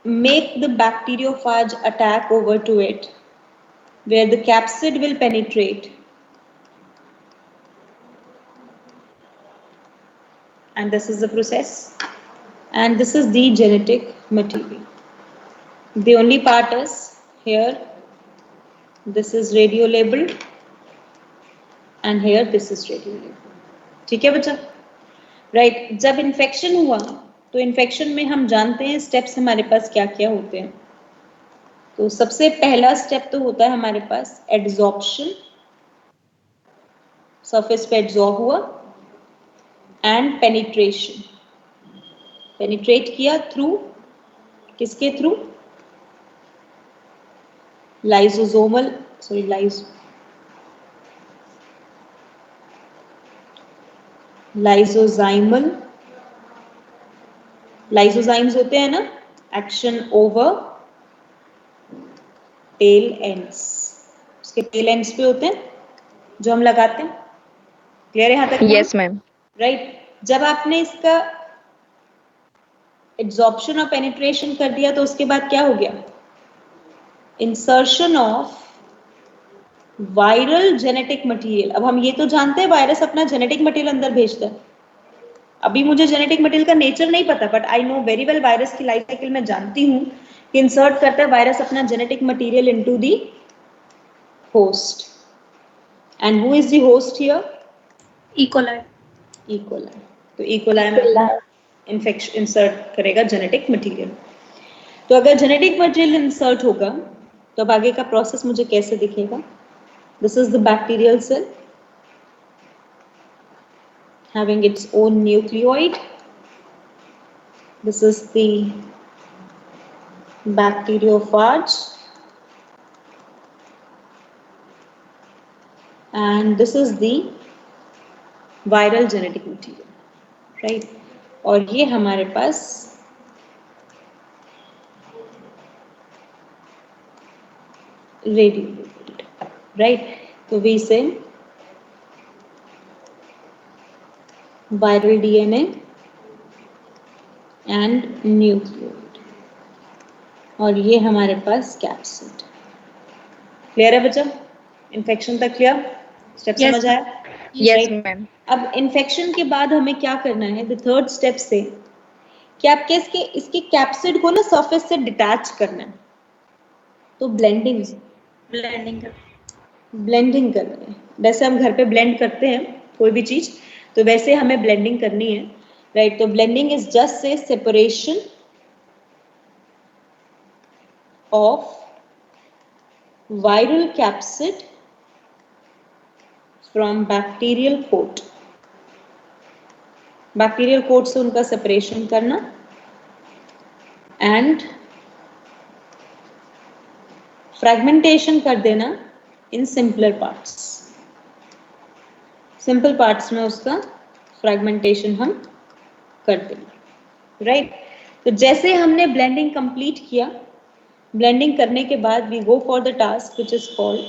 make the bacteriophage attack over to it, where the capsid will penetrate and this is the process, and this is the genetic material. The only part is here, this is radio labeled and here this is radio labeled. ठीक है बच्चा, right? जब infection हुआ तो infection में हम जानते हैं स्टेप्स हमारे पास क्या क्या होते हैं। तो सबसे पहला स्टेप तो होता है हमारे पास एड्सॉर्प्शन, सरफेस पे एड्सॉर्ब हुआ, एंड पेनिट्रेशन, पेनिट्रेट किया थ्रू किसके थ्रू? लाइसोसोमल लाइसोजाइमल, लाइसोजाइम्स होते हैं ना, एक्शन ओवर टेल एंड्स, उसके टेल एंड्स पे होते हैं जो हम लगाते हैं। क्लियर है यहाँ तक? Yes ma'am. राइट। जब आपने इसका एब्जॉर्प्शन और पेनिट्रेशन कर दिया तो उसके बाद क्या हो गया? Insertion of viral genetic material. अब हम ये तो जानते हैं वायरस अपना जेनेटिक मटेरियल अंदर भेजता है। अभी मुझे जेनेटिक मटेरियल का नेचर नहीं पता, but I know very well virus की लाइफ साइकिल में जानती हूँ कि इंसर्ट करता है वायरस अपना genetic material into the host, and who is the host here? E coli. E coli. तो ई कोलाई में इन्फेक्शन इंसर्ट करेगा जेनेटिक मटेरियल। तो अगर जेनेटिक मटेरियल इंसर्ट होगा तो अब आगे का प्रोसेस मुझे कैसे दिखेगा? This is the bacterial cell having its own nucleoid. This is the bacteriophage and this is the viral genetic material, right. और ये हमारे पास रेडियो, राइट। तो वी से viral DNA and nucleoid, और ये हमारे पास कैप्सिड। क्लियर है बच्चा? इन्फेक्शन तक क्लियर? स्टेप Yes, समझ आया? Yes Right? मैम। अब इन्फेक्शन के बाद हमें क्या करना है, द थर्ड स्टेप से कि आपके इसके कैप्सिड को ना सरफेस से डिटैच करना है। तो ब्लेंडिंग कर रहे हैं, वैसे हम घर पे ब्लेंड करते हैं कोई भी चीज, तो वैसे हमें ब्लेंडिंग करनी है, राइट। तो blending is just say separation of viral capsid from bacterial coat, bacterial coat से उनका सेपरेशन करना एंड फ्रैगमेंटेशन कर देना in simpler parts. Simple parts में उसका फ्रैगमेंटेशन हम कर देंगे, राइट। तो जैसे हमने ब्लेंडिंग कंप्लीट किया, ब्लेंडिंग करने के बाद we go for the task which is called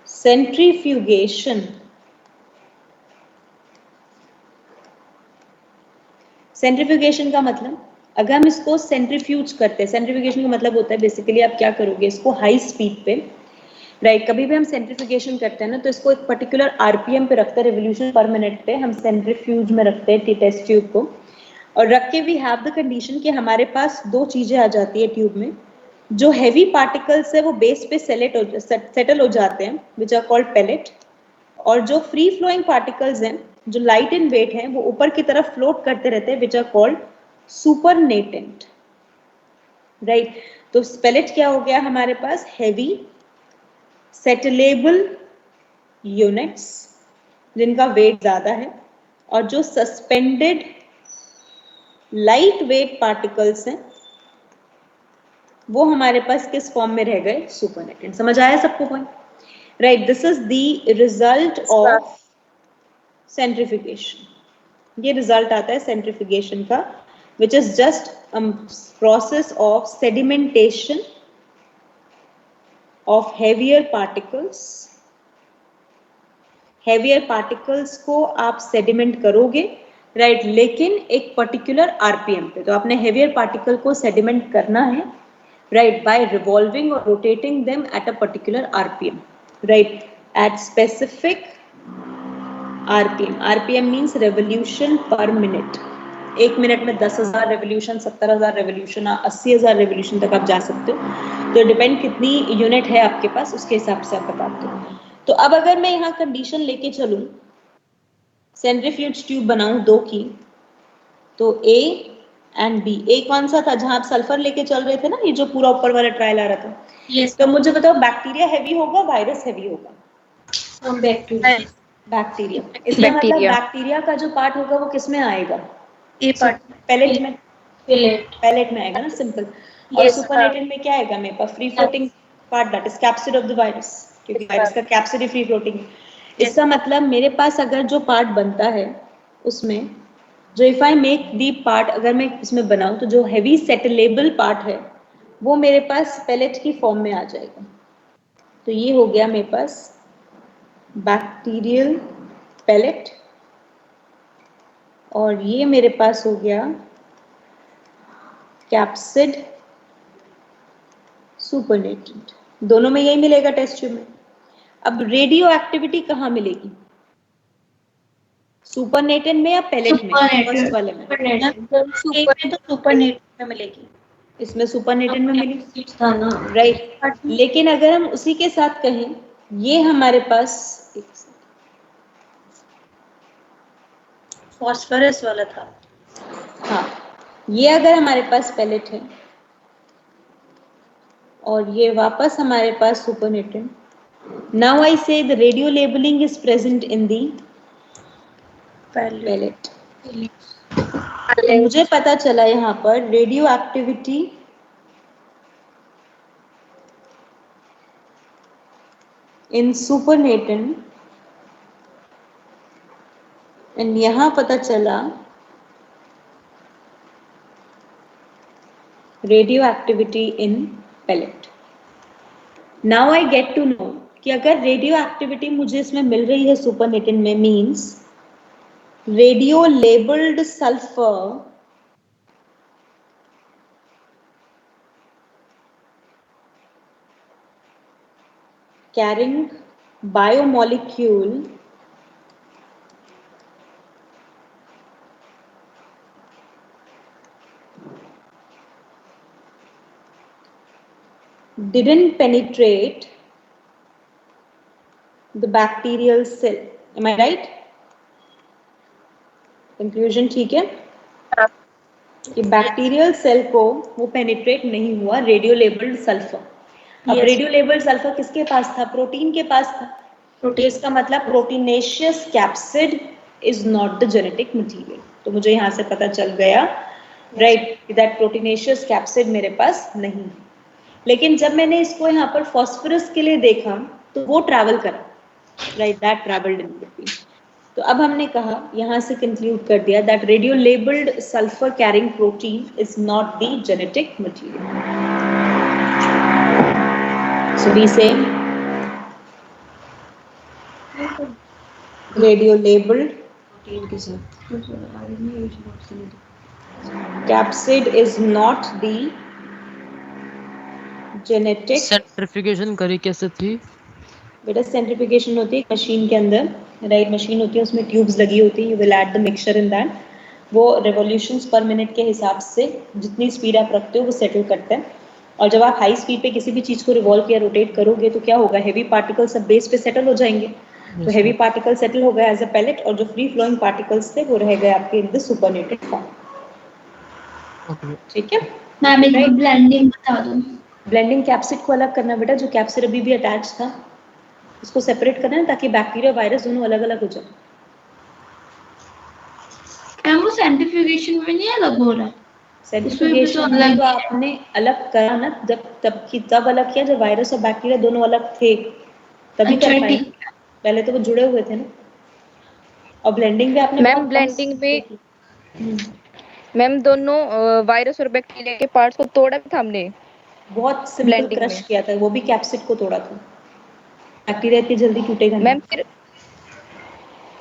centrifugation. Centrifugation का मतलब, अगर हम इसको सेंट्रीफ्यूज करते हैं, सेंट्रीफ्यूगेशन का मतलब होता है बेसिकली आप क्या करोगे, इसको हाई स्पीड पे, राइट। कभी भी हम सेंट्रीफ्यूगेशन करते हैं ना, तो इसको एक पर्टिकुलर आरपीएम पे रखते हैं, रिवोल्यूशन पर मिनट पे हम सेंट्रीफ्यूज में रखते हैं टेस्ट ट्यूब को, और रख के वी हैव द कंडीशन कि हमारे पास दो चीजें आ जाती है ट्यूब में, जो हैवी पार्टिकल्स है वो बेस पे सेटल हो जाते हैं विच आर कॉल्ड पेलेट, और जो फ्री फ्लोइंग पार्टिकल्स हैं जो लाइट इन वेट हैं वो ऊपर की तरफ फ्लोट करते रहते हैं which are called supernatant, right. तो पेलेट क्या हो गया हमारे पास, हैवी सेटलेबल यूनिट्स जिनका वेट ज्यादा है, और जो सस्पेंडेड लाइट वेट पार्टिकल्स हैं वो हमारे पास किस फॉर्म में रह गए, सुपरनेटेंट। समझ आया सबको point? Right, this is the result of centrifugation. ये रिजल्ट आता है सेंट्रीफ्यूगेशन का, which is just process of sedimentation of heavier particles. Heavier particles को आप सेडिमेंट करोगे, राइट, लेकिन एक पर्टिकुलर आरपीएम पे। तो आपने हेवियर पार्टिकल को सेडिमेंट करना है, राइट, बाय रिवॉल्विंग और rotating them at a particular RPM, right, at specific RPM. RPM means revolution पर मिनट। एक मिनट में 10,000 रेवोल्यूशन, 70,000 रेवोल्यूशन, 80,000 रेवोल्यूशन तक आप जा सकते हो। तो डिपेंड कितनी यूनिट है आपके पास, उसके हिसाब से आप बताते हो। तो अब अगर मैं यहाँ कंडीशन लेके चलूं, सेंट्रीफ्यूज ट्यूब बनाऊं दो की, तो ए एंड बी। ए कौन सा था जहां आप सल्फर लेके चल रहे थे ना, ये जो पूरा ऊपर वाला ट्रायल आ रहा था? yes, तो मुझे बताओ, बैक्टीरिया हैवी होगा, वायरस हैवी होगा? Bacteria bacteria. इसका मतलब बैक्टीरिया का जो पार्ट होगा वो किस में आएगा, ए पार्ट पैलेट में, फिलेट पैलेट में आएगा ना, सिंपल। और Yes, सुपरनेटेंट में क्या आएगा मेरे पास, free floating part, that is capsid of the virus, क्योंकि वायरस का कैप्सिड ही फ्री फ्लोटिंग है। इसका मतलब मेरे पास अगर जो पार्ट बनता है उसमें, जो if I make the part, अगर मैं इसमें बनाऊं तो जो हैवी सेटलेबल पार्ट है वो मेरे पास पैलेट की फॉर्म में आ जाएगा। तो ये हो गया मेरे पास बैक्टीरियल पैलेट, और ये मेरे पास हो गया कैप्सिड सुपरनेटेंट। दोनों में यही मिलेगा टेस्ट ट्यूब में। अब रेडियो एक्टिविटी कहाँ मिलेगी, सुपरनेटेंट में या पैलेट में, फर्स्ट वाले में? तो सुपरनेट में मिलेगी, इसमें सुपरनेटेंट में मिली, था ना, राइट। लेकिन अगर हम उसी के साथ कहें, ये हमारे पास फॉस्फोरस वाला था, हाँ, ये अगर हमारे पास पैलेट है और ये वापस हमारे पास supernatant, now I say the radio labelling is present in the pellet. तो मुझे पता चला यहाँ पर radioactivity in supernatant and यहाँ पता चला radioactivity in pellet. Now I get to know कि अगर रेडियो एक्टिविटी मुझे इसमें मिल रही है सुपरनेटेड में, means radio labelled sulphur carrying biomolecule didn't penetrate the bacterial cell. Am I right? Conclusion ठीक है कि बैक्टीरियल सेल को वो पेनिट्रेट नहीं हुआ रेडियो लेबल्ड सल्फर। अब रेडियो लेबल्ड सल्फर किसके पास था? प्रोटीन के पास था। तो इसका मतलब proteinaceous capsid is not the genetic material. तो मुझे यहाँ से पता चल गया राइट दैट प्रोटीनेशियस कैप्सिड मेरे पास नहीं है। लेकिन जब मैंने इसको यहाँ पर फॉस्फोरस के लिए देखा तो वो ट्रैवल करा, right, that travelled in between. तो अब हमने कहा यहाँ से कंक्लूड कर दिया that radio labelled sulphur carrying protein is not the genetic material. So we say radio labelled protein के साथ capsid is not the genetic. Centrifugation करी कैसे थी? बेटा सेंट्रिफिकेशन होती है मशीन के अंदर, राइट, मशीन होती है उसमें ट्यूब्स लगी होती है, you will add the mixture in that, वो रेवोल्यूशंस पर मिनट के हिसाब से जितनी स्पीड आप रखते हो वो सेटल करता है। और जब आप हाई स्पीड पे किसी भी चीज़ को रिवॉल्व या रोटेट करोगे तो क्या होगा, हेवी पार्टिकल्स सब बेस पे सेटल हो जाएंगे। तो हेवी पार्टिकल सेटल हो गया एज अ पैलेट और जो फ्री फ्लोइंग पार्टिकल्स थे वो रह गए आपके इन द सुपरनेटेड फॉर्म। ठीक है मैम एक ब्लेंडिंग बता दो। ब्लेंडिंग कैप्सिड को अलग करना बेटा, जो कैप्सिड अभी भी अटैच था इसको सेपरेट करना है ताकि बैक्टीरिया वायरस दोनों अलग अलग हो जाए। मैम वो सेंट्रिफ्यूगेशन में नहीं अलग हो रहा? सेंट्रिफ्यूगेशन में तो आपने अलग करा ना, तब अलग किया जब वायरस और बैक्टीरिया दोनों अलग थे तभी कर पाए। पहले तो वो जुड़े हुए थे ना। और ब्लेंडिंग में आपने मैम ब्लेंडिंग में मैम दोनों वायरस और बैक्टीरिया के पार्ट्स को तोड़ा था हमने, बहुत सिंपल क्रश किया था, वो भी कैप्सिड को तोड़ा था। बैक्टीरिया इतनी जल्दी टूटेगा नहीं मैम फिर।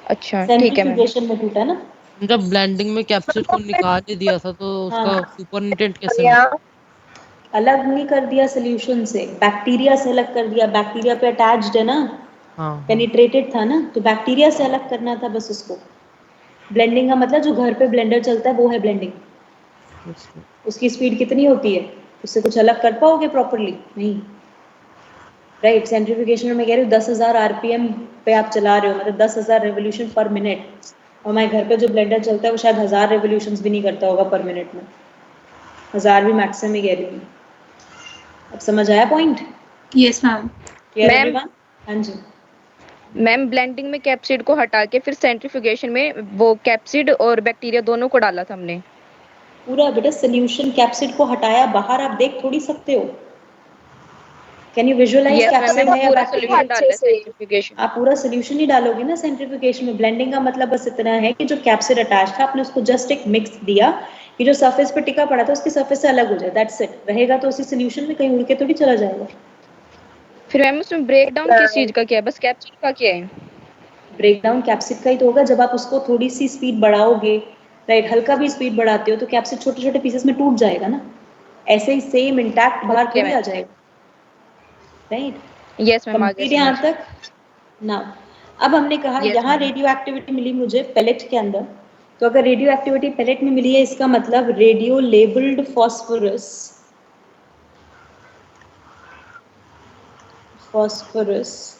अच्छा ठीक है मैम। सेंट्रिफ्यूगेशन में टूटा ना। जब ब्लेंडिंग में कैप्सिड को निकाल ही दिया था तो उसका सुपरनेटेंट कैसे मिला? अलग नहीं कर दिया सोल्यूशन से, बैक्टीरिया से अलग कर दिया। बैक्टीरिया पे अटैच्ड है ना, पेनिट्रेटेड था ना, तो बैक्टीरिया से अलग करना था बस उसको। ब्लेंडिंग का मतलब जो घर पे ब्लेंडर चलता है वो है ब्लेंडिंग। उसकी स्पीड कितनी होती है, उससे कुछ अलग कर पाओगे प्रॉपरली? नहीं, राइट। सेंट्रिफ्यूगेशन में मैं कह रही हूँ 10,000 आरपीएम पे आप चला रहे हो, मतलब 10,000 रेवोल्यूशन पर मिनट। और हमारे घर पे जो ब्लेंडर चलता है वो शायद 1000 रेवोल्यूशंस भी नहीं करता होगा पर मिनट में, 1000 भी मैक्सिमम ही कह रही हूँ। अब समझ आया पॉइंट? Yes ma'am. मैम हाँ जी मैम ब्लेंडिंग में कैप्सिड को हटा के फिर सेंट्रिफ्यूगेशन में वो कैप्सिड और बैक्टीरिया दोनों को डाला था हमने। पूरा बेटा सोल्यूशन कैप्सिड को हटाया बाहर, आप देख थोड़ी सकते हो। कैन यू विजुअलाइज कैप्सिड है या बैक्टीरिया? आप पूरा सोल्यूशन ही डालोगे ना सेंट्रिफ्यूगेशन में। ब्लेंडिंग का मतलब बस इतना है कि जो कैप्सिड अटैच था आपने उसको जस्ट एक मिक्स दिया कि जो सरफेस पे टिका पड़ा था उसकी सरफेस से अलग हो जाए, दैट्स इट। रहेगा तो उसी सोल्यूशन में, कहीं उड़ के थोड़ी चला जाएगा। फिर मैम उसमें ब्रेक डाउन किस चीज का किया है? बस कैप्सिड का किया है? ब्रेक डाउन कैप्सिड का ही तो होगा। जब आप उसको थोड़ी सी स्पीड बढ़ाओगे, राइट, हल्का भी स्पीड बढ़ाते हो तो कैप्सिड छोटे छोटे पीसेस में टूट जाएगा ना। ऐसे ही सेम इंटैक्ट बाहर थोड़ी आ जाएगा, राइट। यस मैम, आ गया कंप्लीट यहाँ तक ना। अब हमने कहा Yes, यहाँ ma'am. रेडियो एक्टिविटी मिली मुझे पेलेट के अंदर, तो अगर रेडियो एक्टिविटी पेलेट में मिली है इसका मतलब radio labelled phosphorus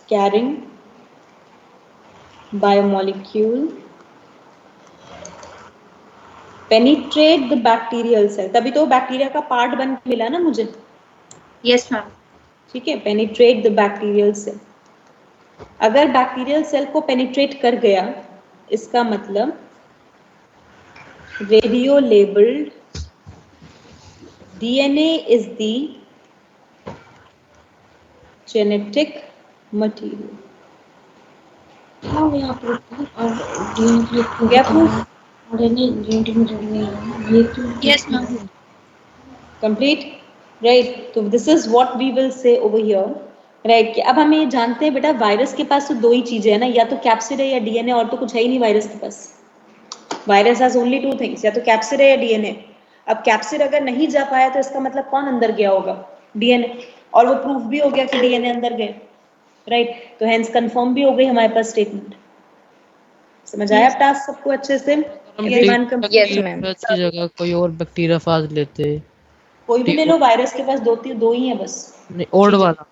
carrying biomolecule penetrate the bacterial cell. तभी तो बैक्टीरिया का पार्ट बन के मिला ना मुझे। Yes ma'am. ठीक है, पेनिट्रेट द बैक्टीरियल सेल। अगर बैक्टीरियल सेल को पेनिट्रेट कर गया इसका मतलब radio labelled DNA is the genetic material। हाँ यहाँ पर और डीएनए हो गया प्रूफ? आरएनए डीएनए में ये क्यों? Yes ma'am. Complete, right. तो this is what we will say over here, right. कि अब हम ये जानते हैं बेटा वायरस के पास तो दो ही चीजें है ना, या तो कैप्सिड है या डीएनए, और तो कुछ है ही नहीं वायरस के पास। Virus has only two things, या तो कैप्सिड है या डीएनए। अब कैप्सिड अगर नहीं जा पाया तो इसका मतलब कौन अंदर गया होगा? डीएनए। और वो प्रूफ भी हो गया कि डीएनए अंदर गए, राइट। तो हेंस कंफर्म भी हो गई हमारे पास स्टेटमेंट। समझ आया अब टास्क सबको अच्छे से? हम everyone Yes, complete? ma'am. Bacteriophage की जगह कोई और बैक्टीरियोफेज लेते। कोई भी ले लो, वायरस के पास दो ही है बस। नहीं, ओड वाला।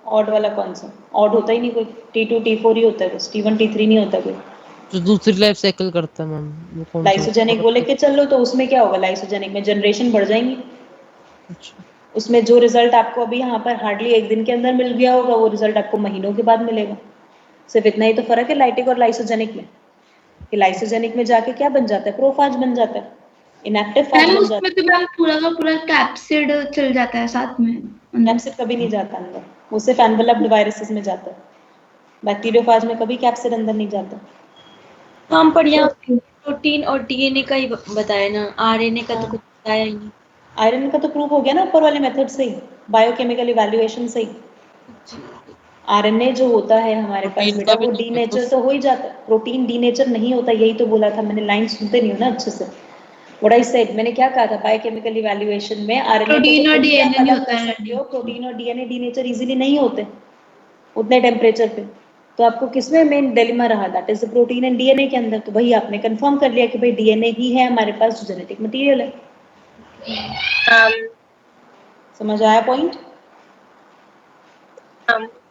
ऑड वाला कौन सा? ऑड होता ही नहीं कोई, T2 T4 ही होता है बस, T1 T3 नहीं होता कोई। जो दूसरी लाइफ साइकिल करता है मैम, वो कौन सा? लाइसोजेनिक वो लेके चल लो, तो उसमें क्या होगा? लाइसोजेनिक में जनरेशन बढ़ जाएंगी। अच्छा, उसमें जो रिजल्ट आपको अभी यहाँ पर हार्डली एक दिन के अंदर मिल गया होगा, वो रिजल्ट आपको महीनों के बाद मिलेगा। सिर्फ इतना ही तो फर्क है लाइटिक और लाइसोजेनिक में, कि लाइसोजेनिक में जाके क्या बन जाता है? प्रोफाज बन जाता है, इनएक्टिव फाज मैम बन जाता उसमें तो मैम पूरा का पूरा कैप्सिड चल जाता है साथ में है। कैप्सिड कभी नहीं जाता अंदर, वो सिर्फ एनवेलप्ड वायरसेस में जाता है। बैक्टीरियोफाज में कभी कैप्सिड अंदर नहीं जाता। तो हम पर यहाँ प्रोटीन और डीएनए का ही बताया ना, आरएनए का तो कुछ बताया ही नहीं। आयरन का तो प्रूफ हो गया ना ऊपर वाले मेथड से ही, बायोकेमिकल इवैल्यूएशन से ही। आरएनए जो होता है हमारे पास प्रोटीन बेटा, का भी वो तो डीनेचर तो हो ही जाता है। प्रोटीन डीनेचर नहीं होता, यही तो बोला था मैंने। लाइन सुनते नहीं हो ना अच्छे से। व्हाट आई सेड, मैंने क्या कहा था? बायोकेमिकल इवैल्यूएशन में आरएनए को प्रोटीन तो और खुद ही आप डीएनए नहीं अलग होता कर है। सकते हो, प्रोटीन और डीएनए डीनेचर इजीली नहीं होते उतने टेम्परेचर पे। तो आपको किसमें मेन डिलेमा रहा? That is the protein and DNA के अंदर। तो वही आपने कंफर्म कर लिया कि भाई डीएनए ही है हमारे पास जो जेनेटिक मटेरियल है। समझ आया point?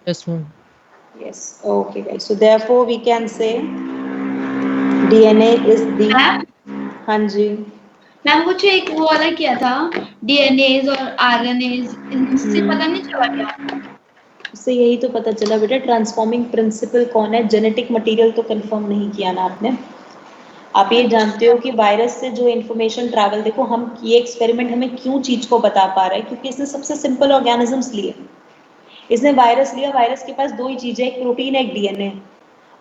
Yes ma'am. Yes. Okay, guys. So therefore, we can say DNA is the. हाँ जी। मैम कुछ एक वो वाला किया था, डीएनएज और आरएनएज, इनसे पता नहीं चला क्या? उससे यही तो पता चला बेटा, ट्रांसफॉर्मिंग प्रिंसिपल कौन है। जेनेटिक मटेरियल तो कंफर्म नहीं किया ना आपने। आप ये जानते हो कि वायरस से जो इन्फॉर्मेशन ट्रैवल, देखो हम ये एक्सपेरिमेंट हमें क्यों चीज को बता पा रहा है, क्योंकि इसने सबसे सिंपल ऑर्गेनिजम्स लिए। इसने वायरस लिया, वायरस के पास दो ही चीजें, एक प्रोटीन एक डीएनए।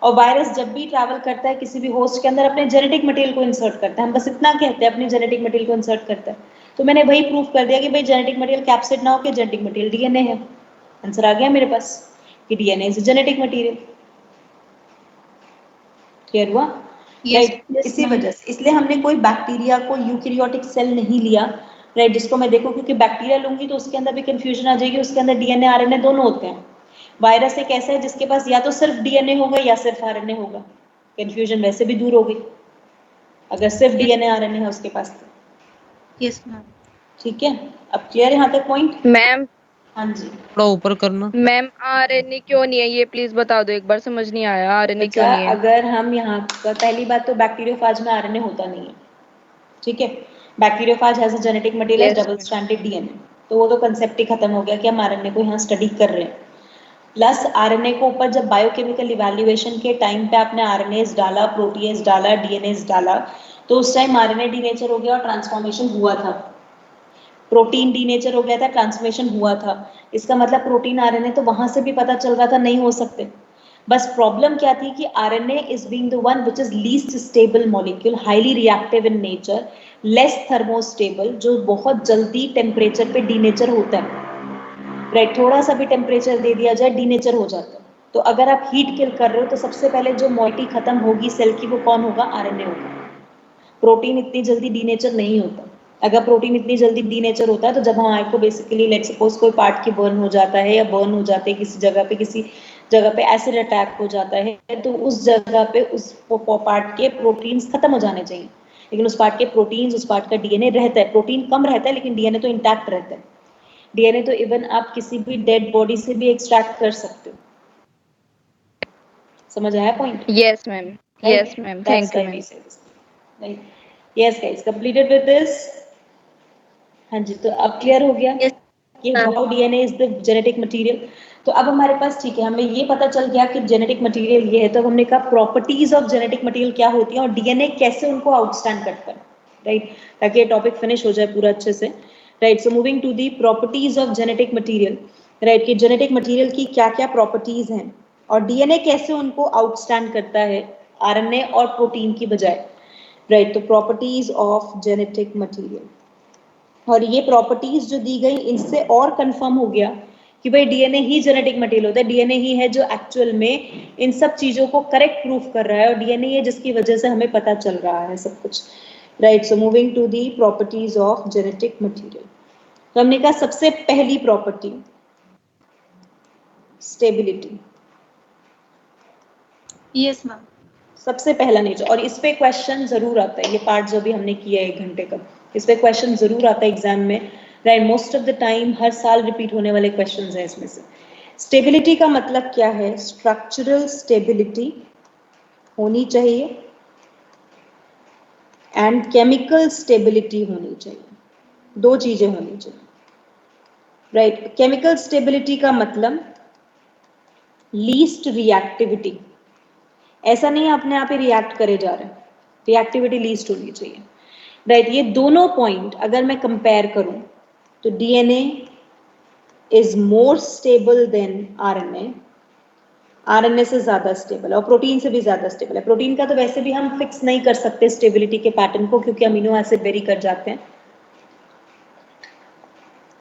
और वायरस जब भी ट्रैवल करता है किसी भी होस्ट के अंदर, अपने जेनेटिक मटेरियल को इंसर्ट करता है। हम बस इतना कहते हैं, अपने जेनेटिक मटेरियल को इंसर्ट करता है। तो मैंने वही प्रूफ कर दिया कि भाई जेनेटिक मटेरियल कैप्सिड ना हो के जेनेटिक मटेरियल डीएनए है। आंसर आ गया मेरे पास कि DNA is genetic material. Clear हुआ? राइट। इसी वजह से, इसलिए हमने कोई बैक्टीरिया को यूकैरियोटिक सेल नहीं लिया, राइट, जिसको मैं देखो, क्योंकि बैक्टीरिया लूंगी तो उसके अंदर भी कंफ्यूजन आ जाएगी। उसके अंदर डीएनए आरएनए दोनों होते हैं। वायरस एक ऐसा है जिसके पास या तो सिर्फ डीएनए होगा या सिर्फ आरएनए होगा। कंफ्यूजन वैसे भी दूर हो गई अगर सिर्फ डीएनए आरएनए है उसके पास तो। Yes ma'am. ठीक है, अब क्लियर है यहाँ तक पॉइंट? मैम हाँ जी। थोड़ा ऊपर करना। मैम आरएनए क्यों नहीं है, ये प्लीज बता दो एक बार, समझ नहीं आया आरएनए क्यों बच्चा, नहीं है। अगर हम यहाँ पर, पहली बात तो बैक्टीरियोफाज में आरएनए होता नहीं है, ठीक है। Bacteriophage has a genetic material Yes, double ma'am. Stranded DNA. तो वो तो कंसेप्ट ही खत्म हो गया कि हम आरएनए को यहाँ स्टडी कर रहे हैं। प्लस आरएनए को ऊपर जब बायोकेमिकल इवैल्यूएशन के टाइम पे आपने आरएनएस डाला, प्रोटीएस डाला, डीएनएस डाला, तो उस टाइम आरएनए डीनेचर हो गया और ट्रांसफॉर्मेशन हुआ था। प्रोटीन डीनेचर हो गया था, ट्रांसफॉर्मेशन हुआ था। इसका मतलब प्रोटीन आरएनए तो वहां से भी पता चल रहा था नहीं हो सकते। बस प्रॉब्लम क्या थी कि RNA is being the one which is least stable molecule, highly reactive in nature, less thermostable, जो बहुत जल्दी टेम्परेचर पे डीनेचर होता है, राइट। थोड़ा सा भी टेम्परेचर दे दिया जाए डीनेचर हो जाता है। तो अगर आप हीट किल कर रहे हो तो सबसे पहले जो मॉइटी खत्म होगी सेल की, वो कौन होगा? आरएनए होगा। प्रोटीन इतनी जल्दी डीनेचर नहीं होता। अगर प्रोटीन इतनी जल्दी डीनेचर होता है तो जब हमारे को बेसिकली लेट सपोज कोई पार्ट की बर्न हो जाता है या बर्न हो जाते हैं किसी जगह पे एसिड अटैक हो जाता है, तो उस जगह पे उस पार्ट के प्रोटीन्स खत्म हो जाने चाहिए, लेकिन उस पार्ट के प्रोटीन्स, उस पार्ट का डीएनए रहता है। प्रोटीन कम रहता है लेकिन डीएनए तो इंटैक्ट रहता है। डीएनए तो इवन आप किसी भी डेड बॉडी से भी एक्सट्रैक्ट कर सकते हो। समझ आया point? Yes, ma'am. Yes, ma'am. That's Thank you, why we ma'am. say this. Right. Yes, guys. Completed with this. हाँ जी, तो अब क्लियर हो गया कि how DNA is the genetic material. तो अब हमारे पास, ठीक है, हमें ये पता चल गया कि जेनेटिक मटेरियल ये है। तो हमने कहा प्रॉपर्टीज ऑफ जेनेटिक मटेरियल क्या होती है और डीएनए कैसे उनको आउटस्टैंड करता है, राइट, ताकि ये टॉपिक फिनिश हो जाए पूरा अच्छे से, राइट। So moving to the properties of genetic material, right, कि जेनेटिक मटेरियल की क्या क्या प्रॉपर्टीज हैं और डीएनए कैसे उनको आउटस्टैंड करता है, आरएनए और प्रोटीन की बजाय, राइट। तो प्रॉपर्टीज ऑफ जेनेटिक मटेरियल, और ये प्रॉपर्टीज जो दी गई इनसे और कंफर्म हो गया कि भाई डीएनए ही जेनेटिक मटेरियल होता है, डीएनए ही है जो एक्चुअल में इन सब चीजों को करेक्ट प्रूफ कर रहा है, और डीएनए है जिसकी वजह से हमें पता चल रहा है सब कुछ, right. So moving to the properties of genetic material, तो हमने कहा सबसे पहली प्रॉपर्टी स्टेबिलिटी। Yes ma'am. सबसे पहला नेचर, और इस पे क्वेश्चन जरूर आता है, ये पार्ट जो भी हमने किया है 1 घंटे का, इस पे क्वेश्चन जरूर आता है एग्जाम में, right. Most of the time हर साल रिपीट होने वाले क्वेश्चंस हैं इसमें से। स्टेबिलिटी का मतलब क्या है? स्ट्रक्चरल स्टेबिलिटी होनी चाहिए एंड केमिकल स्टेबिलिटी होनी चाहिए, 2 चीजें होनी चाहिए, राइट। केमिकल स्टेबिलिटी का मतलब लीस्ट रिएक्टिविटी, ऐसा नहीं अपने आप ही रिएक्ट करे जा रहे, रिएक्टिविटी लीस्ट होनी चाहिए, राइट। ये दोनों पॉइंट अगर मैं कंपेयर करूं तो DNA is more stable then RNA, RNA से ज्यादा स्टेबल है और प्रोटीन से भी ज्यादा स्टेबल है। प्रोटीन का तो वैसे भी हम फिक्स नहीं कर सकते स्टेबिलिटी के पैटर्न को, क्योंकि अमीनो एसिड वेरी कर जाते हैं।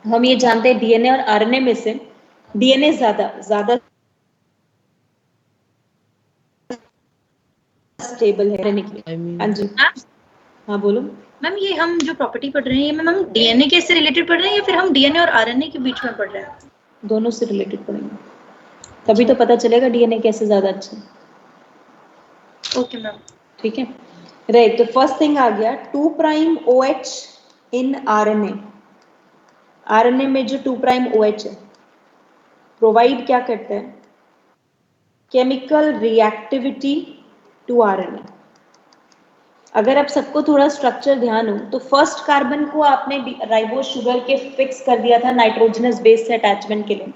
हम ये जानते हैं डीएनए और आरएनए में से डीएनए ज्यादा स्टेबल है रहने के लिए। हाँ जी, हाँ बोलो मैम। ये हम जो प्रॉपर्टी पढ़ रहे हैं, ये मैम हम डीएनए के से रिलेटेड पढ़ रहे हैं या फिर हम डीएनए और आरएनए के बीच में पढ़ रहे हैं? दोनों से रिलेटेड पढ़ेंगे, तभी तो पता चलेगा डीएनए कैसे ज्यादा अच्छा है। ओके मैम, ठीक है, राइट। तो फर्स्ट थिंग आ गया 2' OH इन आरएनए। आरएनए में जो 2' OH है प्रोवाइड क्या करता है? Chemical reactivity to RNA. अगर आप सबको थोड़ा स्ट्रक्चर ध्यान हो तो फर्स्ट कार्बन को आपने राइबोज शुगर के फिक्स कर दिया था नाइट्रोजनस बेस से अटैचमेंट के लिए,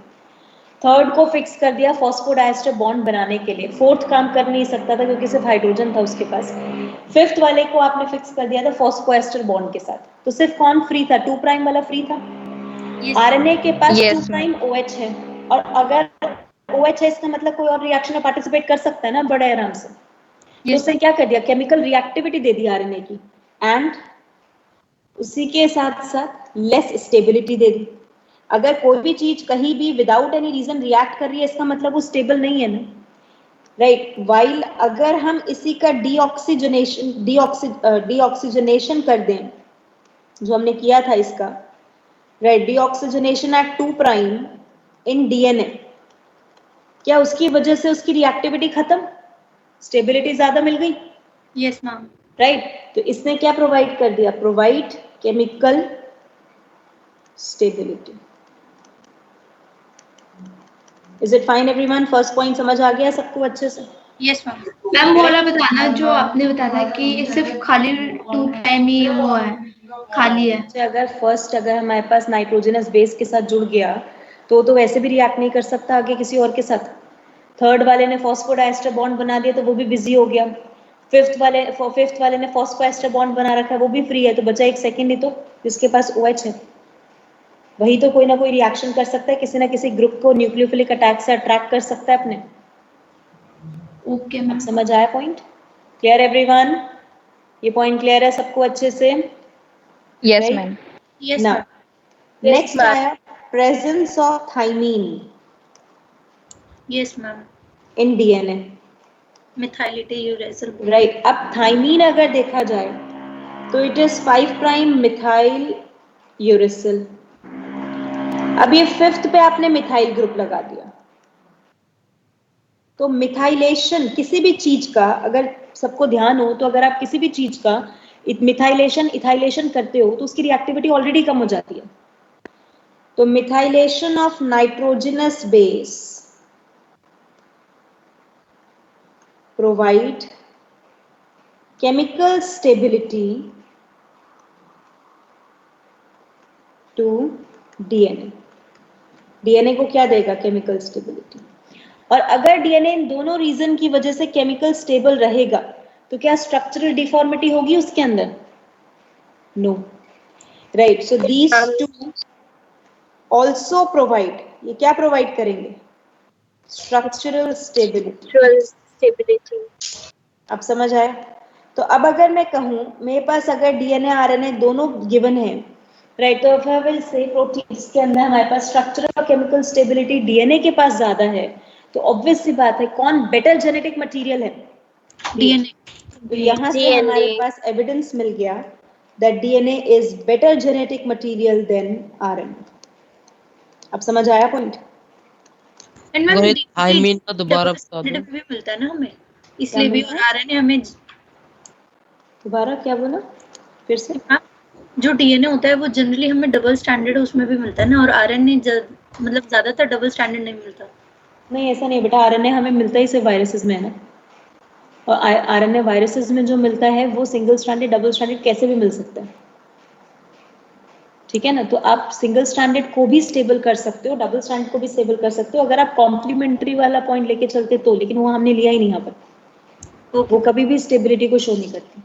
थर्ड को फिक्स कर दिया फॉस्फोडाइस्टर बॉन्ड बनाने के लिए, फोर्थ काम कर नहीं सकता था क्योंकि सिर्फ हाइड्रोजन था उसके पास, फिफ्थ वाले को आपने फिक्स कर दिया था फॉस्फोएस्टर बॉन्ड के साथ। तो सिर्फ कौन फ्री था? 2' वाला फ्री था। आरएनए के पास Yes, 2' OH है, और अगर OH है इसका मतलब कोई और रिएक्शन में पार्टिसिपेट कर सकता है ना बड़े आराम से। तो उसने क्या कर दिया? केमिकल रिएक्टिविटी दे दी आरएनए की, एंड उसी के साथ साथ लेस स्टेबिलिटी दे दी। अगर कोई भी चीज कहीं भी विदाउट एनी रीजन रिएक्ट कर रही है इसका मतलब वो स्टेबल नहीं है ना, राइट। वाइल अगर हम इसी का डीऑक्सीजनेशन कर दें, जो हमने किया था इसका, right, deoxygenation at 2' in DNA, क्या उसकी वजह से उसकी रिएक्टिविटी खत्म, स्टेबिलिटी ज्यादा मिल गई? Yes ma'am, right. तो इसने क्या प्रोवाइड कर दिया? Provide chemical stability. Is it fine everyone? First point समझ आ गया सबको अच्छे से? Yes ma'am. मैम वो वाला बताना जो आपने बताया था कि सिर्फ खाली 2' ही वो है, खाली है। अगर हमारे पास नाइट्रोजनस बेस के साथ जुड़ गया तो वैसे भी रिएक्ट नहीं कर सकता आगे किसी और के साथ। थर्ड वाले ने फॉस्फोडाइस्टर बॉन्ड बना दिया तो वो भी बिजी हो गया। फिफ्थ वाले ने फॉस्फोएस्टर बॉन्ड बना रखा है, वो भी फ्री है, तो बचा एक सेकेंड ही तो जिसके पास OH है, वही तो कोई ना कोई रिएक्शन कर सकता है, किसी ना किसी ग्रुप को न्यूक्लियोफिलिक अटैक से अट्रैक्ट कर सकता है अपने। ओके मैम, समझ आया पॉइंट? Clear everyone? ये पॉइंट क्लियर है सबको अच्छे से? yes, Right? ma'am. Yes Now, ma'am, next आया presence of thymine yes ma'am, in DNA. Methylated uracil. Right. अब थाइमीन अगर देखा जाए तो इट इज 5' मिथाइल यूरिसिल। अब ये फिफ्थ पे आपने मिथाइल ग्रुप लगा दिया, तो मिथाइलेशन किसी भी चीज का, अगर सबको ध्यान हो तो अगर आप किसी भी चीज का मिथाइलेशन इथाइलेशन करते हो तो उसकी रिएक्टिविटी ऑलरेडी कम हो जाती है। तो methylation of nitrogenous base provide chemical stability to DNA. DNA को क्या देगा? Chemical stability. और अगर DNA इन दोनों रीजन की वजह से केमिकल स्टेबल रहेगा तो क्या स्ट्रक्चरल डिफॉर्मिटी होगी उसके अंदर? No, right. So these two also provide, ये क्या प्रोवाइड करेंगे? Structural stability. अब समझ आया? तो अब अगर मैं कहूँ मेरे पास अगर डीएनए आरएनए दोनों गिवन है, राइट, तो if I will say proteins के अंदर हमारे पास स्ट्रक्चरल और केमिकल स्टेबिलिटी डीएनए के पास ज्यादा है, तो ऑब्वियस सी बात है कौन बेटर जेनेटिक मटेरियल है? डीएनए। तो यहाँ से हमारे पास एविडेंस मिल गया that DNA is better genetic material than RNA. अब समझ आया point? And ma'am Rohit thymine का दोबारा बता दो। भी मिलता है ना हमें, इसलिए भी। और आरएनए हमें दोबारा क्या बोला फिर से? जो डीएनए होता है वो जनरली हमें डबल स्टैंडर्ड उसमें भी मिलता है ना, और आरएनए मतलब ज्यादातर डबल स्टैंडर्ड नहीं मिलता। नहीं ऐसा नहीं बेटा, आरएनए हमें मिलता ही सिर्फ वायरसेस में है ना, और आरएनए वायरसेस में जो मिलता है वो सिंगल स्टैंडर्ड डबल स्टैंडर्ड कैसे भी मिल सकता है, ठीक है ना? तो आप सिंगल स्टैंडर्ड को भी स्टेबल कर सकते हो, डबल स्टैंडर्ड को भी स्टेबल कर सकते हो अगर आप कॉम्प्लीमेंट्री वाला पॉइंट लेके चलते तो, लेकिन वो हमने लिया ही नहीं यहाँ पर। वो कभी भी स्टेबिलिटी को शो नहीं करती,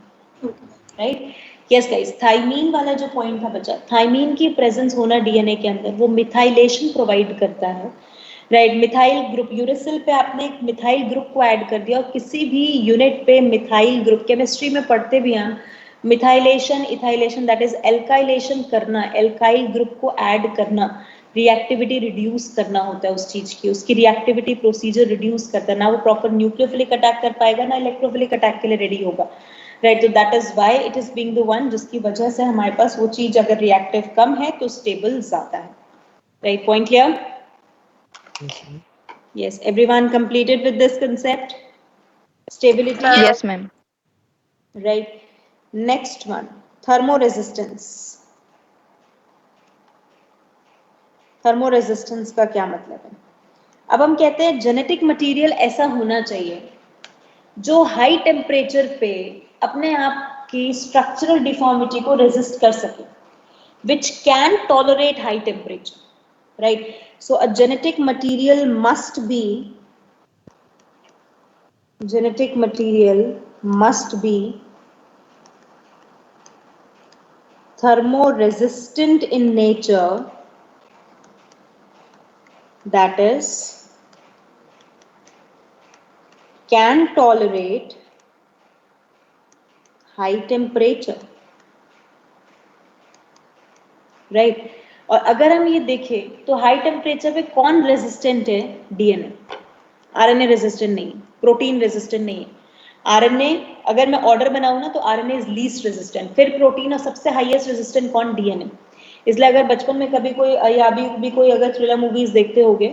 राइट? यस गाइस, थाइमीन वाला जो पॉइंट था बचा, थाइमीन की प्रेजेंस होना डीएनए के अंदर वो मिथाइलेशन प्रोवाइड करता है, राइट? मिथाइल ग्रुप, यूरेसिल पे आपने एक मिथाइल ग्रुप को ऐड कर दिया, और किसी भी यूनिट पे मिथाइल ग्रुप, केमिस्ट्री में पढ़ते भी हैं मिथाइलेशन इथाइलेशन, दैट इज एल्काइलेशन करना, एल्काइल ग्रुप को ऐड करना, रिएक्टिविटी रिड्यूस करना होता है उस चीज की, उसकी रिएक्टिविटी प्रोसीजर रिड्यूस करता है ना, वो प्रॉपर न्यूक्लियोफिलिक अटैक कर पाएगा ना इलेक्ट्रोफिलिक अटैक के लिए रेडी होगा, राइट? तो that is why it is being the one जिसकी वजह से हमारे पास वो चीज अगर रिएक्टिव कम है तो स्टेबल ज्यादा है, right? Point clear? Yes, everyone completed with this concept? Stability? Yes, ma'am. Right. Next one, thermoresistance. Thermoresistance का क्या मतलब है? अब हम कहते हैं जेनेटिक मटेरियल ऐसा होना चाहिए जो हाई टेम्परेचर पे अपने आप की स्ट्रक्चरल डिफॉर्मिटी को रेजिस्ट कर सके, which can tolerate high temperature. Right, so a genetic material must be thermoresistant in nature, that is can tolerate high temperature, right? और अगर हम ये देखें तो हाई टेम्परेचर पे कौन रेजिस्टेंट है? डीएनए। आरएनए रेजिस्टेंट नहीं, प्रोटीन रेजिस्टेंट नहीं है। आरएनए अगर मैं ऑर्डर बनाऊं ना तो आरएनए इज लीस्ट रेजिस्टेंट, फिर प्रोटीन, और सबसे हाईएस्ट रेजिस्टेंट कौन? डीएनए। इसलिए अगर बचपन में कभी कोई या अभी भी कोई अगर थ्रिलर मूवीज देखते होगे,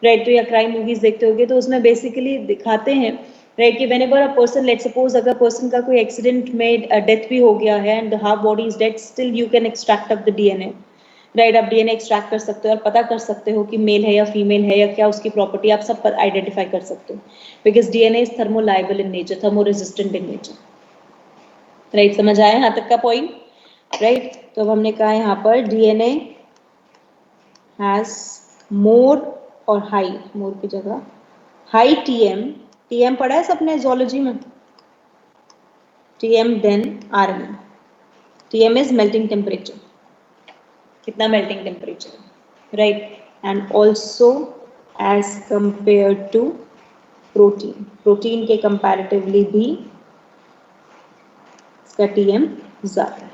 राइट, तो या क्राइम मूवीज देखते होगे तो उसमें बेसिकली दिखाते हैं, राइट, कि whenever a person, let's suppose अगर पर्सन का कोई एक्सीडेंट में डेथ भी हो गया है and half body is dead, still you can extract up the DNA, right? आप डीएनए एक्सट्रैक्ट कर सकते हो और पता कर सकते हो कि मेल है या फीमेल है या क्या उसकी प्रॉपर्टी, आप सब पर आइडेंटिफाई कर सकते हो, because DNA is thermolabile in nature, thermoresistant in nature, right? समझ आया यहाँ तक का पॉइंट, राइट? तो अब हमने कहा यहाँ पर डीएनए हैज मोर और हाई, मोर की जगह हाई टीएम पढ़ा है सबने जोलॉजी में, TM then RNA. TM is melting temperature, कितना melting temperature, right? And also as compare to protein के कंपैरेटिवली भी इसका टीएम ज्यादा है,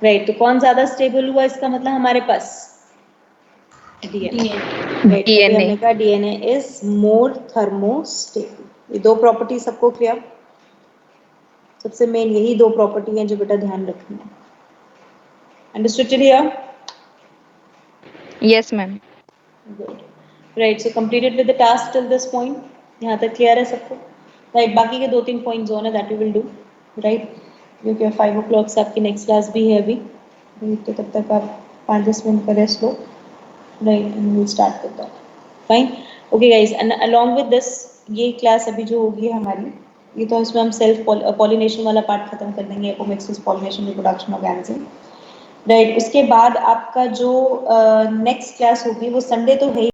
राइट? तो कौन ज्यादा स्टेबल हुआ इसका मतलब हमारे पास? DNA, right? हमने कहा डीएनए इज मोर थर्मोस्टेबल। ये दो प्रॉपर्टी सबको क्लियर? सबसे मेन यही दो प्रॉपर्टी हैं जो बेटा ध्यान रखनी है। Understood till here? Yes, ma'am. Good. Right. So completed with the task till this point. यहाँ तक clear है सबको? Right. बाकी के 2-3 points जो है that we will do. Right. क्योंकि 5 o'clock से आपकी next class भी है अभी. तो तब तक आप 5-10 मिनट का rest low. Right. And we'll start with that. Fine. Okay guys. And along with this, ये class अभी जो होगी हमारी, ये तो इसमें हम self pollination वाला part खत्म कर देंगे, apomixis, pollination, reproduction, organism. Right, उसके बाद आपका जो नेक्स्ट क्लास होगी वो संडे तो है